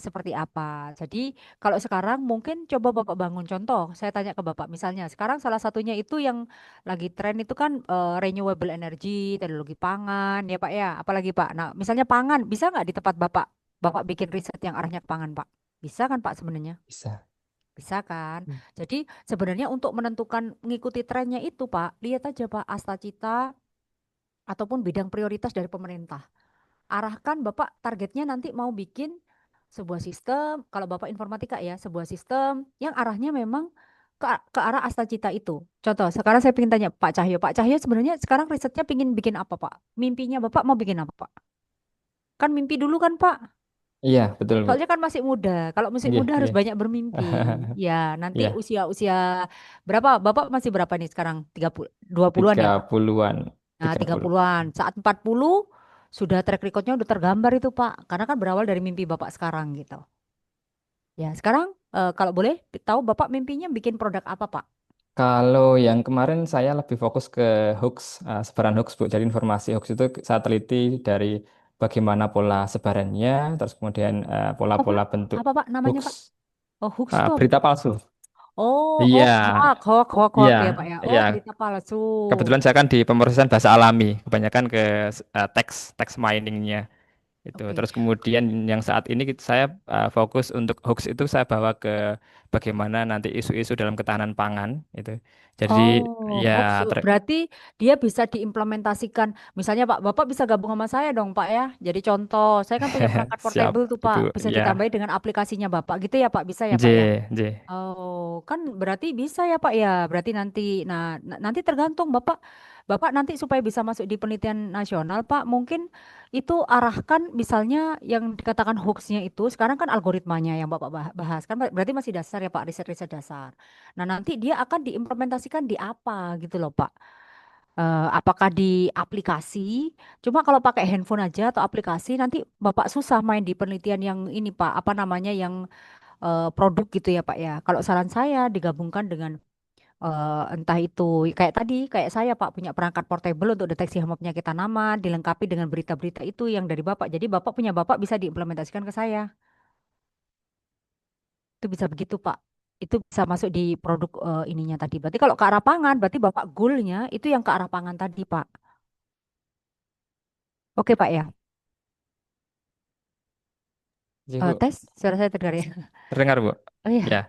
seperti apa. Jadi kalau sekarang mungkin coba Bapak bangun contoh. Saya tanya ke Bapak misalnya sekarang salah satunya itu yang lagi tren itu kan renewable energy, teknologi pangan ya Pak ya. Apalagi Pak. Nah misalnya pangan bisa nggak di tempat Bapak Bapak bikin riset yang arahnya ke pangan Pak? Bisa kan Pak sebenarnya? Bisa. Bisa kan? Hmm. Jadi sebenarnya untuk menentukan mengikuti trennya itu Pak, lihat aja Pak asta cita ataupun bidang prioritas dari pemerintah. Arahkan Bapak targetnya nanti mau bikin sebuah sistem, kalau Bapak informatika ya, sebuah sistem yang arahnya memang ke arah asta cita itu. Contoh, sekarang saya ingin tanya Pak Cahyo. Pak Cahyo sebenarnya sekarang risetnya ingin bikin apa Pak? Mimpinya Bapak mau bikin apa Pak? Kan mimpi dulu kan Pak? Iya, betul, Bu. Soalnya kan masih muda. Kalau masih Iya, muda harus iya. banyak bermimpi. Ya, nanti Iya, usia-usia berapa? Bapak masih berapa nih sekarang? 30, 20-an tiga ya, Pak? puluhan Nah, tiga tiga puluh puluhan Saat 40 sudah track recordnya udah tergambar itu, Pak. Karena kan berawal dari mimpi Bapak sekarang gitu. Ya, sekarang kalau boleh tahu Bapak mimpinya bikin produk apa, Pak? Kalau yang kemarin saya lebih fokus ke hoax, sebaran hoax, Bu. Jadi informasi hoax itu saya teliti dari bagaimana pola sebarannya, terus kemudian Apa, Pak? pola-pola bentuk Apa, Pak? Namanya, hoax, Pak? Oh, hoax tuh apa? berita palsu. Oh, Iya, hoax, hoax, hoax, hoax, iya, hoax ya, Pak ya. iya. Oh, berita palsu. Kebetulan saya kan di pemrosesan bahasa alami, kebanyakan ke teks teks miningnya. Itu. Oke. Terus kemudian yang saat ini saya fokus untuk hoax itu saya bawa ke bagaimana nanti isu-isu dalam ketahanan pangan itu. Jadi Oh, ya hoax berarti dia bisa diimplementasikan. Misalnya Pak, Bapak bisa gabung sama saya dong Pak ya. Jadi contoh, saya kan punya perangkat siap portable tuh Pak. itu Bisa ya. ditambahi dengan aplikasinya Bapak gitu ya Pak. Bisa ya J Pak ya. J. Oh, kan berarti bisa ya Pak ya. Berarti nanti, nah nanti tergantung Bapak. Bapak nanti supaya bisa masuk di penelitian nasional Pak, mungkin itu arahkan misalnya yang dikatakan hoaxnya itu, sekarang kan algoritmanya yang Bapak bahas. Kan berarti masih dasar ya Pak, riset-riset dasar. Nah nanti dia akan diimplementasikan di apa gitu loh Pak. Apakah di aplikasi? Cuma kalau pakai handphone aja atau aplikasi nanti Bapak susah main di penelitian yang ini Pak, apa namanya yang produk gitu ya Pak ya. Kalau saran saya digabungkan dengan entah itu kayak tadi kayak saya Pak punya perangkat portable untuk deteksi hama penyakit tanaman dilengkapi dengan berita-berita itu yang dari Bapak. Jadi Bapak punya Bapak bisa diimplementasikan ke saya. Itu bisa begitu Pak. Itu bisa masuk di produk ininya tadi. Berarti kalau ke arah pangan berarti Bapak goalnya itu yang ke arah pangan tadi Pak. Oke Pak ya. J, Bu. Tes suara saya terdengar ya. Terdengar, Bu? Oh iya. Ya,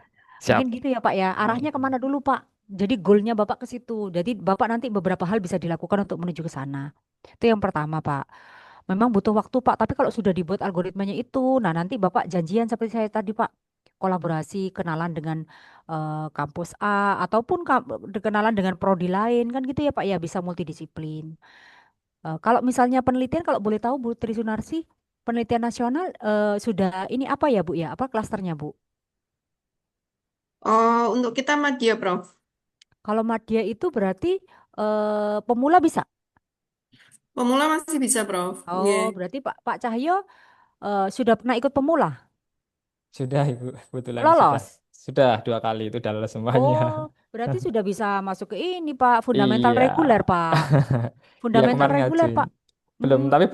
siap. Mungkin gitu ya Pak ya. Arahnya kemana dulu Pak? Jadi goalnya Bapak ke situ. Jadi Bapak nanti beberapa hal bisa dilakukan untuk menuju ke sana. Itu yang pertama Pak. Memang butuh waktu Pak. Tapi kalau sudah dibuat algoritmanya itu, nah nanti Bapak janjian seperti saya tadi Pak. Kolaborasi, kenalan dengan kampus A, ataupun kenalan dengan prodi lain. Kan gitu ya Pak ya, bisa multidisiplin. Kalau misalnya penelitian, kalau boleh tahu Bu Trisunarsi, penelitian nasional sudah ini apa ya Bu ya? Apa klasternya Bu? Oh, untuk kita Madya, Prof. Kalau Madya itu berarti pemula bisa. Pemula masih bisa, Prof. Oh, Nggih. berarti Pak Pak Cahyo sudah pernah ikut pemula, Sudah, Ibu. Kebetulan sudah. lolos. Sudah 2 kali itu udah lulus semuanya. Oh, berarti sudah bisa masuk ke ini Pak, fundamental Iya. reguler Pak. Iya, Fundamental kemarin reguler ngajuin. Pak. Belum, Hmm. tapi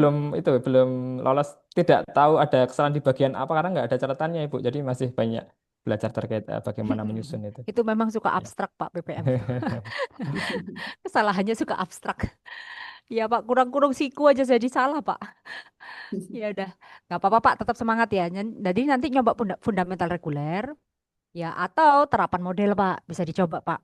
belum lolos. Tidak tahu ada kesalahan di bagian apa karena nggak ada catatannya, Ibu. Jadi masih banyak belajar terkait bagaimana menyusun itu. Itu memang suka Ya. abstrak Pak PPM. Kesalahannya suka abstrak. Ya Pak, kurang-kurang siku aja jadi salah Pak. Ya udah, nggak apa-apa Pak, tetap semangat ya. Jadi nanti nyoba fundamental reguler, ya atau terapan model Pak, bisa dicoba Pak.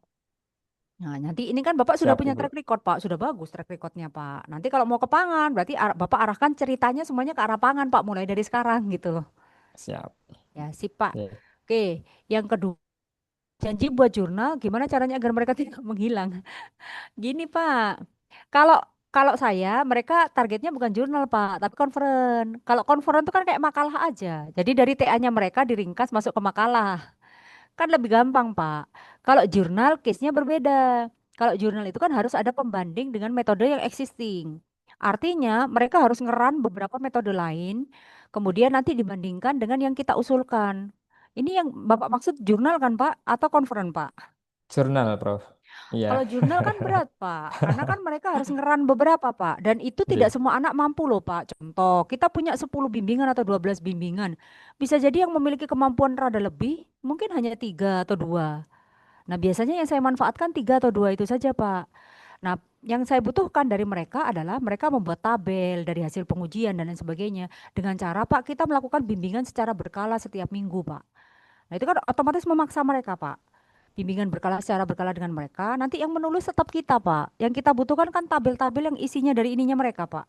Nah, nanti ini kan Bapak sudah Siap, punya Ibu. track record Pak, sudah bagus track recordnya Pak. Nanti kalau mau ke pangan, berarti Bapak arahkan ceritanya semuanya ke arah pangan Pak, mulai dari sekarang gitu loh. Siap. Ya sip Pak. Oke. Oke, yang kedua, janji buat jurnal, gimana caranya agar mereka tidak menghilang? Gini Pak, kalau kalau saya, mereka targetnya bukan jurnal Pak, tapi conference. Kalau conference itu kan kayak makalah aja. Jadi dari TA-nya mereka diringkas masuk ke makalah. Kan lebih gampang Pak. Kalau jurnal, case-nya berbeda. Kalau jurnal itu kan harus ada pembanding dengan metode yang existing. Artinya mereka harus ngeran beberapa metode lain, kemudian nanti dibandingkan dengan yang kita usulkan. Ini yang Bapak maksud jurnal kan Pak? Atau conference Pak? Jurnal, Prof. Iya. Kalau jurnal kan berat, Pak. Karena kan mereka harus ngeran beberapa, Pak. Dan itu tidak Iya. semua anak mampu loh, Pak. Contoh, kita punya 10 bimbingan atau 12 bimbingan. Bisa jadi yang memiliki kemampuan rada lebih, mungkin hanya 3 atau 2. Nah, biasanya yang saya manfaatkan 3 atau 2 itu saja, Pak. Nah, yang saya butuhkan dari mereka adalah mereka membuat tabel dari hasil pengujian dan lain sebagainya. Dengan cara, Pak, kita melakukan bimbingan secara berkala setiap minggu, Pak. Nah, itu kan otomatis memaksa mereka, Pak. Bimbingan berkala secara berkala dengan mereka. Nanti yang menulis tetap kita, Pak. Yang kita butuhkan kan tabel-tabel yang isinya dari ininya mereka, Pak.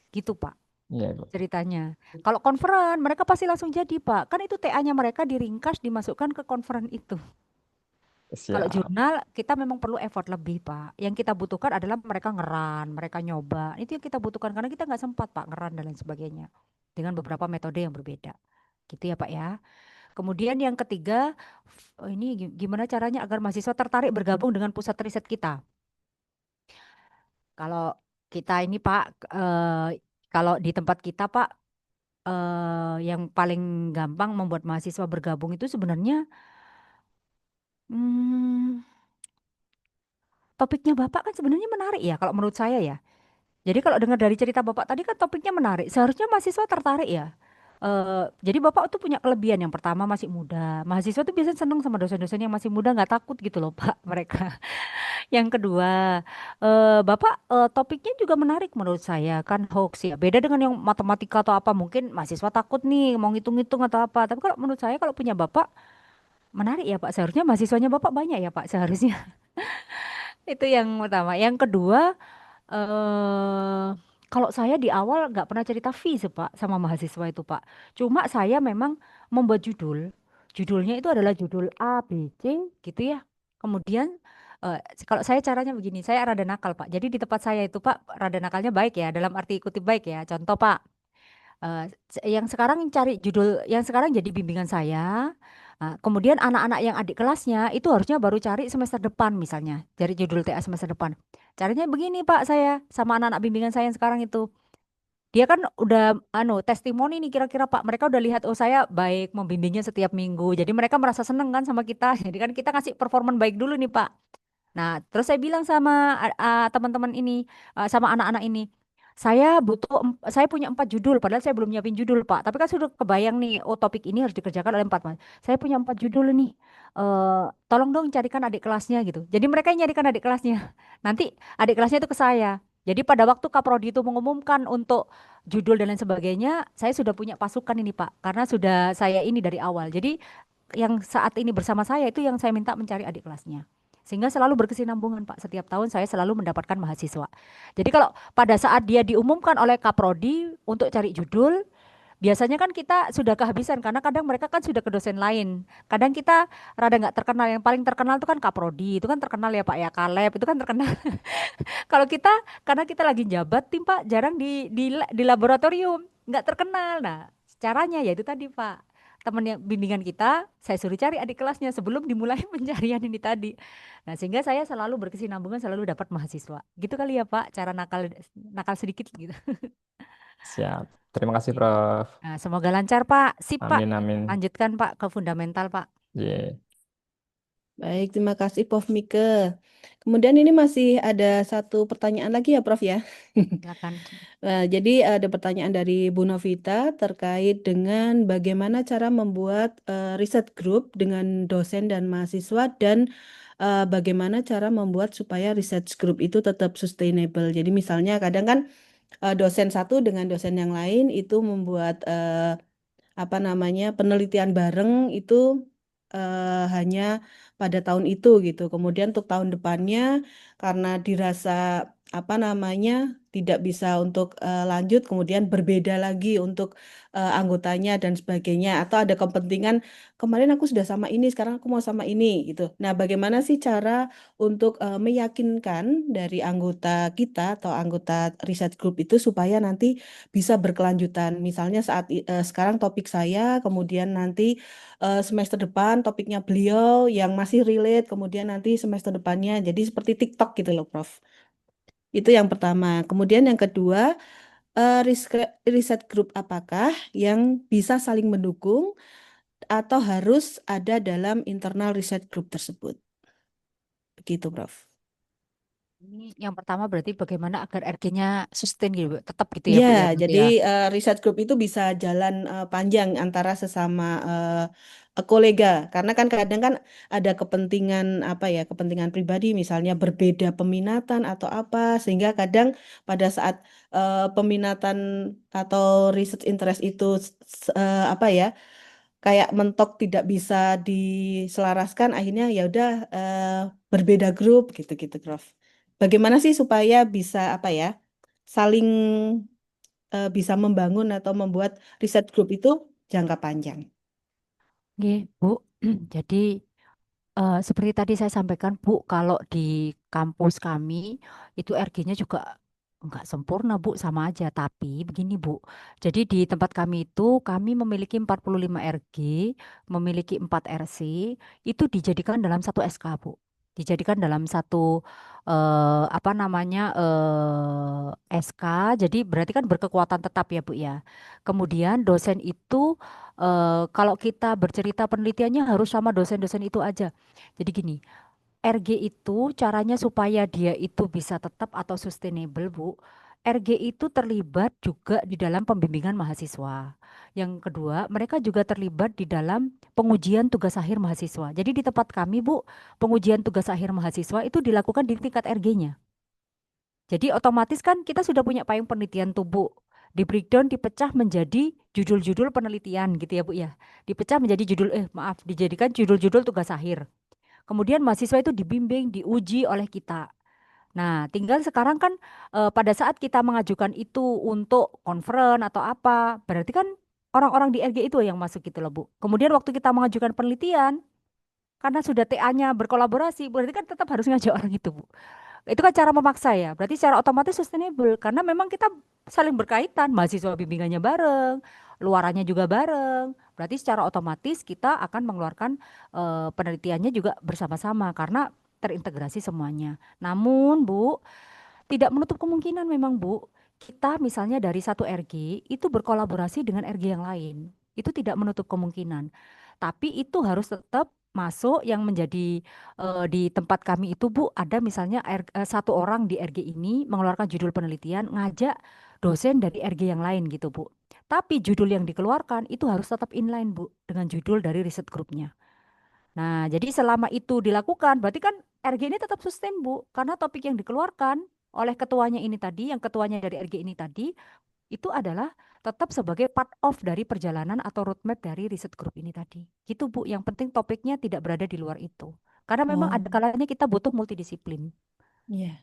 Gitu, Pak. Iya, Ibu. Ceritanya. Kalau konferen, mereka pasti langsung jadi, Pak. Kan itu TA-nya mereka diringkas, dimasukkan ke konferen itu. Kalau Siap. jurnal, kita memang perlu effort lebih, Pak. Yang kita butuhkan adalah mereka ngeran, mereka nyoba. Itu yang kita butuhkan, karena kita nggak sempat, Pak, ngeran dan lain sebagainya. Dengan beberapa metode yang berbeda. Gitu ya, Pak ya. Kemudian yang ketiga, ini gimana caranya agar mahasiswa tertarik bergabung dengan pusat riset kita? Kalau kita ini Pak, kalau di tempat kita Pak, yang paling gampang membuat mahasiswa bergabung itu sebenarnya hmm, topiknya Bapak kan sebenarnya menarik ya kalau menurut saya ya. Jadi kalau dengar dari cerita Bapak tadi kan topiknya menarik, seharusnya mahasiswa tertarik ya. Jadi Bapak tuh punya kelebihan, yang pertama masih muda. Mahasiswa tuh biasanya seneng sama dosen-dosen yang masih muda, nggak takut gitu loh Pak mereka. Yang kedua, Bapak topiknya juga menarik menurut saya, kan hoax ya. Beda dengan yang matematika atau apa, mungkin mahasiswa takut nih mau ngitung-ngitung atau apa. Tapi kalau menurut saya kalau punya Bapak menarik ya Pak. Seharusnya mahasiswanya Bapak banyak ya Pak seharusnya. Itu yang pertama. Yang kedua, eh kalau saya di awal nggak pernah cerita fee sih Pak sama mahasiswa itu Pak. Cuma saya memang membuat judul. Judulnya itu adalah judul A, B, C gitu ya. Kemudian eh, kalau saya caranya begini, saya rada nakal Pak. Jadi di tempat saya itu Pak, rada nakalnya baik ya, dalam arti kutip baik ya. Contoh Pak, yang sekarang cari judul, yang sekarang jadi bimbingan saya. Kemudian anak-anak yang adik kelasnya itu harusnya baru cari semester depan misalnya, cari judul TA semester depan. Caranya begini Pak, saya sama anak-anak bimbingan saya yang sekarang itu. Dia kan udah testimoni nih kira-kira Pak, mereka udah lihat oh saya baik membimbingnya setiap minggu. Jadi mereka merasa seneng kan sama kita. Jadi kan kita kasih performan baik dulu nih Pak. Nah, terus saya bilang sama teman-teman ini, sama anak-anak ini, saya punya 4 judul, padahal saya belum nyiapin judul, Pak. Tapi kan sudah kebayang nih, oh topik ini harus dikerjakan oleh 4, Mas. Saya punya 4 judul nih. Tolong dong carikan adik kelasnya gitu. Jadi mereka yang nyarikan adik kelasnya. Nanti adik kelasnya itu ke saya. Jadi pada waktu Kaprodi itu mengumumkan untuk judul dan lain sebagainya, saya sudah punya pasukan ini, Pak. Karena sudah saya ini dari awal. Jadi yang saat ini bersama saya itu yang saya minta mencari adik kelasnya. Sehingga selalu berkesinambungan Pak. Setiap tahun saya selalu mendapatkan mahasiswa. Jadi kalau pada saat dia diumumkan oleh Kaprodi untuk cari judul, biasanya kan kita sudah kehabisan karena kadang mereka kan sudah ke dosen lain. Kadang kita rada nggak terkenal. Yang paling terkenal itu kan Kaprodi, itu kan terkenal ya Pak ya. Kaleb itu kan terkenal. Kalau kita karena kita lagi jabat tim Pak, jarang di laboratorium, nggak terkenal. Nah, caranya ya itu tadi Pak. Teman yang bimbingan kita, saya suruh cari adik kelasnya sebelum dimulai pencarian ini tadi. Nah, sehingga saya selalu berkesinambungan, selalu dapat mahasiswa. Gitu kali ya Pak, cara nakal nakal sedikit gitu. Siap. Terima kasih, Gitu. Prof. Nah, semoga lancar Pak. Sip Pak. Amin, amin. Lanjutkan Pak ke fundamental Pak. Ye. Baik, terima kasih Prof. Mike. Kemudian ini masih ada satu pertanyaan lagi ya, Prof ya. Silakan. Nah, jadi ada pertanyaan dari Bu Novita terkait dengan bagaimana cara membuat riset group dengan dosen dan mahasiswa dan bagaimana cara membuat supaya research group itu tetap sustainable. Jadi misalnya kadang kan dosen satu dengan dosen yang lain itu membuat apa namanya penelitian bareng itu hanya pada tahun itu gitu. Kemudian untuk tahun depannya karena dirasa apa namanya tidak bisa untuk lanjut, kemudian berbeda lagi untuk anggotanya dan sebagainya. Atau ada kepentingan kemarin aku sudah sama ini, sekarang aku mau sama ini gitu. Nah, bagaimana sih cara untuk meyakinkan dari anggota kita atau anggota riset group itu supaya nanti bisa berkelanjutan. Misalnya sekarang topik saya, kemudian nanti semester depan topiknya beliau yang masih relate, kemudian nanti semester depannya. Jadi seperti TikTok gitu loh, Prof. Itu yang pertama. Kemudian yang kedua, riset group apakah yang bisa saling mendukung atau harus ada dalam internal riset group tersebut? Begitu, Prof. Ini yang pertama berarti bagaimana agar RG-nya sustain gitu, Bu. Tetap gitu ya, Ya, Bu ya, berarti jadi ya. riset group itu bisa jalan panjang antara sesama kolega, karena kan kadang kan ada kepentingan apa ya, kepentingan pribadi, misalnya berbeda peminatan atau apa, sehingga kadang pada saat peminatan atau research interest itu apa ya, kayak mentok tidak bisa diselaraskan, akhirnya ya udah berbeda grup gitu-gitu, Prof. Bagaimana sih supaya bisa apa ya, saling bisa membangun atau membuat riset group itu jangka panjang. Oke, Bu. Jadi seperti tadi saya sampaikan, Bu, kalau di kampus kami itu RG-nya juga nggak sempurna, Bu, sama aja. Tapi begini, Bu. Jadi di tempat kami itu kami memiliki 45 RG, memiliki 4 RC, itu dijadikan dalam satu SK, Bu. Dijadikan dalam satu apa namanya SK. Jadi berarti kan berkekuatan tetap ya, Bu ya. Kemudian dosen itu kalau kita bercerita penelitiannya harus sama dosen-dosen itu aja. Jadi gini, RG itu caranya supaya dia itu bisa tetap atau sustainable, Bu. RG itu terlibat juga di dalam pembimbingan mahasiswa. Yang kedua, mereka juga terlibat di dalam pengujian tugas akhir mahasiswa. Jadi di tempat kami, Bu, pengujian tugas akhir mahasiswa itu dilakukan di tingkat RG-nya. Jadi otomatis kan kita sudah punya payung penelitian tuh, Bu. Di breakdown dipecah menjadi judul-judul penelitian gitu ya, Bu ya. Dipecah menjadi maaf, dijadikan judul-judul tugas akhir. Kemudian mahasiswa itu dibimbing, diuji oleh kita. Nah, tinggal sekarang kan pada saat kita mengajukan itu untuk konferen atau apa, berarti kan orang-orang di RG itu yang masuk gitu loh, Bu. Kemudian waktu kita mengajukan penelitian, karena sudah TA-nya berkolaborasi, berarti kan tetap harus ngajak orang itu, Bu. Itu kan cara memaksa ya, berarti secara otomatis sustainable, karena memang kita saling berkaitan, mahasiswa bimbingannya bareng, luarannya juga bareng, berarti secara otomatis kita akan mengeluarkan penelitiannya juga bersama-sama, karena terintegrasi semuanya. Namun, Bu, tidak menutup kemungkinan memang, Bu, kita misalnya dari satu RG itu berkolaborasi dengan RG yang lain. Itu tidak menutup kemungkinan. Tapi itu harus tetap masuk yang menjadi di tempat kami itu, Bu, ada misalnya satu orang di RG ini mengeluarkan judul penelitian, ngajak dosen dari RG yang lain gitu, Bu. Tapi judul yang dikeluarkan itu harus tetap inline, Bu, dengan judul dari riset grupnya. Nah, jadi selama itu dilakukan, berarti kan RG ini tetap sustain, Bu, karena topik yang dikeluarkan oleh ketuanya ini tadi, yang ketuanya dari RG ini tadi, itu adalah tetap sebagai part of dari perjalanan atau roadmap dari riset grup ini tadi. Gitu, Bu, yang penting topiknya tidak berada di luar itu. Karena memang ada Oh, kalanya kita butuh multidisiplin. iya.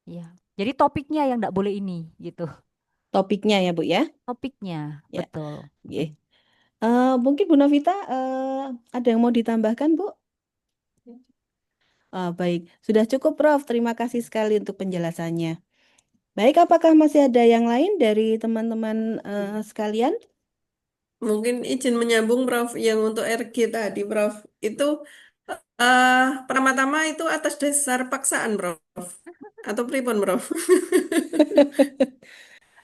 Ya. Jadi topiknya yang tidak boleh ini, gitu. Topiknya ya, Bu ya. Topiknya, Ya. betul. Oke. Mungkin Bu Novita ada yang mau ditambahkan, Bu? Baik, sudah cukup, Prof. Terima kasih sekali untuk penjelasannya. Baik, apakah masih ada yang lain dari teman-teman sekalian? Mungkin izin menyambung Prof yang untuk RG tadi Prof. Itu pertama-tama itu atas dasar paksaan Prof. Atau pripun Prof?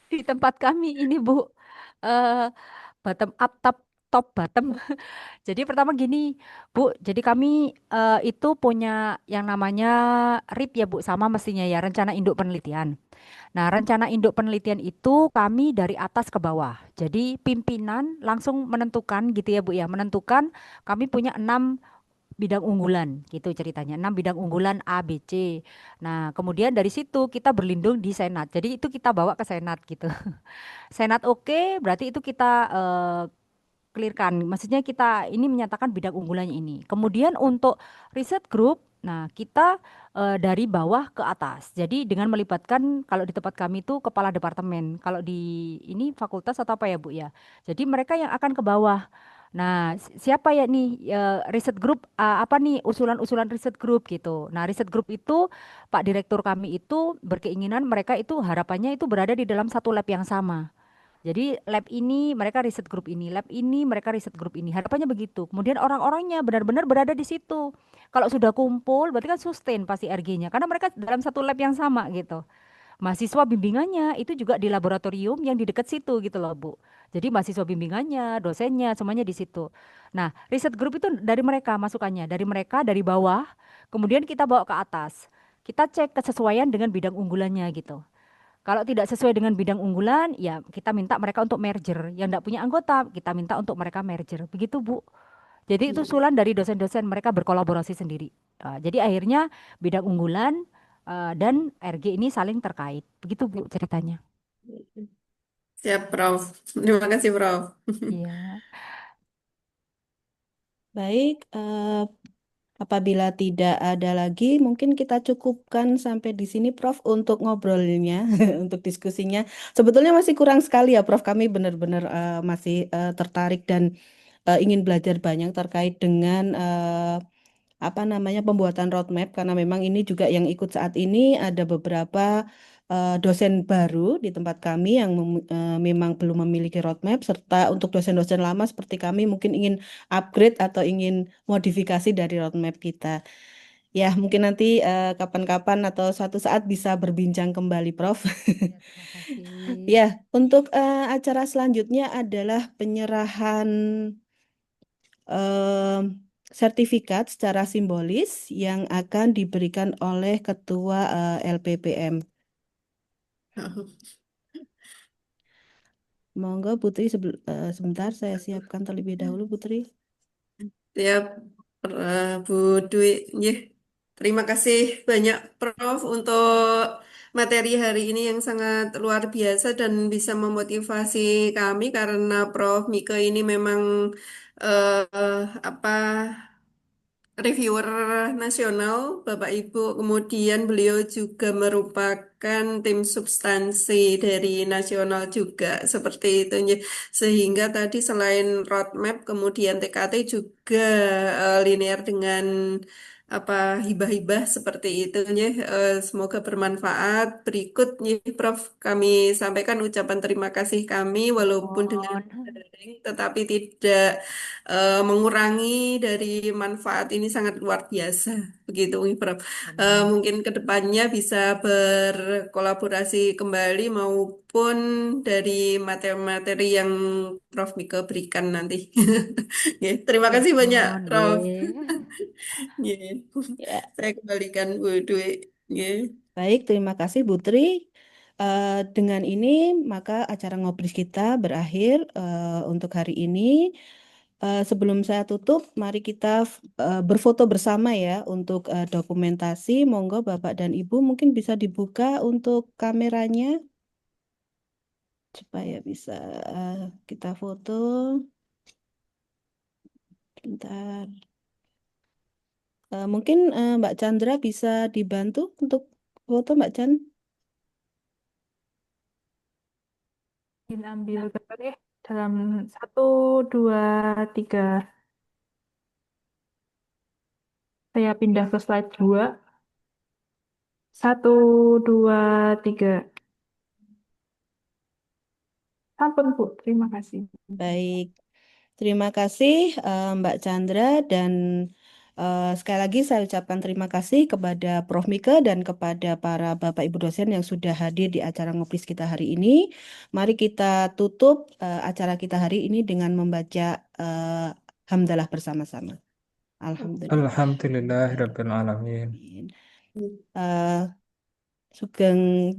Di tempat kami ini, Bu, eh, bottom up, top top bottom. Jadi pertama gini, Bu. Jadi kami itu punya yang namanya RIP ya, Bu, sama mestinya ya, rencana induk penelitian. Nah, rencana induk penelitian itu kami dari atas ke bawah. Jadi pimpinan langsung menentukan gitu ya, Bu ya, menentukan kami punya 6 bidang unggulan gitu ceritanya. 6 bidang unggulan A, B, C. Nah, kemudian dari situ kita berlindung di Senat. Jadi itu kita bawa ke Senat gitu. Senat oke, berarti itu kita clearkan. Maksudnya kita ini menyatakan bidang unggulannya ini. Kemudian untuk riset group, nah kita dari bawah ke atas. Jadi dengan melibatkan kalau di tempat kami itu kepala departemen. Kalau di ini fakultas atau apa ya Bu ya. Jadi mereka yang akan ke bawah. Nah, siapa ya nih riset group apa nih usulan-usulan riset group gitu. Nah, riset group itu Pak Direktur kami itu berkeinginan mereka itu harapannya itu berada di dalam satu lab yang sama. Jadi lab ini mereka riset grup ini, lab ini mereka riset grup ini. Harapannya begitu. Kemudian orang-orangnya benar-benar berada di situ. Kalau sudah kumpul, berarti kan sustain pasti RG-nya. Karena mereka dalam satu lab yang sama gitu. Mahasiswa bimbingannya itu juga di laboratorium yang di dekat situ gitu loh, Bu. Jadi mahasiswa bimbingannya, dosennya, semuanya di situ. Nah, riset grup itu dari mereka masukannya, dari mereka dari bawah, kemudian kita bawa ke atas. Kita cek kesesuaian dengan bidang unggulannya gitu. Kalau tidak sesuai dengan bidang unggulan, ya kita minta mereka untuk merger. Yang tidak punya anggota, kita minta untuk mereka merger. Begitu, Bu. Jadi itu usulan dari dosen-dosen mereka berkolaborasi sendiri. Jadi akhirnya bidang unggulan dan RG ini saling terkait. Begitu, Bu, ceritanya. Siap, Prof. Terima kasih, Prof. Iya. Baik, apabila tidak ada lagi, mungkin kita cukupkan sampai di sini, Prof, untuk ngobrolnya, untuk diskusinya. Sebetulnya masih kurang sekali ya, Prof. Kami benar-benar masih tertarik dan ingin belajar banyak terkait dengan apa namanya pembuatan roadmap karena memang ini juga yang ikut saat ini ada beberapa dosen baru di tempat kami yang memang belum memiliki roadmap serta untuk dosen-dosen lama seperti kami mungkin ingin upgrade atau ingin modifikasi dari roadmap kita. Ya, mungkin nanti kapan-kapan atau suatu saat bisa berbincang kembali, Prof. Ya, terima kasih. Ya, untuk acara selanjutnya adalah penyerahan em, sertifikat secara simbolis yang akan diberikan oleh Ketua LPPM. Monggo Putri, sebentar saya siapkan terlebih dahulu, Putri. Siap, Bu Dwi. Nggih. Terima kasih banyak, Prof, untuk materi hari ini yang sangat luar biasa dan bisa memotivasi kami karena Prof Mika ini memang apa reviewer nasional, Bapak Ibu. Kemudian beliau juga merupakan tim substansi dari nasional juga, seperti itu. Sehingga tadi selain roadmap, kemudian TKT juga linear dengan apa hibah-hibah seperti itu. Semoga bermanfaat. Berikut Prof, kami sampaikan ucapan terima kasih kami, walaupun dengan Mohon. daring, tetapi tidak mengurangi dari manfaat ini sangat luar biasa. Begitu, Prof. Benar. Mungkin ke depannya bisa berkolaborasi kembali maupun dari materi-materi yang Prof. Mika berikan nanti. Ya, terima Ya, kasih banyak, mohon. Prof. Nggih. Ya, Ya, saya kembalikan Bu Dwi. Ya. baik, terima kasih Putri. Dengan ini maka acara ngobris kita berakhir untuk hari ini. Sebelum saya tutup, mari kita berfoto bersama ya untuk dokumentasi. Monggo Bapak dan Ibu mungkin bisa dibuka untuk kameranya supaya bisa kita foto. Bentar. Mungkin Mbak Chandra bisa dibantu untuk foto Mbak Chan. Ingin ambil gambar ya dalam satu, dua, tiga. Saya pindah ke slide 2. Satu, dua, tiga. Sampun, Bu. Terima kasih. Baik, terima kasih Mbak Chandra dan Sekali lagi saya ucapkan terima kasih kepada Prof. Mika dan kepada para Bapak Ibu dosen yang sudah hadir di acara ngoplis kita hari ini. Mari kita tutup acara kita hari ini dengan membaca hamdalah bersama-sama. Alhamdulillah. Alhamdulillahirabbil alamin. Eh, Sugeng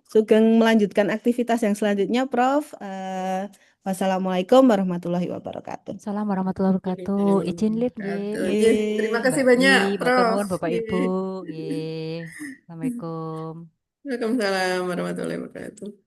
Sugeng melanjutkan aktivitas yang selanjutnya, Prof. Wassalamualaikum warahmatullahi wabarakatuh. Assalamualaikum warahmatullahi wabarakatuh. Izin lip Wabarakatuh. nggih. Nggih, terima kasih Mbak Di, banyak, matur Prof. nuwun Bapak Ibu Nggih. nggih. Assalamualaikum. Waalaikumsalam warahmatullahi wabarakatuh.